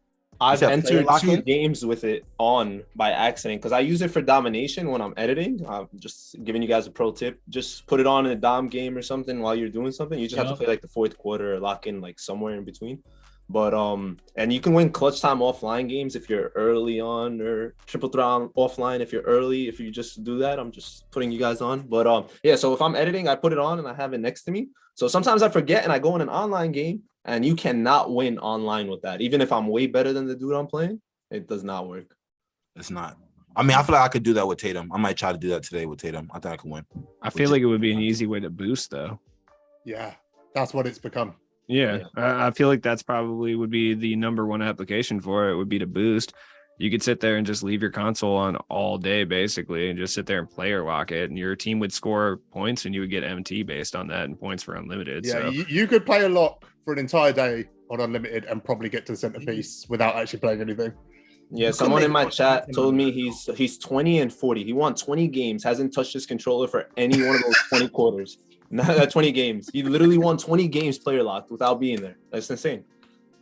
I've entered 2 games with it on by accident because I use it for domination when I'm editing. I'm just giving you guys a pro tip. Just put it on in a dom game or something while you're doing something. You just have to play like the 4th quarter or lock in like somewhere in between. But and you can win clutch time offline games if you're early on, or triple threat offline if you're early. If you just do that, I'm just putting you guys on. But yeah, so if I'm editing, I put it on and I have it next to me. So sometimes I forget and I go in an online game, and you cannot win online with that. Even if I'm way better than the dude I'm playing, it does not work.
It's not. I mean, I feel like I could do that with Tatum. I might try to do that today with Tatum. I think I could win.
I feel like it would be an easy way to boost, though.
Yeah, that's what it's become.
Yeah, I feel like that's probably would be the number one application for it, would be to boost. You could sit there and just leave your console on all day, basically, and just sit there and player lock it, and your team would score points, and you would get MT based on that, and points for unlimited.
Yeah,
so.
you could play a lock for an entire day on unlimited and probably get to the centerpiece without actually playing anything.
Yeah, someone in my chat told me he's 20 and 40. He won 20 games, hasn't touched his controller for any one of those 20 quarters. Not 20 games. He literally won 20 games player locked without being there. That's insane.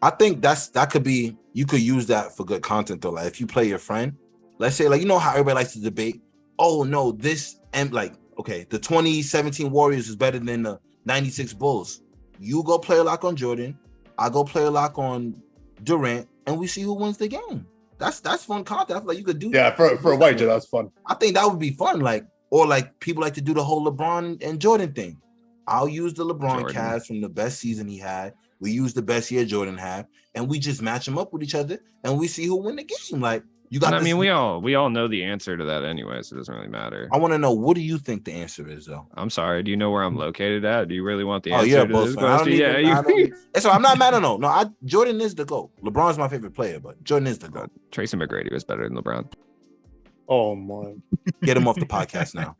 I think that could be, you could use that for good content though. Like if you play your friend, let's say, like, you know how everybody likes to debate, oh no, this, and like, okay, the 2017 Warriors is better than the 96 Bulls. You go play a lock on Jordan, I go play a lock on Durant, and we see who wins the game. That's fun content. I feel like you could do
that. For a wager, that's fun.
I think that would be fun. Like, or like people like to do the whole LeBron and Jordan thing. I'll use the LeBron cast from the best season he had. We use the best year Jordan had, and we just match them up with each other, and we see who win the game. Like, you got.
I mean, we all know the answer to that anyway, so it doesn't really matter.
I want to know, what do you think the answer is, though?
I'm sorry. Do you know where I'm located at? Do you really want the answer?
Yeah,
to this question?
So I'm not mad at no. Jordan is the GOAT. LeBron's my favorite player, but Jordan is the GOAT.
Tracy McGrady was better than LeBron.
Oh my!
Get him off the podcast now.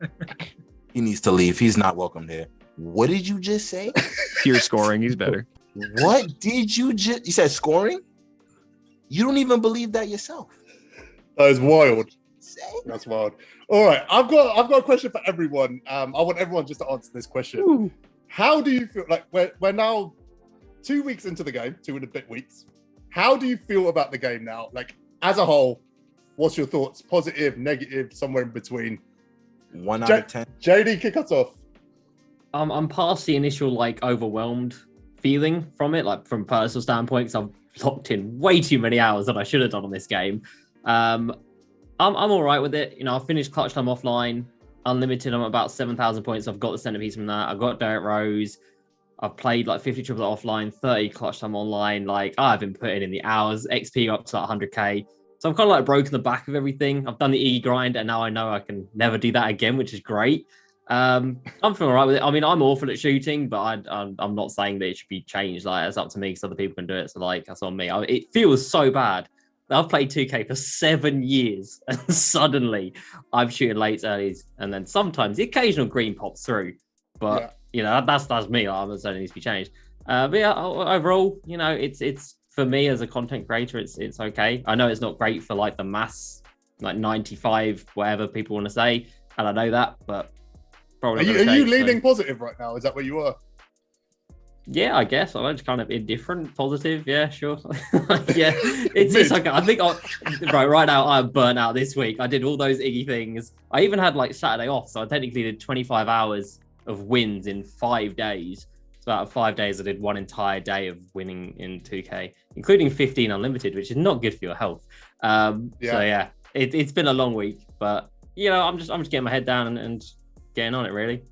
He needs to leave. He's not welcome here. What did you just say?
Pure scoring. He's better.
What did you just? You said scoring? You don't even believe that yourself.
That is wild. That's wild. All right, I've got a question for everyone. I want everyone just to answer this question. Ooh. How do you feel? Like we're now 2 weeks into the game, 2 and a bit weeks. How do you feel about the game now? Like as a whole, what's your thoughts? Positive, negative, somewhere in between.
1 out of 10.
JD, kick us off.
I'm past the initial like overwhelmed feeling from it, like from personal standpoint, because I've locked in way too many hours than I should have done on this game. I'm all right with it. You know, I've finished clutch time offline, unlimited. I'm at about 7,000 points. I've got the centerpiece from that. I've got Derrick Rose. I've played like 50 triple offline, 30 clutch time online. Like I've been putting in the hours. XP up to like 100k. So I've kind of like broken the back of everything. I've done the E grind, and now I know I can never do that again, which is great. I'm feeling all right with it. I mean, I'm awful at shooting, but I'm not saying that it should be changed. Like, it's up to me because other people can do it. So, like, that's on me. It feels so bad. I've played 2K for 7 years, and suddenly I'm shooting late earlys, and then sometimes the occasional green pops through. But you know, that's me. I'm saying it needs to be changed. But yeah, overall, you know, it's for me as a content creator, it's okay. I know it's not great for like the mass, like 95 whatever people want to say, and I know that, but probably
Are you leaning positive right now? Is that where you are?
Yeah, I guess I'm just kind of indifferent, positive. Yeah, sure. Yeah, it's okay. I think right now I'm burnt out this week. I did all those Iggy things. I even had like Saturday off, so I technically did 25 hours of wins in 5 days. So out of 5 days, I did one entire day of winning in 2K, including 15 unlimited, which is not good for your health. So yeah, it's been a long week, but you know, I'm just getting my head down and getting on it really.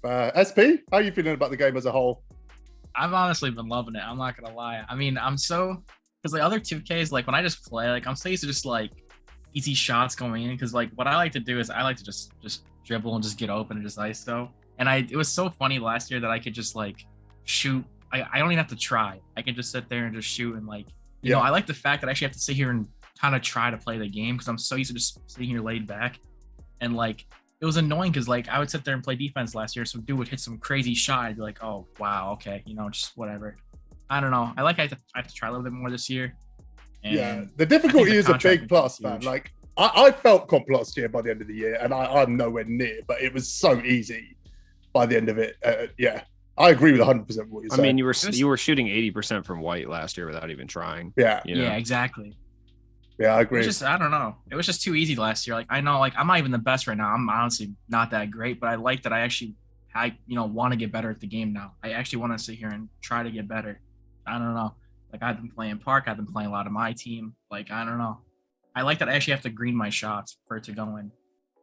SP, how are you feeling about the game as a whole?
I've honestly been loving it. I'm not gonna lie. I mean, because the other 2Ks, like when I just play, like I'm so used to just like easy shots going in. Because like what I like to do is I like to just dribble and just get open and just ISO. And it was so funny last year that I could just like shoot. I don't even have to try. I can just sit there and just shoot and like you know. I like the fact that I actually have to sit here and kind of try to play the game because I'm so used to just sitting here laid back. And like it was annoying because like I would sit there and play defense last year, so dude would hit some crazy shot. I'd be like, oh wow, okay, you know, just whatever. I don't know. I have to try a little bit more this year. And
yeah, the difficulty is a big plus, man. Like I felt comp last year by the end of the year, and I'm nowhere near, but it was so easy by the end of it. Yeah, I agree with 100% what you're saying.
I mean, you were shooting 80% from white last year without even trying.
Yeah,
you know?
Yeah, exactly.
Yeah, I agree.
I don't know. It was just too easy last year. Like I know, like I'm not even the best right now. I'm honestly not that great, but I like that I want to get better at the game now. I actually want to sit here and try to get better. I don't know. Like I've been playing Park. I've been playing a lot of MyTeam. Like I don't know. I like that I actually have to green my shots for it to go in.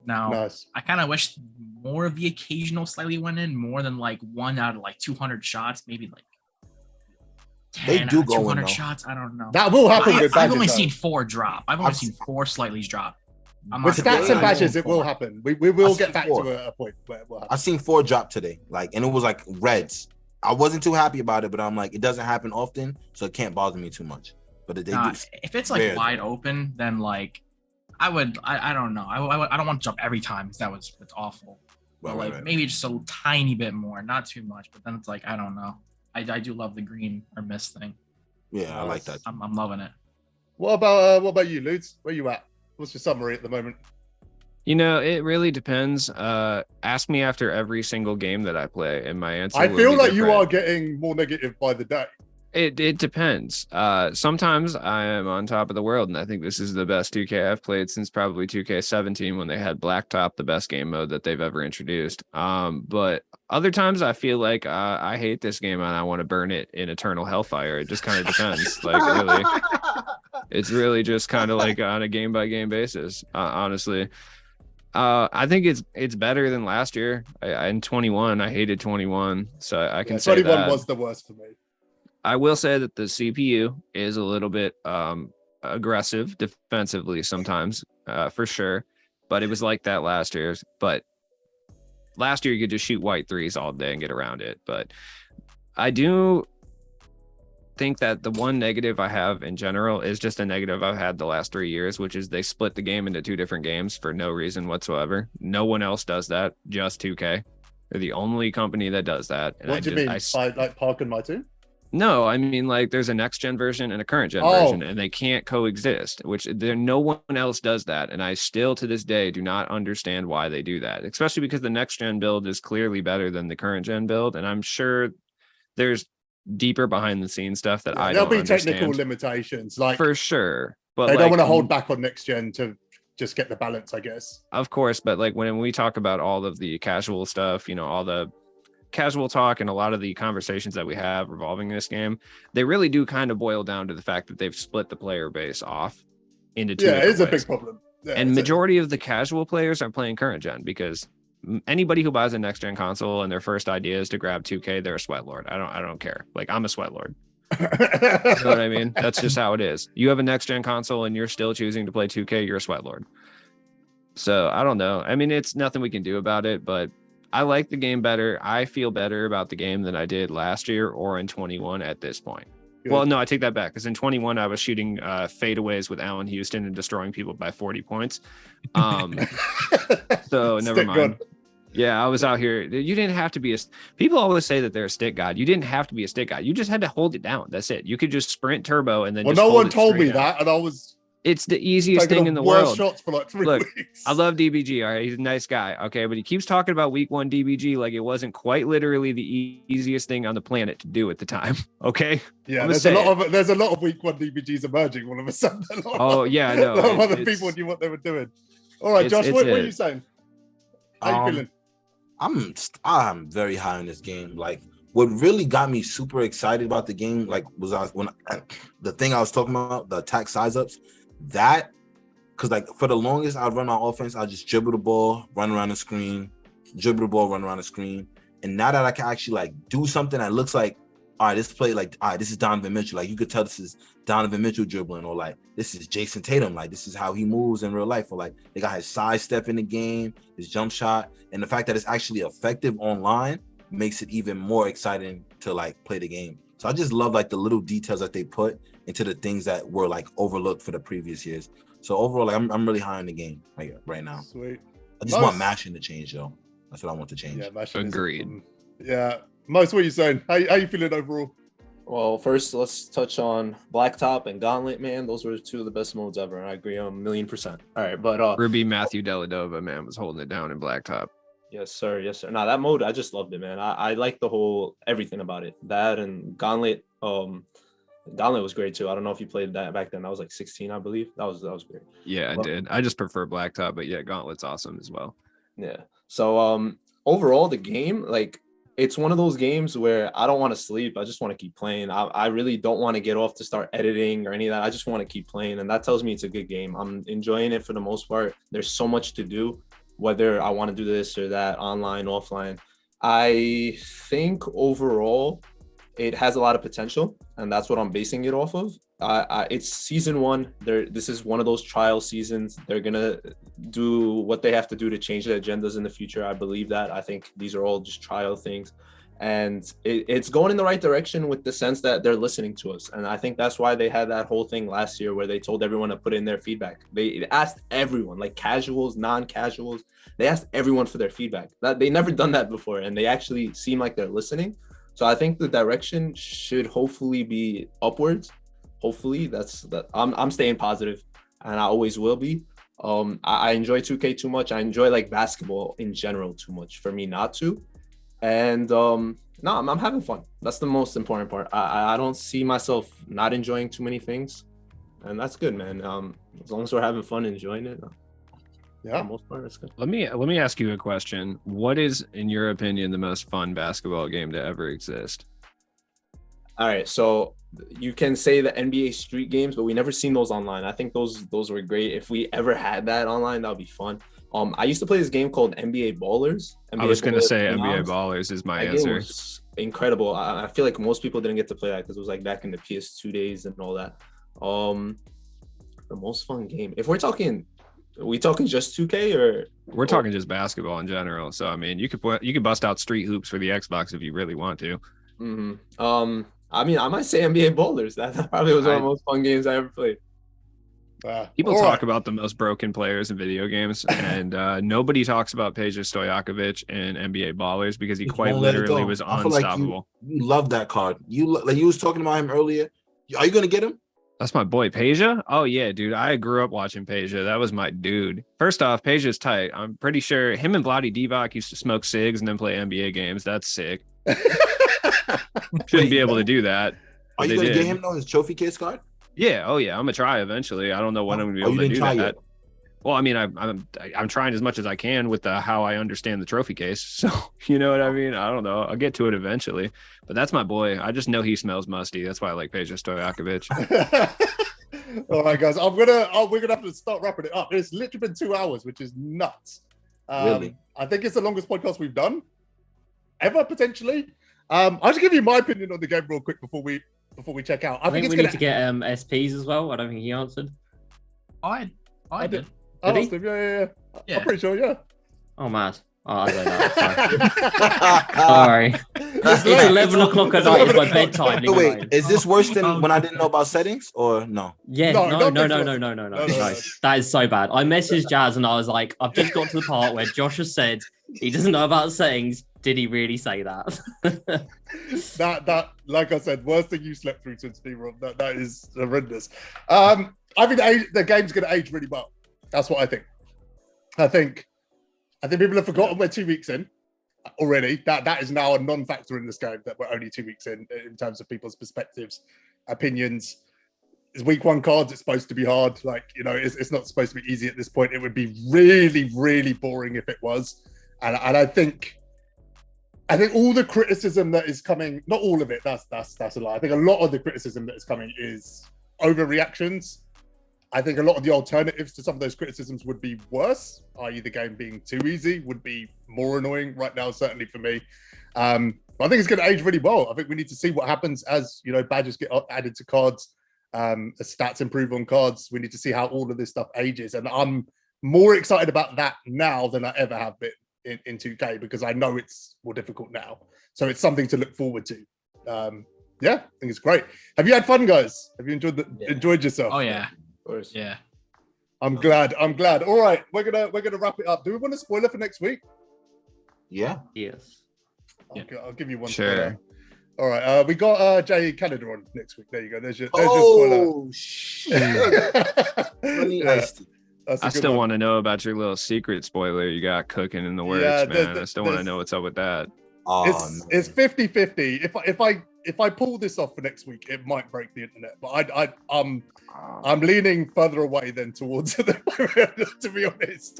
Now,
nice.
I kind of wish more of the occasional slightly went in, more than like 1 out of like 200 shots, maybe like 10
do
out of
go in,
200
though.
shots. I don't know.
That will happen with badges.
I've only
though.
seen 4 drop. I've only seen 4 slightly drop.
With stats and badges, it will happen. We will get back
4.
to a point where it will happen.
I've seen 4 drop today, like, and it was like reds. I wasn't too happy about it, but I'm like, it doesn't happen often, so it can't bother me too much. But they do.
If it's like wide open, then like I don't know. I don't want to jump every time because it's awful. But like maybe just a tiny bit more, not too much. But then it's like I don't know. I do love the green or miss thing.
Yeah, I like that.
I'm loving it.
What about you, Ludes? Where you at? What's your summary at the moment?
You know, it really depends. Ask me after every single game that I play, and my answer.
I feel like
different.
you are getting more negative by the day.
It depends. Sometimes I am on top of the world, and I think this is the best 2K I've played since probably 2K17 when they had Blacktop, the best game mode that they've ever introduced. But other times I feel like I hate this game and I want to burn it in eternal hellfire. It just kind of depends. Like really, it's really just kind of like on a game by game basis. Honestly. I think it's better than last year. In 21, I hated 21, so I can say
21
that.
was the worst for me.
I will say that the CPU is a little bit aggressive defensively sometimes, for sure. But it was like that last year. But last year you could just shoot white threes all day and get around it. But I do think that the one negative I have in general is just a negative I've had the last 3 years, which is they split the game into 2 different games for no reason whatsoever. No one else does that, just 2K. They're the only company that does that. And
what do you mean? By like Park and MyTeam?
No, I mean like there's a next gen version and a current gen version, and they can't coexist, which no one else does that. And I still to this day do not understand why they do that, especially because the next gen build is clearly better than the current gen build. And I'm sure there's deeper behind the scenes stuff that I don't understand.
There'll be technical limitations, like
for sure, but
they don't want to hold back on next gen to just get the balance, I guess.
Of course, but like when we talk about all of the casual stuff, you know, all the casual talk and a lot of the conversations that we have revolving this game, they really do kind of boil down to the fact that they've split the player base off into 2
it's a
ways.
big problem.
And majority of the casual players are playing current gen because anybody who buys a next gen console and their first idea is to grab 2K, they're a sweat lord. I don't care. Like I'm a sweat lord. You know what I mean? That's just how it is. You have a next gen console and you're still choosing to play 2K, you're a sweat lord. So I don't know. I mean, it's nothing we can do about it, but I like the game better. I feel better about the game than I did last year or in 21 at this point. Good. Well, no, I take that back because in 21 I was shooting fadeaways with Allen Houston and destroying people by 40 points. So never mind. Yeah, I was out here. You didn't have to be people always say that they're a stick god. You didn't have to be a stick god. You just had to hold it down. That's it. You could just sprint turbo and then
Well,
just
no
hold
one
it
told me
straight down.
that, and I was
It's the easiest
taking
thing in the
worst
world.
shots for like 3
Look,
weeks.
I love DBG. All right, he's a nice guy. Okay, but he keeps talking about week 1 DBG like it wasn't quite literally the easiest thing on the planet to do at the time. Okay.
Yeah, there's a lot of week 1 DBGs emerging all of a sudden.
Oh yeah, I know.
A lot of other people knew what they were doing. All right, Josh, what are you saying? How you feeling?
I'm very high on this game. Like, what really got me super excited about the game, like, was the thing I was talking about, the attack size ups. That, because like for the longest, I'd run my offense. I just dribble the ball, run around the screen, dribble the ball, run around the screen. And now that I can actually like do something that looks like, all right, this play, like, all right, this is Donovan Mitchell. Like, you could tell this is Donovan Mitchell dribbling, or like this is Jason Tatum. Like, this is how he moves in real life. Or like they got his side step in the game, his jump shot, and the fact that it's actually effective online makes it even more exciting to like play the game. So I just love like the little details that they put into the things that were like overlooked for the previous years. So overall, like I'm really high on the game right now.
Sweet.
I just want mashing to change though. That's what I want to change.
Yeah, mashing.
Agreed.
Yeah. Most, what are you saying? How you feeling overall?
Well, first, let's touch on Blacktop and Gauntlet, man. Those were 2 of the best modes ever. I agree on 1,000,000%. All right, but
Ruby Matthew Deladova, man, was holding it down in Blacktop.
Yes, sir. Yes, sir. Now that mode, I just loved it, man. I like the whole everything about it. That and Gauntlet. Gauntlet was great too. I don't know if you played that back then. I was like 16, I believe. That was great.
Yeah, I did. I just prefer Blacktop, but yeah, Gauntlet's awesome as well.
Yeah. So overall, the game, like, it's one of those games where I don't want to sleep. I just want to keep playing. I really don't want to get off to start editing or any of that. I just want to keep playing. And that tells me it's a good game. I'm enjoying it for the most part. There's so much to do, whether I want to do this or that, online, offline. I think overall, it has a lot of potential, and that's what I'm basing it off of. It's season 1. This is one of those trial seasons. They're gonna do what they have to do to change their agendas in the future. I believe that. I think these are all just trial things, and it's going in the right direction with the sense that they're listening to us. And I think that's why they had that whole thing last year where they told everyone to put in their feedback. They asked everyone, like casuals, non-casuals. They asked everyone for their feedback. That they never done that before, and they actually seem like they're listening. So I think the direction should hopefully be upwards. Hopefully, that's I'm staying positive, and I always will be. I enjoy 2K too much. I enjoy like basketball in general too much for me not to. And no, I'm having fun. That's the most important part. I don't see myself not enjoying too many things, and that's good, man. As long as we're having fun, enjoying it.
Yeah,
for the most part, that's good.
Let me ask you a question. What is, in your opinion, the most fun basketball game to ever exist?
All right, so you can say the NBA Street games, but we never seen those online. I think those were great. If we ever had that online, that would be fun. I used to play this game called NBA Ballers.
I was going to say NBA Ballers is my answer.
Was incredible. I feel like most people didn't get to play that because it was like back in the PS2 days and all that. The most fun game. If we're talking just 2K or
we're talking just basketball in general. So I mean, you could bust out Street Hoops for the Xbox if you really want to.
Mm-hmm. I mean, I might say NBA Ballers. That probably was one of the most fun games I ever played.
People talk about the most broken players in video games, and nobody talks about Peja Stojakovic in NBA Ballers because he quite literally was unstoppable.
Like you love that card. You was talking about him earlier. Are you gonna get him?
That's my boy, Peja. Oh yeah, dude. I grew up watching Peja. That was my dude. First off, Peja's tight. I'm pretty sure him and Vlade Divac used to smoke cigs and then play NBA games. That's sick. Shouldn't be able to do that.
Are you gonna get him his trophy case card?
Yeah. Oh yeah. I'm gonna try eventually. I don't know when I'm gonna be able to do that. Yet? Well, I mean, I'm trying as much as I can with how I understand the trophy case. So you know what I mean. I don't know. I'll get to it eventually. But that's my boy. I just know he smells musty. That's why I like Peja Stojakovic.
All right, guys. We're gonna have to start wrapping it up. It's literally been 2 hours, which is nuts.
Really?
I think it's the longest podcast we've done ever, potentially. I'll just give you my opinion on the game real quick before we check out.
I think we need to get SPs as well. I don't think he answered.
I did.
I asked him, yeah. I'm pretty sure, yeah.
Oh, mad. Oh, I don't know. Sorry. It's
late.
11 o'clock at
It's
night. It's
11
my
o'clock.
bedtime.
Oh,
leave me
wait,
alone.
is this worse than when I didn't know about settings or no?
Yeah,
No,
no,
don't
no,
make
no,
it
no,
worse.
no, no, no,
No, no,
no.
no.
That is so bad. I messaged Jazz and I was like, I've just got to the part where Josh has said he doesn't know about settings. Did he really say that?
That, like I said, worst thing you slept through since B-Rob. That is horrendous. I think the game's going to age really well. That's what I think. I think people have forgotten we're 2 weeks in already. That is now a non-factor in this game, that we're only 2 weeks in terms of people's perspectives, opinions. It's week one cards. It's supposed to be hard. Like, you know, it's not supposed to be easy at this point. It would be really, really boring if it was. And I think all the criticism that is coming, not all of it, that's a lie. I think a lot of the criticism that is coming is overreactions. I think a lot of the alternatives to some of those criticisms would be worse, i.e. the game being too easy would be more annoying right now, certainly for me. But I think it's going to age really well. I think we need to see what happens as, you know, badges get added to cards, as stats improve on cards. We need to see how all of this stuff ages. And I'm more excited about that now than I ever have been in 2K, because I know it's more difficult now. So it's something to look forward to. Yeah, I think it's great. Have you had fun, guys? Have you enjoyed yourself?
Oh yeah.
Of course.
Yeah.
I'm glad. All right, we're gonna wrap it up. Do we want a spoiler for next week?
Yeah.
Yes.
I'll give you one.
Sure.
Spoiler. All right, we got Jay Canada on next week. There you go. There's your
Oh shit!
spoiler. Yeah, that's a
I
good
still
one.
want to know about your little secret spoiler you got cooking in the works,
Yeah,
man. I still want to
there's-
know what's up with that.
Oh,
It's 50-50. If I pull this off for next week, it might break the internet. But I'm leaning further away than towards the to be honest.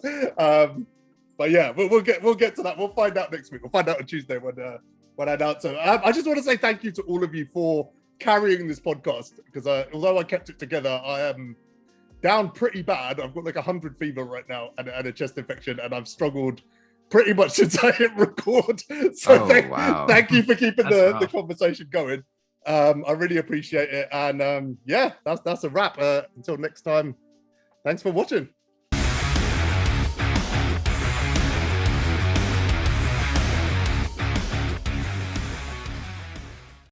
But yeah, we'll get to that. We'll find out next week. We'll find out on Tuesday when I announce it. I just want to say thank you to all of you for carrying this podcast, because although I kept it together, I am down pretty bad. I've got like 100 fever right now and a chest infection, and I've struggled pretty much since I hit record. So thank you for keeping the conversation going. I really appreciate it. And yeah, that's a wrap. Until next time, thanks for watching.